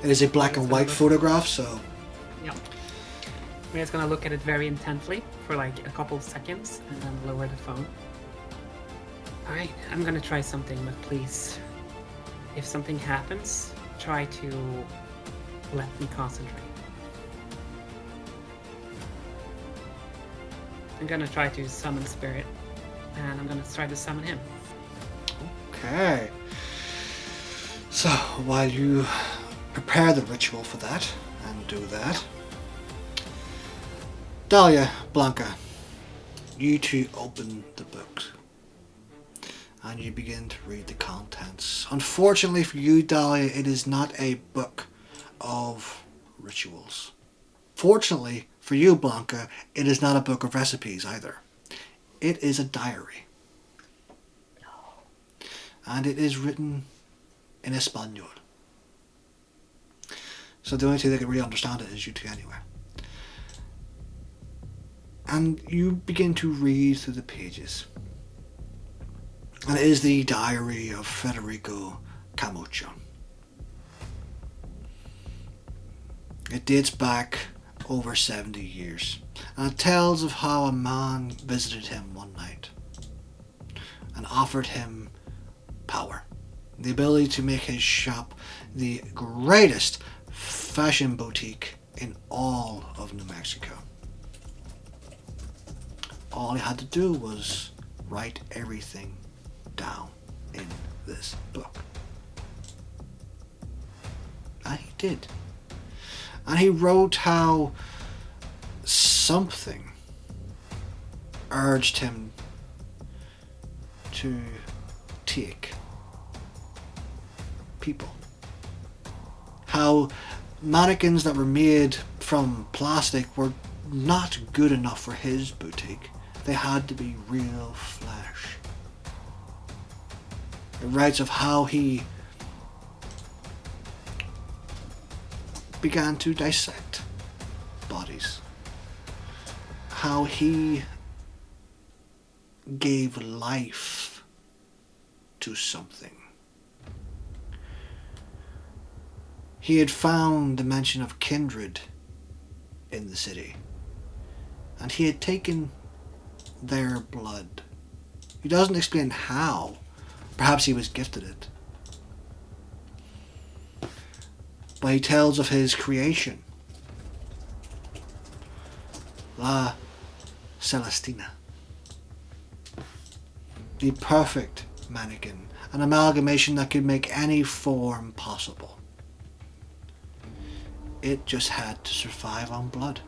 It is a black and white photograph, so... Yeah. We're just gonna look at it very intently for like a couple of seconds and then lower the phone. Alright, I'm gonna try something, but please, if something happens, try to let me concentrate. I'm gonna try to summon Spirit, and I'm gonna try to summon him. Okay. So, while you prepare the ritual for that, and do that, Dahlia, Blanca, you two open the book, and you begin to read the contents. Unfortunately for you, Dahlia, it is not a book of rituals. Fortunately for you, Blanca, it is not a book of recipes either. It is a diary. And it is written in Espanol. So the only two that can really understand it is you two anyway. And you begin to read through the pages. And it is the diary of Federico Camacho. It dates back over 70 years. And it tells of how a man visited him one night and offered him power. The ability to make his shop the greatest fashion boutique in all of New Mexico. All he had to do was write everything down in this book. And he did. And he wrote how something urged him to take people. How mannequins that were made from plastic were not good enough for his boutique. They had to be real flesh. It writes of how he began to dissect bodies. How he gave life to something. He had found the mention of kindred in the city, and he had taken their blood. He doesn't explain how. Perhaps he was gifted it. But he tells of his creation. La Celestina. The perfect mannequin. An amalgamation that could make any form possible. It just had to survive on blood.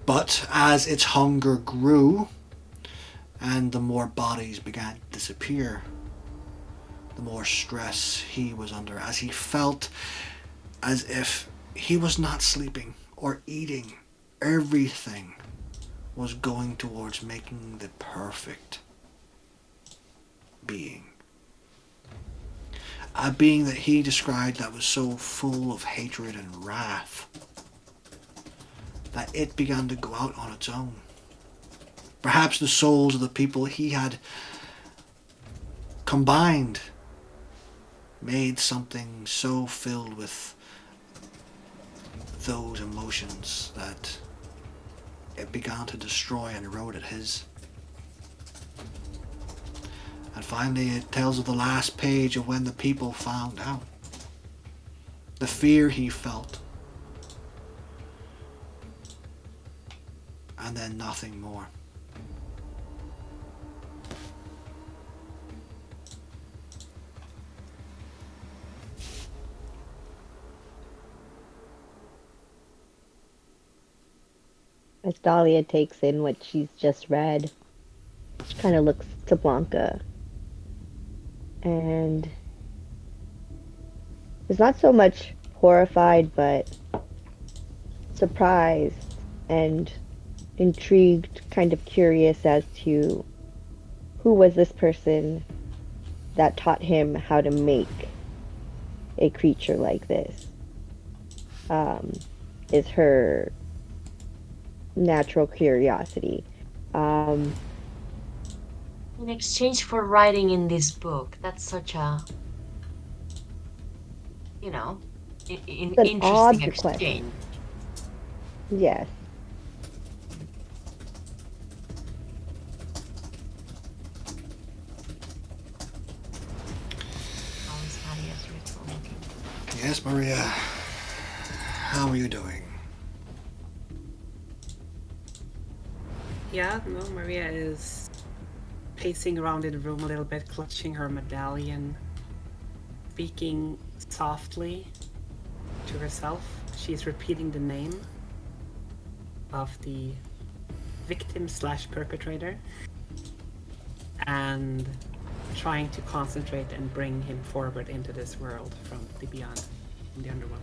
But as its hunger grew, and the more bodies began to disappear, the more stress he was under, as he felt as if he was not sleeping or eating. Everything was going towards making the perfect being. A being that he described that was so full of hatred and wrath that it began to go out on its own. Perhaps the souls of the people he had combined made something so filled with those emotions that it began to destroy and erode at his. And finally it tells of the last page of when the people found out. The fear he felt. And then nothing more. As Dahlia takes in what she's just read, she kind of looks to Blanca and is not so much horrified, but surprised and intrigued, kind of curious as to who was this person that taught him how to make a creature like this. Is her natural curiosity. In exchange for writing in this book, that's such a, you know, It's an odd interesting question. exchange. Yes. How is Maria's ritual looking? Yes, Maria. How are you doing? Yeah, no, Maria is pacing around in the room a little bit, clutching her medallion, speaking softly to herself. She's repeating the name of the victim slash perpetrator and trying to concentrate and bring him forward into this world from the beyond, from the underworld.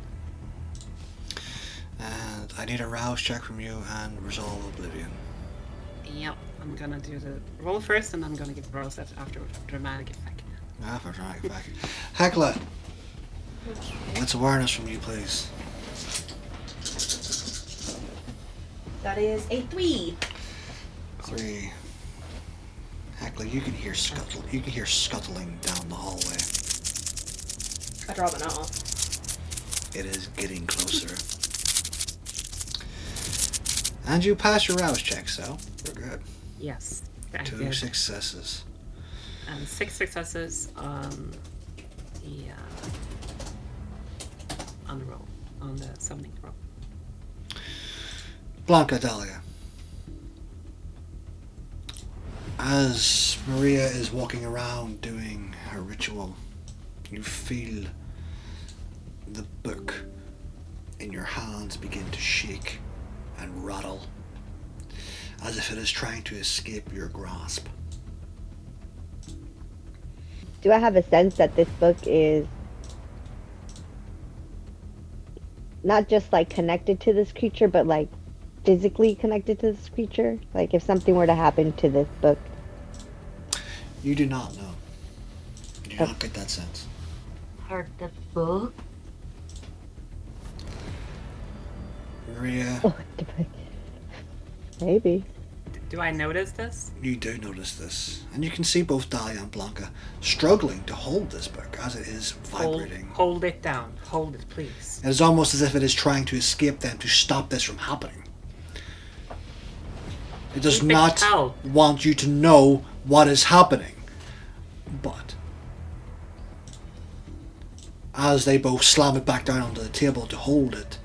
And I need a rouse check from you and resolve oblivion. Yep, I'm gonna do the roll first, and I'm gonna give the roll set after dramatic effect. Ah, for dramatic effect. Hecla, what's awareness from you, please? That is a 3. 3. Hecla, you can hear scuttling down the hallway. I'd rather not. It is getting closer. And you pass your rouse check, so we're good. Yes, I 2 did. successes. And 6 successes on the roll, on the summoning roll. Blanca Dahlia. As Maria is walking around doing her ritual, you feel the book in your hands begin to shake and rattle, as if it is trying to escape your grasp. Do I have a sense that this book is not just like connected to this creature, but like physically connected to this creature? Like if something were to happen to this book. You do not know. You do not get that sense. Heard the book? Maria, Oh, maybe. Do I notice this? You do notice this, and you can see both Dahlia and Blanca struggling to hold this book as it is vibrating. Hold it down. Hold it, please. It is almost as if it is trying to escape them to stop this from happening. It does Keep it not held. want you to know what is happening. But as they both slam it back down onto the table to hold it,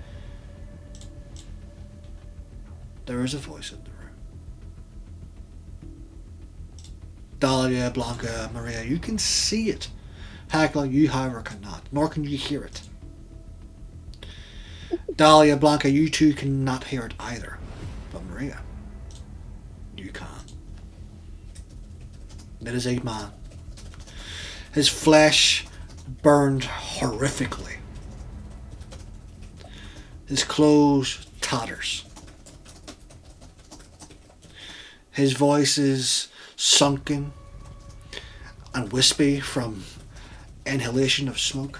there is a voice in the room. Dahlia, Blanca, Maria, you can see it. Hecla, you however cannot, nor can you hear it. Dahlia, Blanca, you two cannot hear it either. But Maria, you can. It is a man. His flesh burned horrifically. His clothes tatters. His voice is sunken and wispy from inhalation of smoke.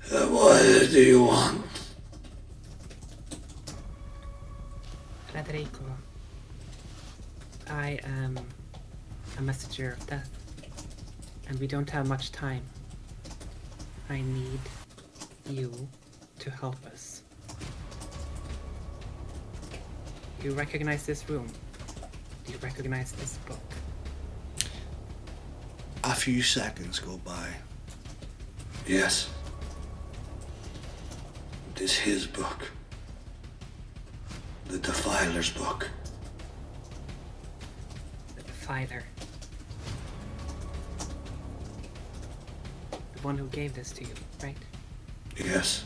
What do you want? Federico, I am a messenger of death, and we don't have much time. I need you to help us. Do you recognize this room? Do you recognize this book? A few seconds go by. Yes. It is his book. The Defiler's book. The Defiler. The one who gave this to you, right? Yes.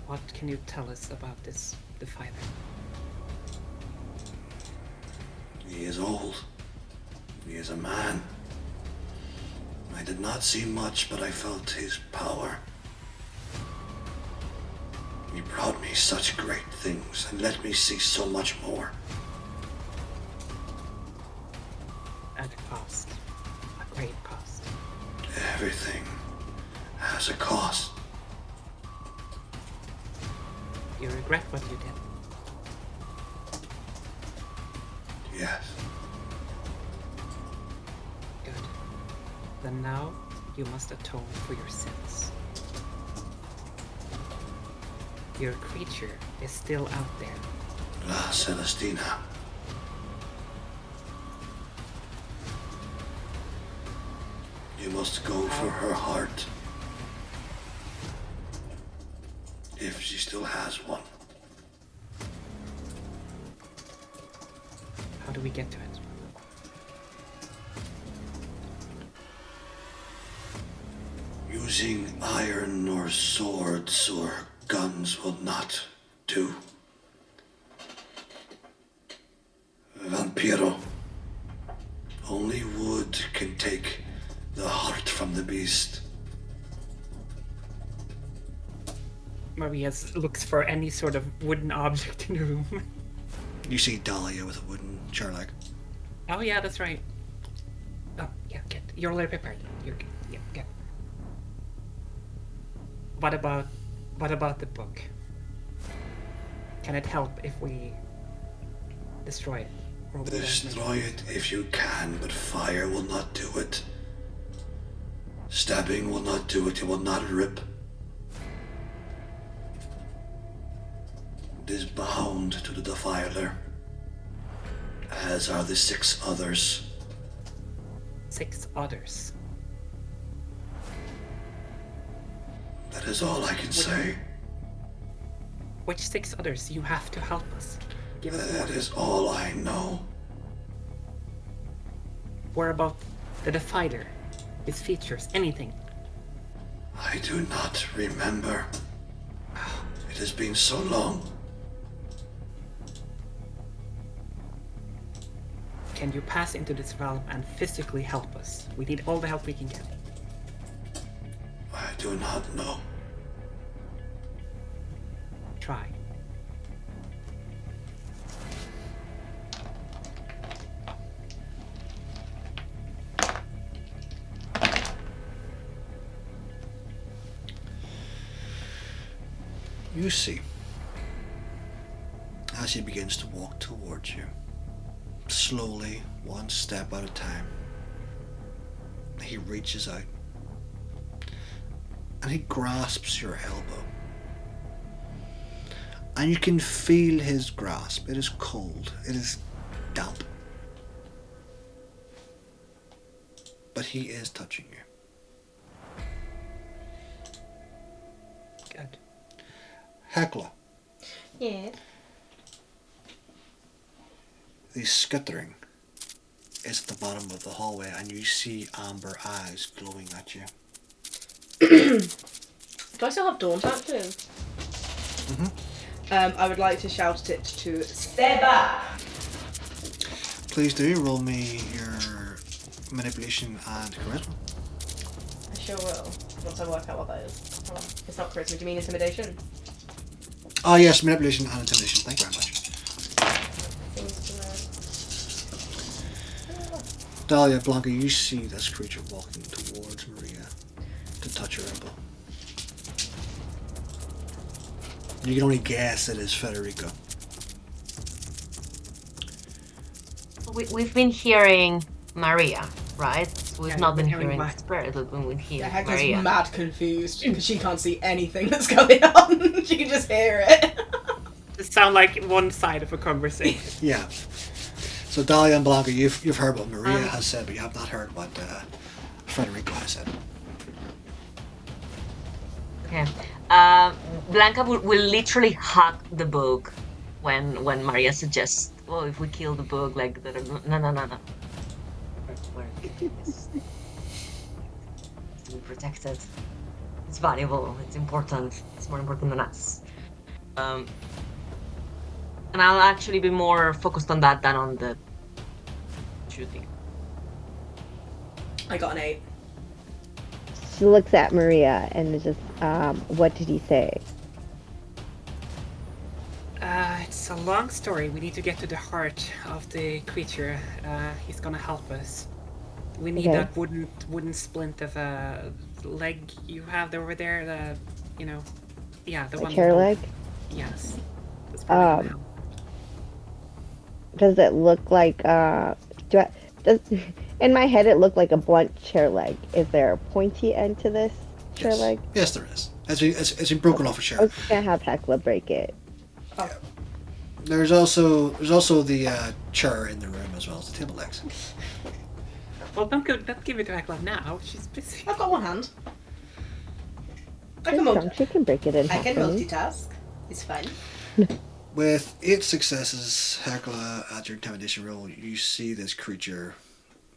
What can you tell us about this Defiler? He is old. He is a man. I did not see much, but I felt his power. He brought me such great things and let me see so much more. At a cost. A great cost. Everything has a cost. You regret what you did. Yes. Good. Then now you must atone for your sins. Your creature is still out there. La Celestina. You must go for her heart. If she still has one. How do we get to it? Using iron or swords or guns will not do. Vampiro. Only wood can take the heart from the beast. Maria looks for any sort of wooden object in the room. You see Dahlia with a wooden chair leg. Oh yeah, that's right. Oh yeah, good. You're already prepared. You're good. Yeah, good. What about the book? Can it help if we destroy it? Or will that make- Destroy it if you can, but fire will not do it. Stabbing will not do it. It will not rip. It is bound to the Defiler, as are the 6 others. 6 others. That is all I can say. Which 6 others? You have to help us. Give us That more. is all I know. Where about the Defiler? His features, anything. I do not remember. It has been so long. Can you pass into this realm and physically help us? We need all the help we can get. I do not know. Try. You see, as he begins to walk towards you. Slowly, one step at a time. He reaches out and he grasps your elbow. And you can feel his grasp. It is cold. It is damp. But he is touching you. Good. Hecla, Yeah. the skittering is at the bottom of the hallway and you see amber eyes glowing at you. Do I still have Daunt active? Mhm. I would like to shout at it to stay back. Please do roll me your manipulation and charisma. I sure will. Once I work out what that is. Hold on. It's not charisma. Do you mean intimidation? Oh yes, manipulation and intimidation. Thank you very much. Dahlia, Blanca, you see this creature walking towards Maria to touch her elbow. You can only guess it is Federico. We've been hearing Maria, right? We've Yeah, not we've been been hearing hearing what? Spirit, we've been Yeah, hearing Hector's Maria. mad confused because she can't see anything that's going on. She can just hear it. It sounds like one side of a conversation. Yeah. So Dahlia and Blanca, you've heard what Maria has said, but you have not heard what Federico has said. Okay. Blanca will literally hug the book when Maria suggests, well, if we kill the book, like, no. It's to be protected. It's valuable. It's important. It's more important than us. And I'll actually be more focused on that than on the shooting. I got an 8. She looks at Maria and is just, what did he say? It's a long story. We need to get to the heart of the creature. He's gonna help us. We need Okay. that wooden splint of a leg you have over there. The A one. chair leg? Yes. That's probably gonna help. Does it look like, in my head it looked like a blunt chair leg. Is there a pointy end to this chair Yes. leg? Yes, there is. It's been broken off a I chair. was gonna have Hecla break it. Oh. There's also the chair in the room as well as the table legs. Well, don't give it to Hecla now. She's busy. I've got one hand. I She's can, strong, she can break it in I half can for me. multitask. It's fine. With 8 successes, Hecla, at your intimidation roll, you see this creature.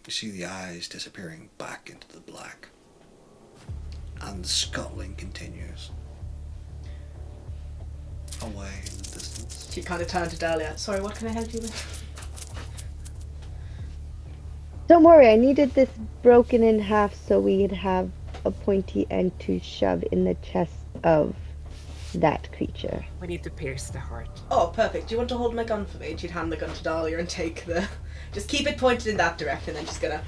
You see the eyes disappearing back into the black. And the scuttling continues. Away in the distance. She kind of turned to Dahlia. Sorry, what can I help you with? Don't worry, I needed this broken in half so we'd have a pointy end to shove in the chest of that creature. We need to pierce the heart. Oh, perfect. Do you want to hold my gun for me? And she'd hand the gun to Dahlia and take the... Just keep it pointed in that direction, and then she's gonna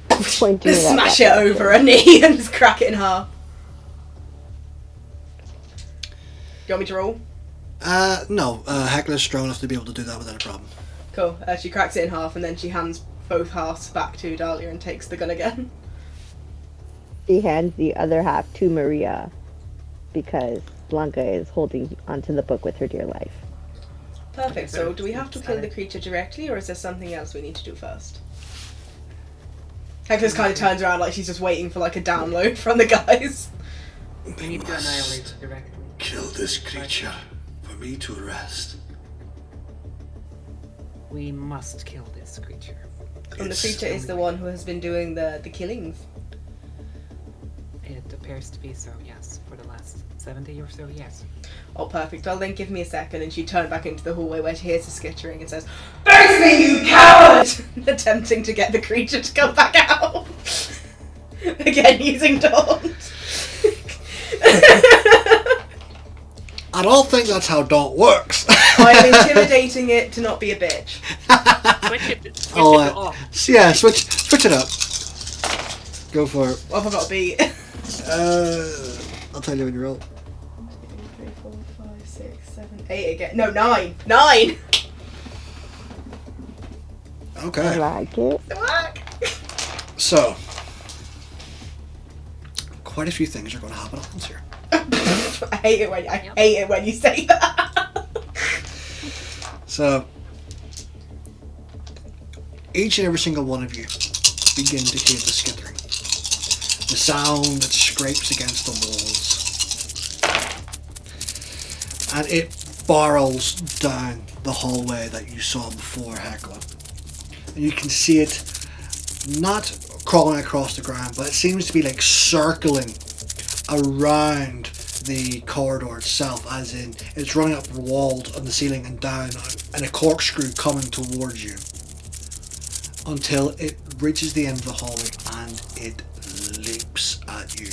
Pointing just it at smash that it over her knee and just crack it in half. Do you want me to roll? No. Hecla's strong enough to be able to do that without a problem. Cool. She cracks it in half, and then she hands both halves back to Dahlia and takes the gun again. She hands the other half to Maria because Blanca is holding onto the book with her dear life. Perfect. So, do we have to kill the creature directly, or is there something else we need to do first? Hector's kind of turns around like she's just waiting for like a download from the guys. We need to annihilate it directly. Kill this creature for me to rest. We must kill this creature. And the creature is the one who has been doing the killings. It appears to be so, yes, for the last 70 or so years. Oh, perfect. Well, then give me a second. And she turned back into the hallway where she hears the skittering and says, "Face me, you coward!" Attempting to get the creature to come back out. Again, using Daunt. I don't think that's how Daunt works. I'm intimidating it to not be a bitch. Switch it Oh, to off. yeah, switch it up. Go for it. What have I got to beat? I'll tell you when you roll. 2, 3, 4, 5, 6, 7, 8 again. No, 9. 9! Okay. I like it. So, quite a few things are going to happen at once here. I hate it when you say that. So, each and every single one of you begin to hear the skittering. The sound that scrapes against the walls. And it barrels down the hallway that you saw before, Hecla. And you can see it not crawling across the ground, but it seems to be like circling around the corridor itself, as in it's running up the walls on the ceiling and down, and a corkscrew coming towards you until it reaches the end of the hallway and it leaps at you.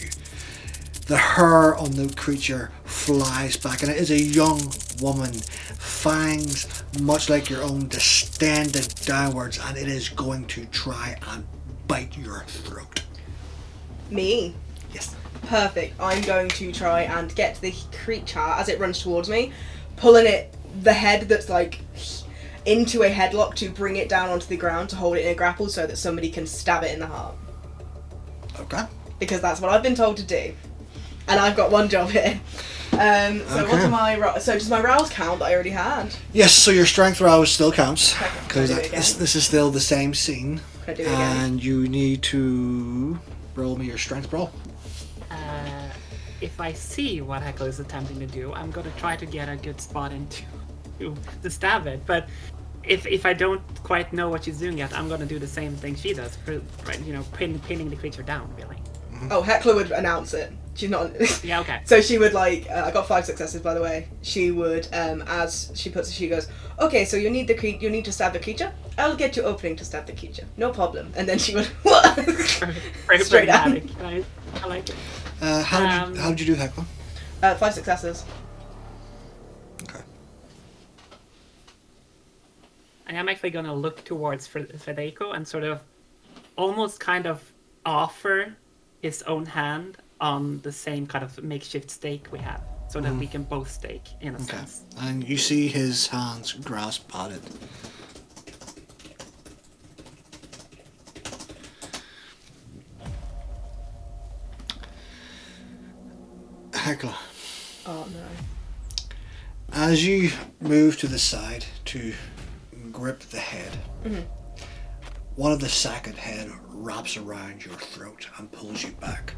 The hair on the creature flies back, and it is a young woman, fangs much like your own distended downwards, and it is going to try and bite your throat. Me? Yes. Perfect. I'm going to try and get the creature as it runs towards me, pulling the head that's like into a headlock to bring it down onto the ground to hold it in a grapple so that somebody can stab it in the heart. Okay. Because that's what I've been told to do. And I've got one job here. So Okay. what am I... So does my rouse count that I already had? Yes, so your strength rouse still counts, Okay, because can I do it again? this is still the same scene. Can I do it again? And you need to roll me your strength roll. If I see what Heckle is attempting to do, I'm going to try to get a good spot into to stab it. But if I don't quite know what she's doing yet, I'm going to do the same thing she does, right? You know, pinning the creature down, really. Oh, Heckler would announce it. She's not... Yeah, okay. So she would like... I got 5 successes, by the way. She would, as she puts it, she goes, okay, so you need to stab the creature? I'll get you opening to stab the creature. No problem. And then she would... Very straight down. pragmatic, right? I like it. How did you do, Hecla? 5 successes. Okay. I am actually going to look towards Federico and sort of almost kind of offer his own hand on the same kind of makeshift stake we have, so that we can both stake in a Okay. sense. And you see his hands grasp at it. Hecla, Oh, no. as you move to the side to grip the head, one of the second head wraps around your throat and pulls you back.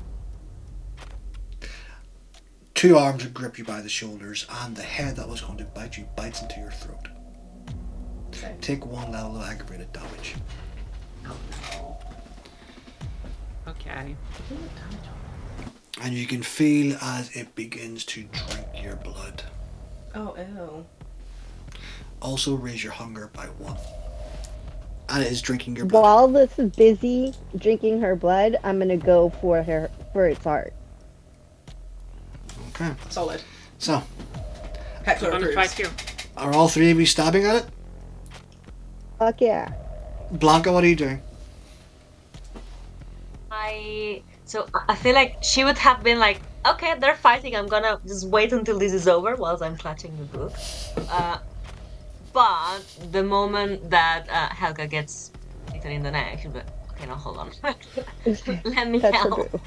2 arms grip you by the shoulders, and the head that was going to bite you bites into your throat. Okay. Take 1 level of aggravated damage. Okay. And you can feel as it begins to drink your blood. Oh, ew. Also raise your hunger by 1. And it is drinking your blood. While this is busy drinking her blood, I'm gonna go for its heart. Okay. Solid. So, Heckler I'm going to try approves. too. are all 3 of you stabbing at it? Fuck yeah. Blanca, what are you doing? So I feel like she would have been like, okay, they're fighting. I'm gonna just wait until this is over whilst I'm clutching the book. But the moment that Helga gets beaten in the neck, she'll be like, okay, now hold on. Let me That's her help. boo.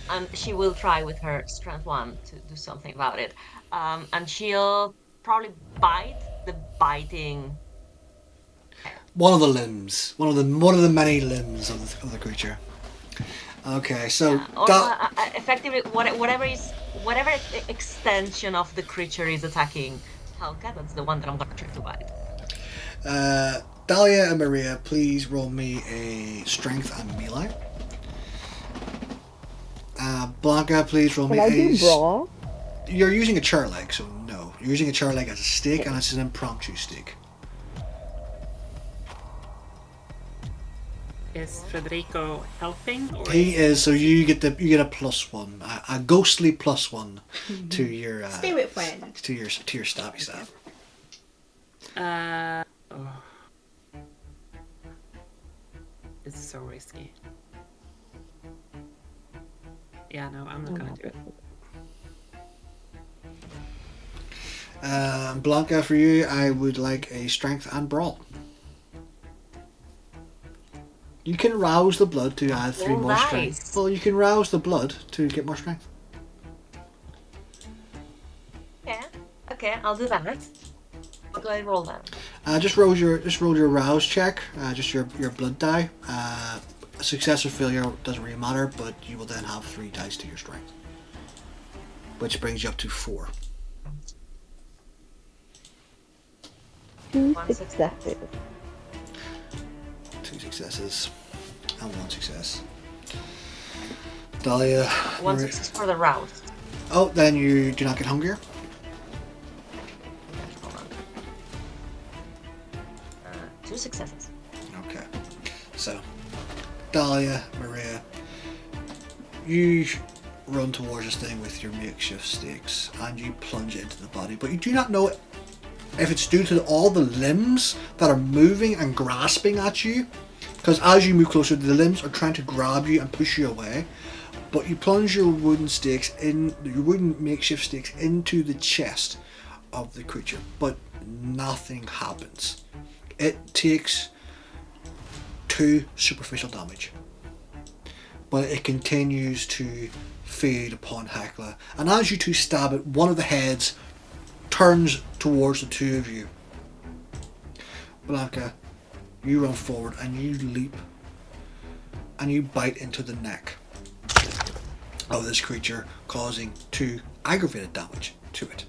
And she will try with her strength 1 to do something about it. And she'll probably bite the biting. One of the limbs. One of the many limbs of the creature. Okay, so... Or effectively, whatever extension of the creature is attacking Helga, that's the one that I'm going to try to bite. Dahlia and Maria, please roll me a strength and melee. Blanca, please roll me Can I do brawl? You're using a chair leg, so no. You're using a chair leg as a stake, and it's an impromptu stake. Is Federico helping? Or He is, so you get a +1, a ghostly +1 to your Spirit friend. to your stabby stab. Oh. This is so risky. Yeah, no, I'm not gonna do it. Blanca, for you, I would like a strength and brawl. You can rouse the blood to add 3 more strength. Nice. Well, you can rouse the blood to get more strength. Yeah. Okay, I'll do that. I'll go ahead and roll that. Just roll your rouse check. Just your blood die. Success or failure doesn't really matter, but you will then have 3 dice to your strength, which brings you up to 4. 2 One successes. 2 successes and 1 success. Dahlia. 1 success for the rouse. Oh, then you do not get hungrier. Hold on. 2 successes. Okay. So, Dahlia, Maria, you run towards this thing with your makeshift stakes and you plunge it into the body, but you do not know if it's due to all the limbs that are moving and grasping at you, because as you move closer, the limbs are trying to grab you and push you away. But you plunge your wooden makeshift stakes into the chest of the creature, but nothing happens. It takes 2 superficial damage, but it continues to feed upon Hecla, and as you two stab it, one of the heads turns towards the 2 of you. Blanca, you run forward and you leap and you bite into the neck of this creature, causing 2 aggravated damage to it.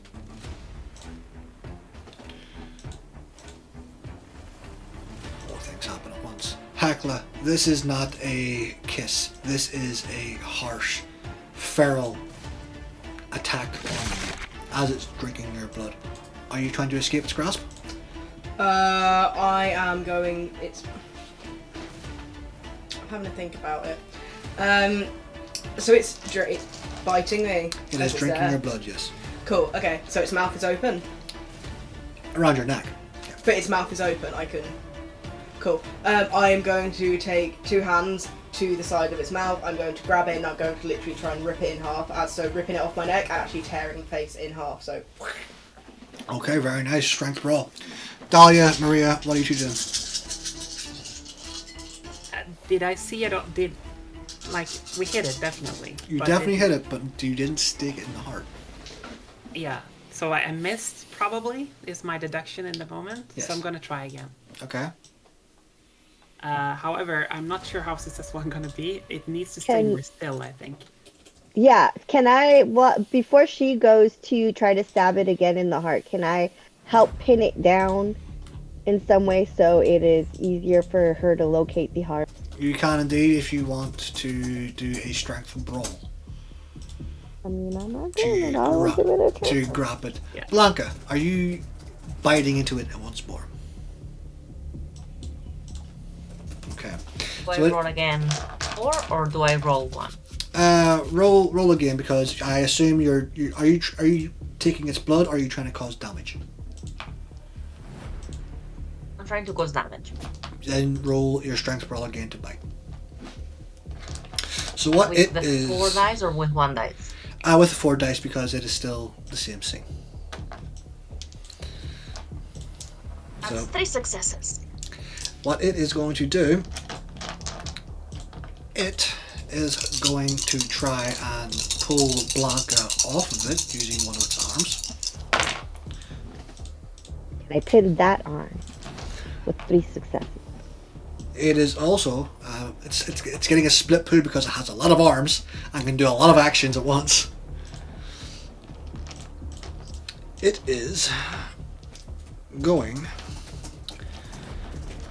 More things happen at once. Hecla, this is not a kiss. This is a harsh, feral attack on you as it's drinking your blood. Are you trying to escape its grasp? I am going. I'm having to think about it. So it's biting me. It is drinking your blood, yes. Cool. Okay. So its mouth is open. Around your neck. Yeah. But its mouth is open. I can. Cool. I am going to take 2 hands to the side of its mouth. I'm going to grab it and I'm going to literally try and rip it in half. So ripping it off my neck and actually tearing the face in half. So. Okay, very nice. Strength roll. Dahlia, Maria, what are you two doing? Did I see it? We hit it definitely? You but definitely hit it, but you didn't stick it in the heart. Yeah. So I missed. Probably is my deduction in the moment. Yes. So I'm gonna try again. Okay. However, I'm not sure how successful I'm gonna be. It needs to stay more still, I think. Yeah, can I, before she goes to try to stab it again in the heart, can I help pin it down in some way so it is easier for her to locate the heart? You can indeed if you want to do a strength brawl. I mean, I'm not doing it. I'll give it a try. To grab it. Yeah. Blanca, are you biting into it once more? Okay. Do So I roll again 4 or do I roll 1? roll again, because I assume are you taking its blood or are you trying to cause damage? I'm trying to cause damage. Then roll your strength brawl again to bite. So what With it the is 4 dice or with 1 dice? with the 4 dice, because it is still the same thing. That's So 3 successes. what it is going to do, it is going to try and pull Blanca off of it using one of its arms. I pinned that on with 3 successes. It is also it's getting a split poo because it has a lot of arms and can do a lot of actions at once. It is going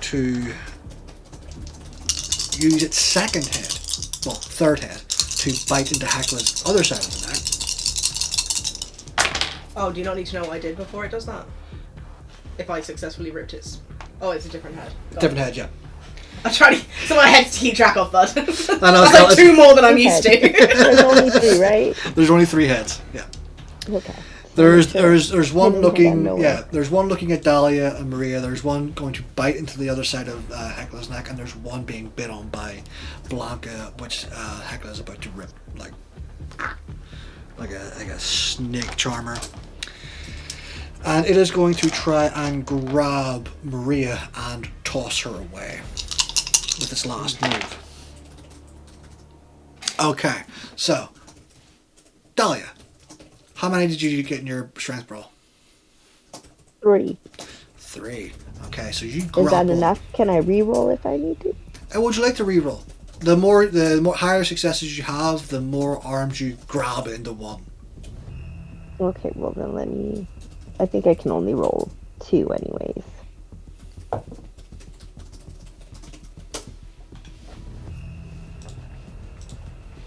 to use its second head, well, third head, to bite into Hecla's other side of the neck. Oh, do you not need to know what I did before it does that? If I successfully ripped its... Oh, it's a different head. Got Different it. head, yeah. I'm trying to... So my head's to keep track of, bud. I know, That's like 2 more than I'm used to. There's only 3, right? There's only 3 heads, yeah. Okay. There's one Hidden looking, from nowhere. yeah. There's one looking at Dahlia and Maria. There's one going to bite into the other side of Hecla's neck, and there's one being bit on by Blanca, which Hecla is about to rip like a snake charmer. And it is going to try and grab Maria and toss her away with its last move. Okay, so Dahlia, how many did you get in your strength roll? 3. 3. Okay, so you Is grapple. that enough? Can I re-roll if I need to? And would you like to re-roll? The more higher successes you have, the more arms you grab into one. Okay, well then let me... I think I can only roll 2 anyways.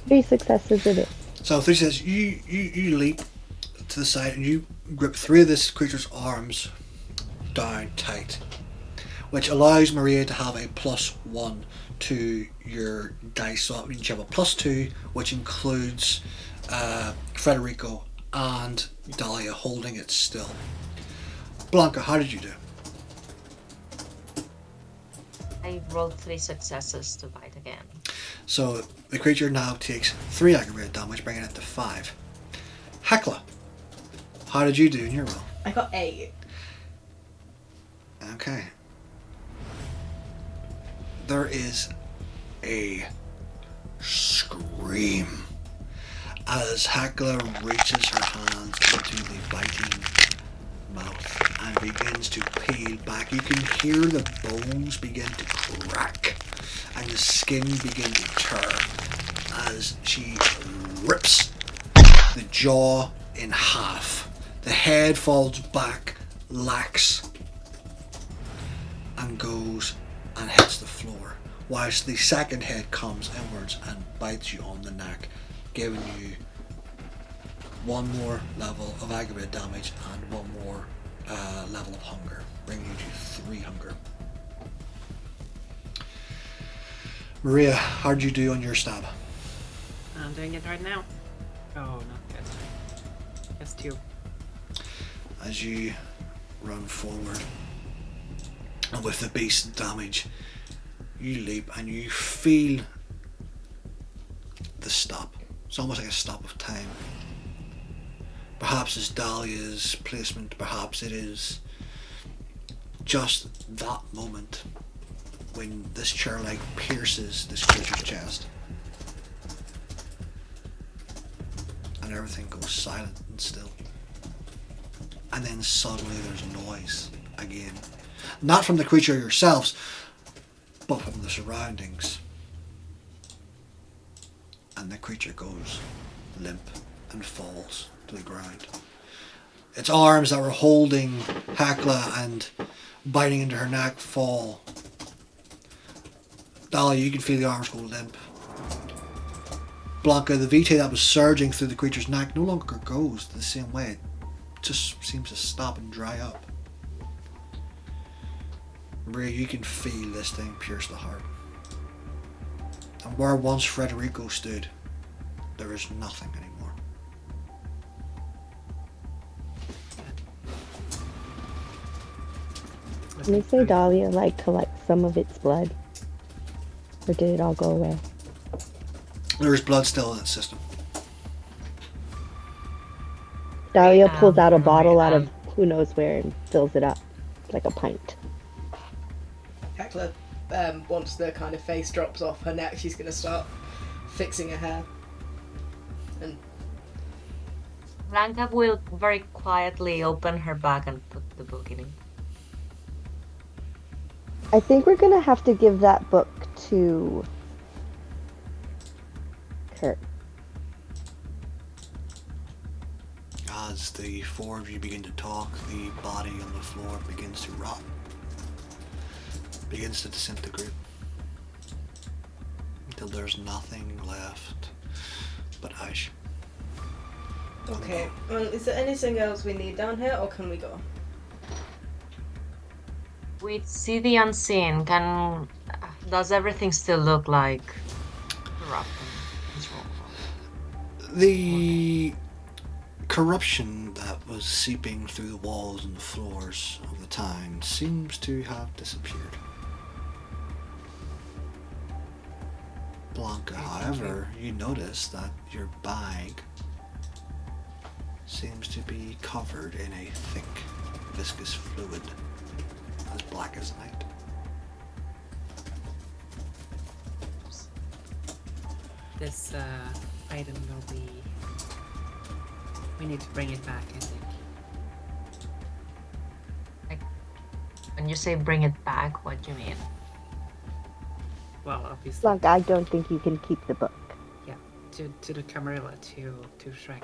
Three successes it is. So 3 says you leap to the side and you grip 3 of this creature's arms down tight, which allows Maria to have a +1 to your dice. So that means you have a +2, which includes Federico and Dahlia holding it still. Blanca, how did you do? I rolled 3 successes to bite again. So the creature now takes 3 aggravated damage, bringing it to 5. Hecla, how did you do in your roll? I got 8. Okay. There is a scream as Hecla reaches her hands into the biting mouth and begins to peel back. You can hear the bones begin to crack and the skin begin to tear as she rips the jaw in half. The head falls back, lax, and goes and hits the floor, whilst the second head comes inwards and bites you on the neck, giving you 1 more level of aggravated damage and 1 more level of hunger, bringing you to 3 hunger. Maria, how did you do on your stab? I'm doing it right now. Oh, not good. Just 2. As you run forward, and with the base damage, you leap and you feel the stop. It's almost like a stop of time. Perhaps it's Dahlia's placement, perhaps it is just that moment when this chair leg pierces this creature's chest. And everything goes silent and still. And then suddenly there's noise again. Not from the creature yourselves, but from the surroundings. And the creature goes limp and falls to the ground. Its arms that were holding Hecla and biting into her neck fall. Dahlia, you can feel the arms go limp. Blanca, the vitae that was surging through the creature's neck no longer goes the same way. It just seems to stop and dry up. Maria, you can feel this thing pierce the heart. And where once Federico stood, there is nothing anymore. Can they say Dahlia like collect some of its blood? Or did it all go away? There is blood still in its system. Dahlia pulls out a Right, bottle out of who knows where and fills it up like a pint. Hecla, once the kind of face drops off her neck, she's going to start fixing her hair. And Blanca will very quietly open her bag and put the book in it. I think we're gonna have to give that book to Kurt. As the 4 of you begin to talk, the body on the floor begins to rot. Begins to disintegrate. Until there's nothing left but ash. okay, well, is there anything else we need down here, or can we go? We see the unseen. Does everything still look like corrupt and wrong? The corruption that was seeping through the walls and the floors of the town seems to have disappeared. Blanca, however, you notice that your bag seems to be covered in a thick viscous fluid, as black as night. This item will be... We need to bring it back, I think. When you say bring it back, what do you mean? Well, obviously, Blanca, I don't think you can keep the book. yeah, to the Camarilla, to Shrek.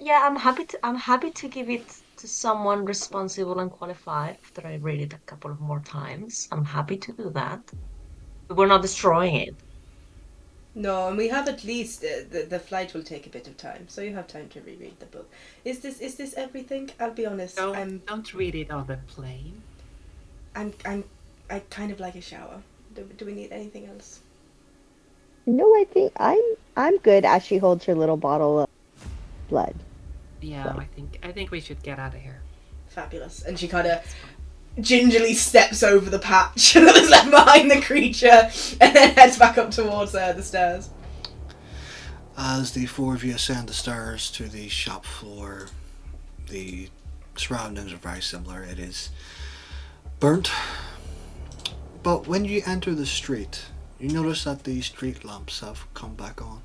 Yeah, I'm happy to give it to someone responsible and qualified after I read it a couple of more times. I'm happy to do that. We're not destroying it. No, and we have at least the flight will take a bit of time, so you have time to reread the book. Is this everything? I'll be honest. Don't read it on the plane. I kind of like a shower. Do we need anything else? No, I think I'm good as she holds her little bottle of blood. Yeah, I think we should get out of here. Fabulous. And she kind of gingerly steps over the patch that was left behind the creature and then heads back up towards the stairs. As the four of you ascend the stairs to the shop floor, the surroundings are very similar. It is burnt. But when you enter the street, you notice that the street lamps have come back on.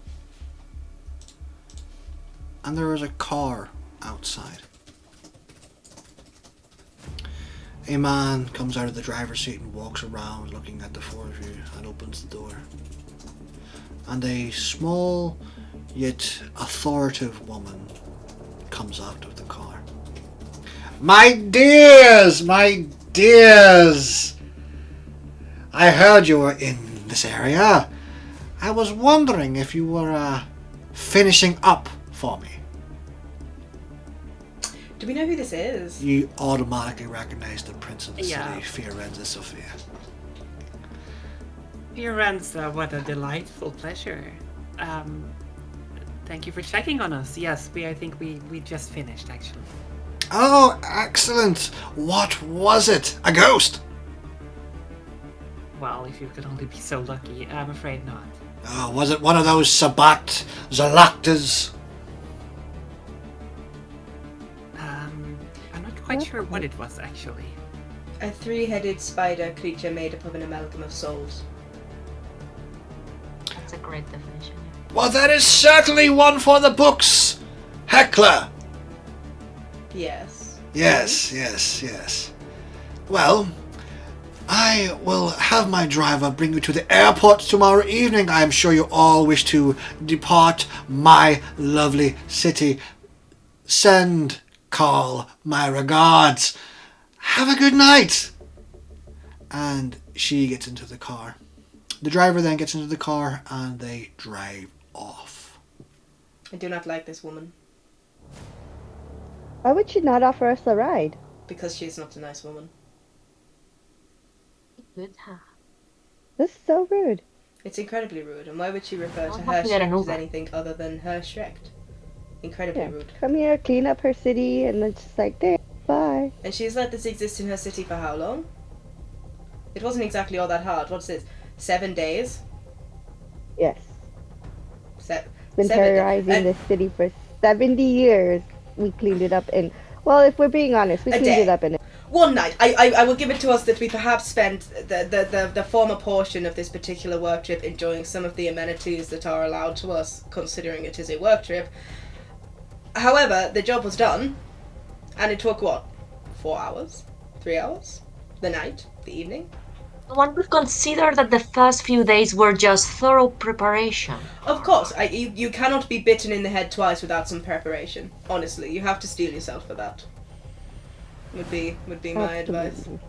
And there is a car outside. A man comes out of the driver's seat and walks around looking at the four of you and opens the door. And a small yet authoritative woman comes out of the car. My dears! My dears! I heard you were in this area. I was wondering if you were finishing up for me. Do we know who this is? You automatically recognize the Prince of the Yeah. City, Fiorenza Sophia. Fiorenza, what a delightful pleasure. Thank you for checking on us. Yes, I think we just finished, actually. Oh, excellent! What was it? A ghost? Well, if you could only be so lucky. I'm afraid not. Oh, was it one of those Sabbat Zalactas? I'm not quite sure what it was, actually. A three-headed spider creature made up of an amalgam of souls. That's a great definition. Well, that is certainly one for the books, Heckler. Yes. Yes. Well, I will have my driver bring you to the airport tomorrow evening. I am sure you all wish to depart my lovely city. Send Carl my regards. Have a good night. And she gets into the car. The driver then gets into the car and they drive off. I do not like this woman Why would she not offer us a ride? because she's not a nice woman. Good, huh? This is so rude. It's incredibly rude, and why would she refer to I'll her have to get an Shrek as Uber. anything other than her Shrek? Incredibly Yeah. rude. Come here, clean up her city, and then just like, there, bye. And she's let this exist in her city for how long? It wasn't exactly all that hard. What's this? 7 days? Yes. Been 7 terrorizing and this city for 70 years. We cleaned it up in, well, if we're being honest, we A cleaned day. it up in one night. I will give it to us that we perhaps spent the former portion of this particular work trip enjoying some of the amenities that are allowed to us, considering it is a work trip. However, the job was done, and it took, what, 4 hours? 3 hours? The night? The evening? One would consider that the first few days were just thorough preparation. Of course, you cannot be bitten in the head twice without some preparation. Honestly, you have to steel yourself for that. Would be my advice. Absolutely.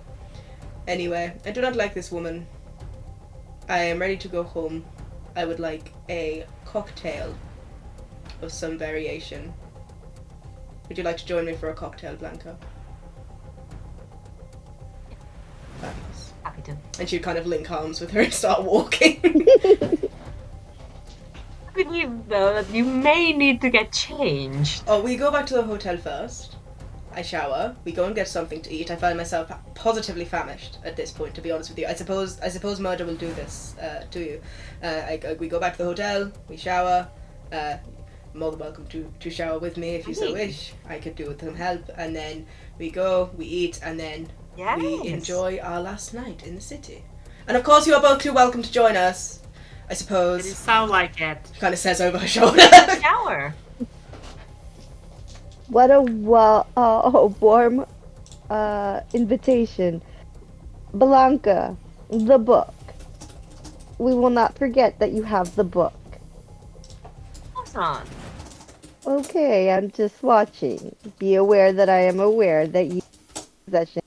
Anyway, I do not like this woman. I am ready to go home. I would like a cocktail of some variation. Would you like to join me for a cocktail, Blanca? Fabulous. Happy to. And she'd kind of link arms with her and start walking. I believe, though, that you may need to get changed. Oh, we go back to the hotel first. I shower. We go and get something to eat. I find myself positively famished at this point, to be honest with you. I suppose murder will do this to you. We go back to the hotel. We shower. more than welcome to shower with me if you so wish. I could do with some help, and then we go, we eat, and then we enjoy our last night in the city. And of course, you are both too welcome to join us, I suppose. It sound like it. Kind of says over her shoulder. Shower. What a warm invitation. Blanca, the book. We will not forget that you have the book. Of course not. Okay, I'm just watching. Be aware that I am aware that you have possession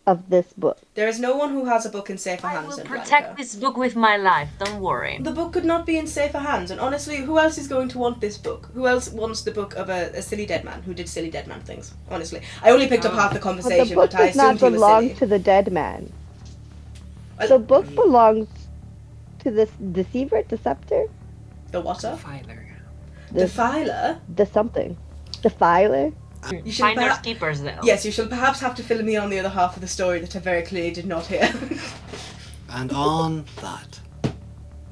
of this book. There is no one who has a book in safer I hands will than protect Blanca. this book with my life, don't worry. The book could not be in safer hands, and honestly, who else is going to want this book? Who else wants the book of a silly dead man who did silly dead man things? Honestly, I only picked up half the But the conversation, book but I does not assumed he was belong silly. to the dead man. Well, The book belongs to this deceiver, deceptor, the water, Filer. the filer. the something, the filer. You should Finders perhaps, keepers, though. yes, you shall perhaps have to fill me in on the other half of the story that I very clearly did not hear. And on that,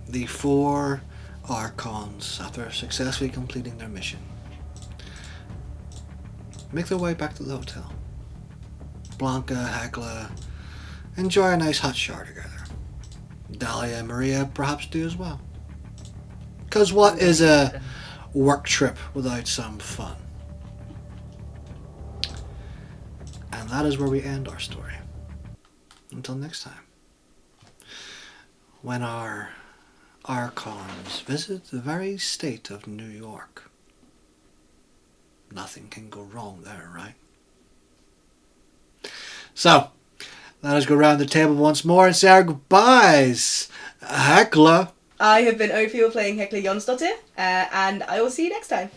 the 4 Archons, after successfully completing their mission, make their way back to the hotel. Blanca, Hecla, enjoy a nice hot shower together. Dahlia and Maria perhaps do as well. Because what is a work trip without some fun? And that is where we end our story. Until next time, when our Archons visit the very state of New York. Nothing can go wrong there, right? So, let us go round the table once more and say our goodbyes. Hecla. I have been Ophiel playing Hecla Jonsdottir, and I will see you next time.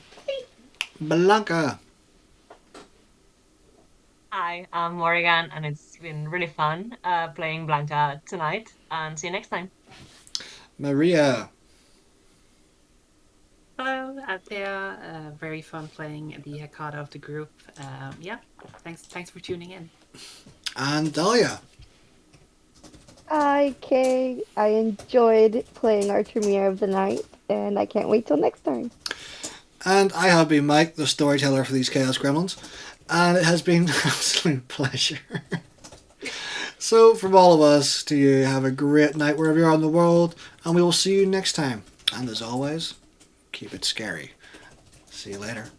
Blanca. Hi, I'm Morrigan, and it's been really fun playing Blanca tonight. And see you next time. Maria. Hello, Althea. Very fun playing the Hecata of the group. Yeah, thanks for tuning in. And Dahlia. Hi, Kay. I enjoyed playing our premiere of the night, and I can't wait till next time. And I have been Mike, the storyteller for these Chaos Gremlins, and it has been an absolute pleasure. So, from all of us to you, have a great night wherever you are in the world, and we will see you next time. And as always, keep it scary. See you later.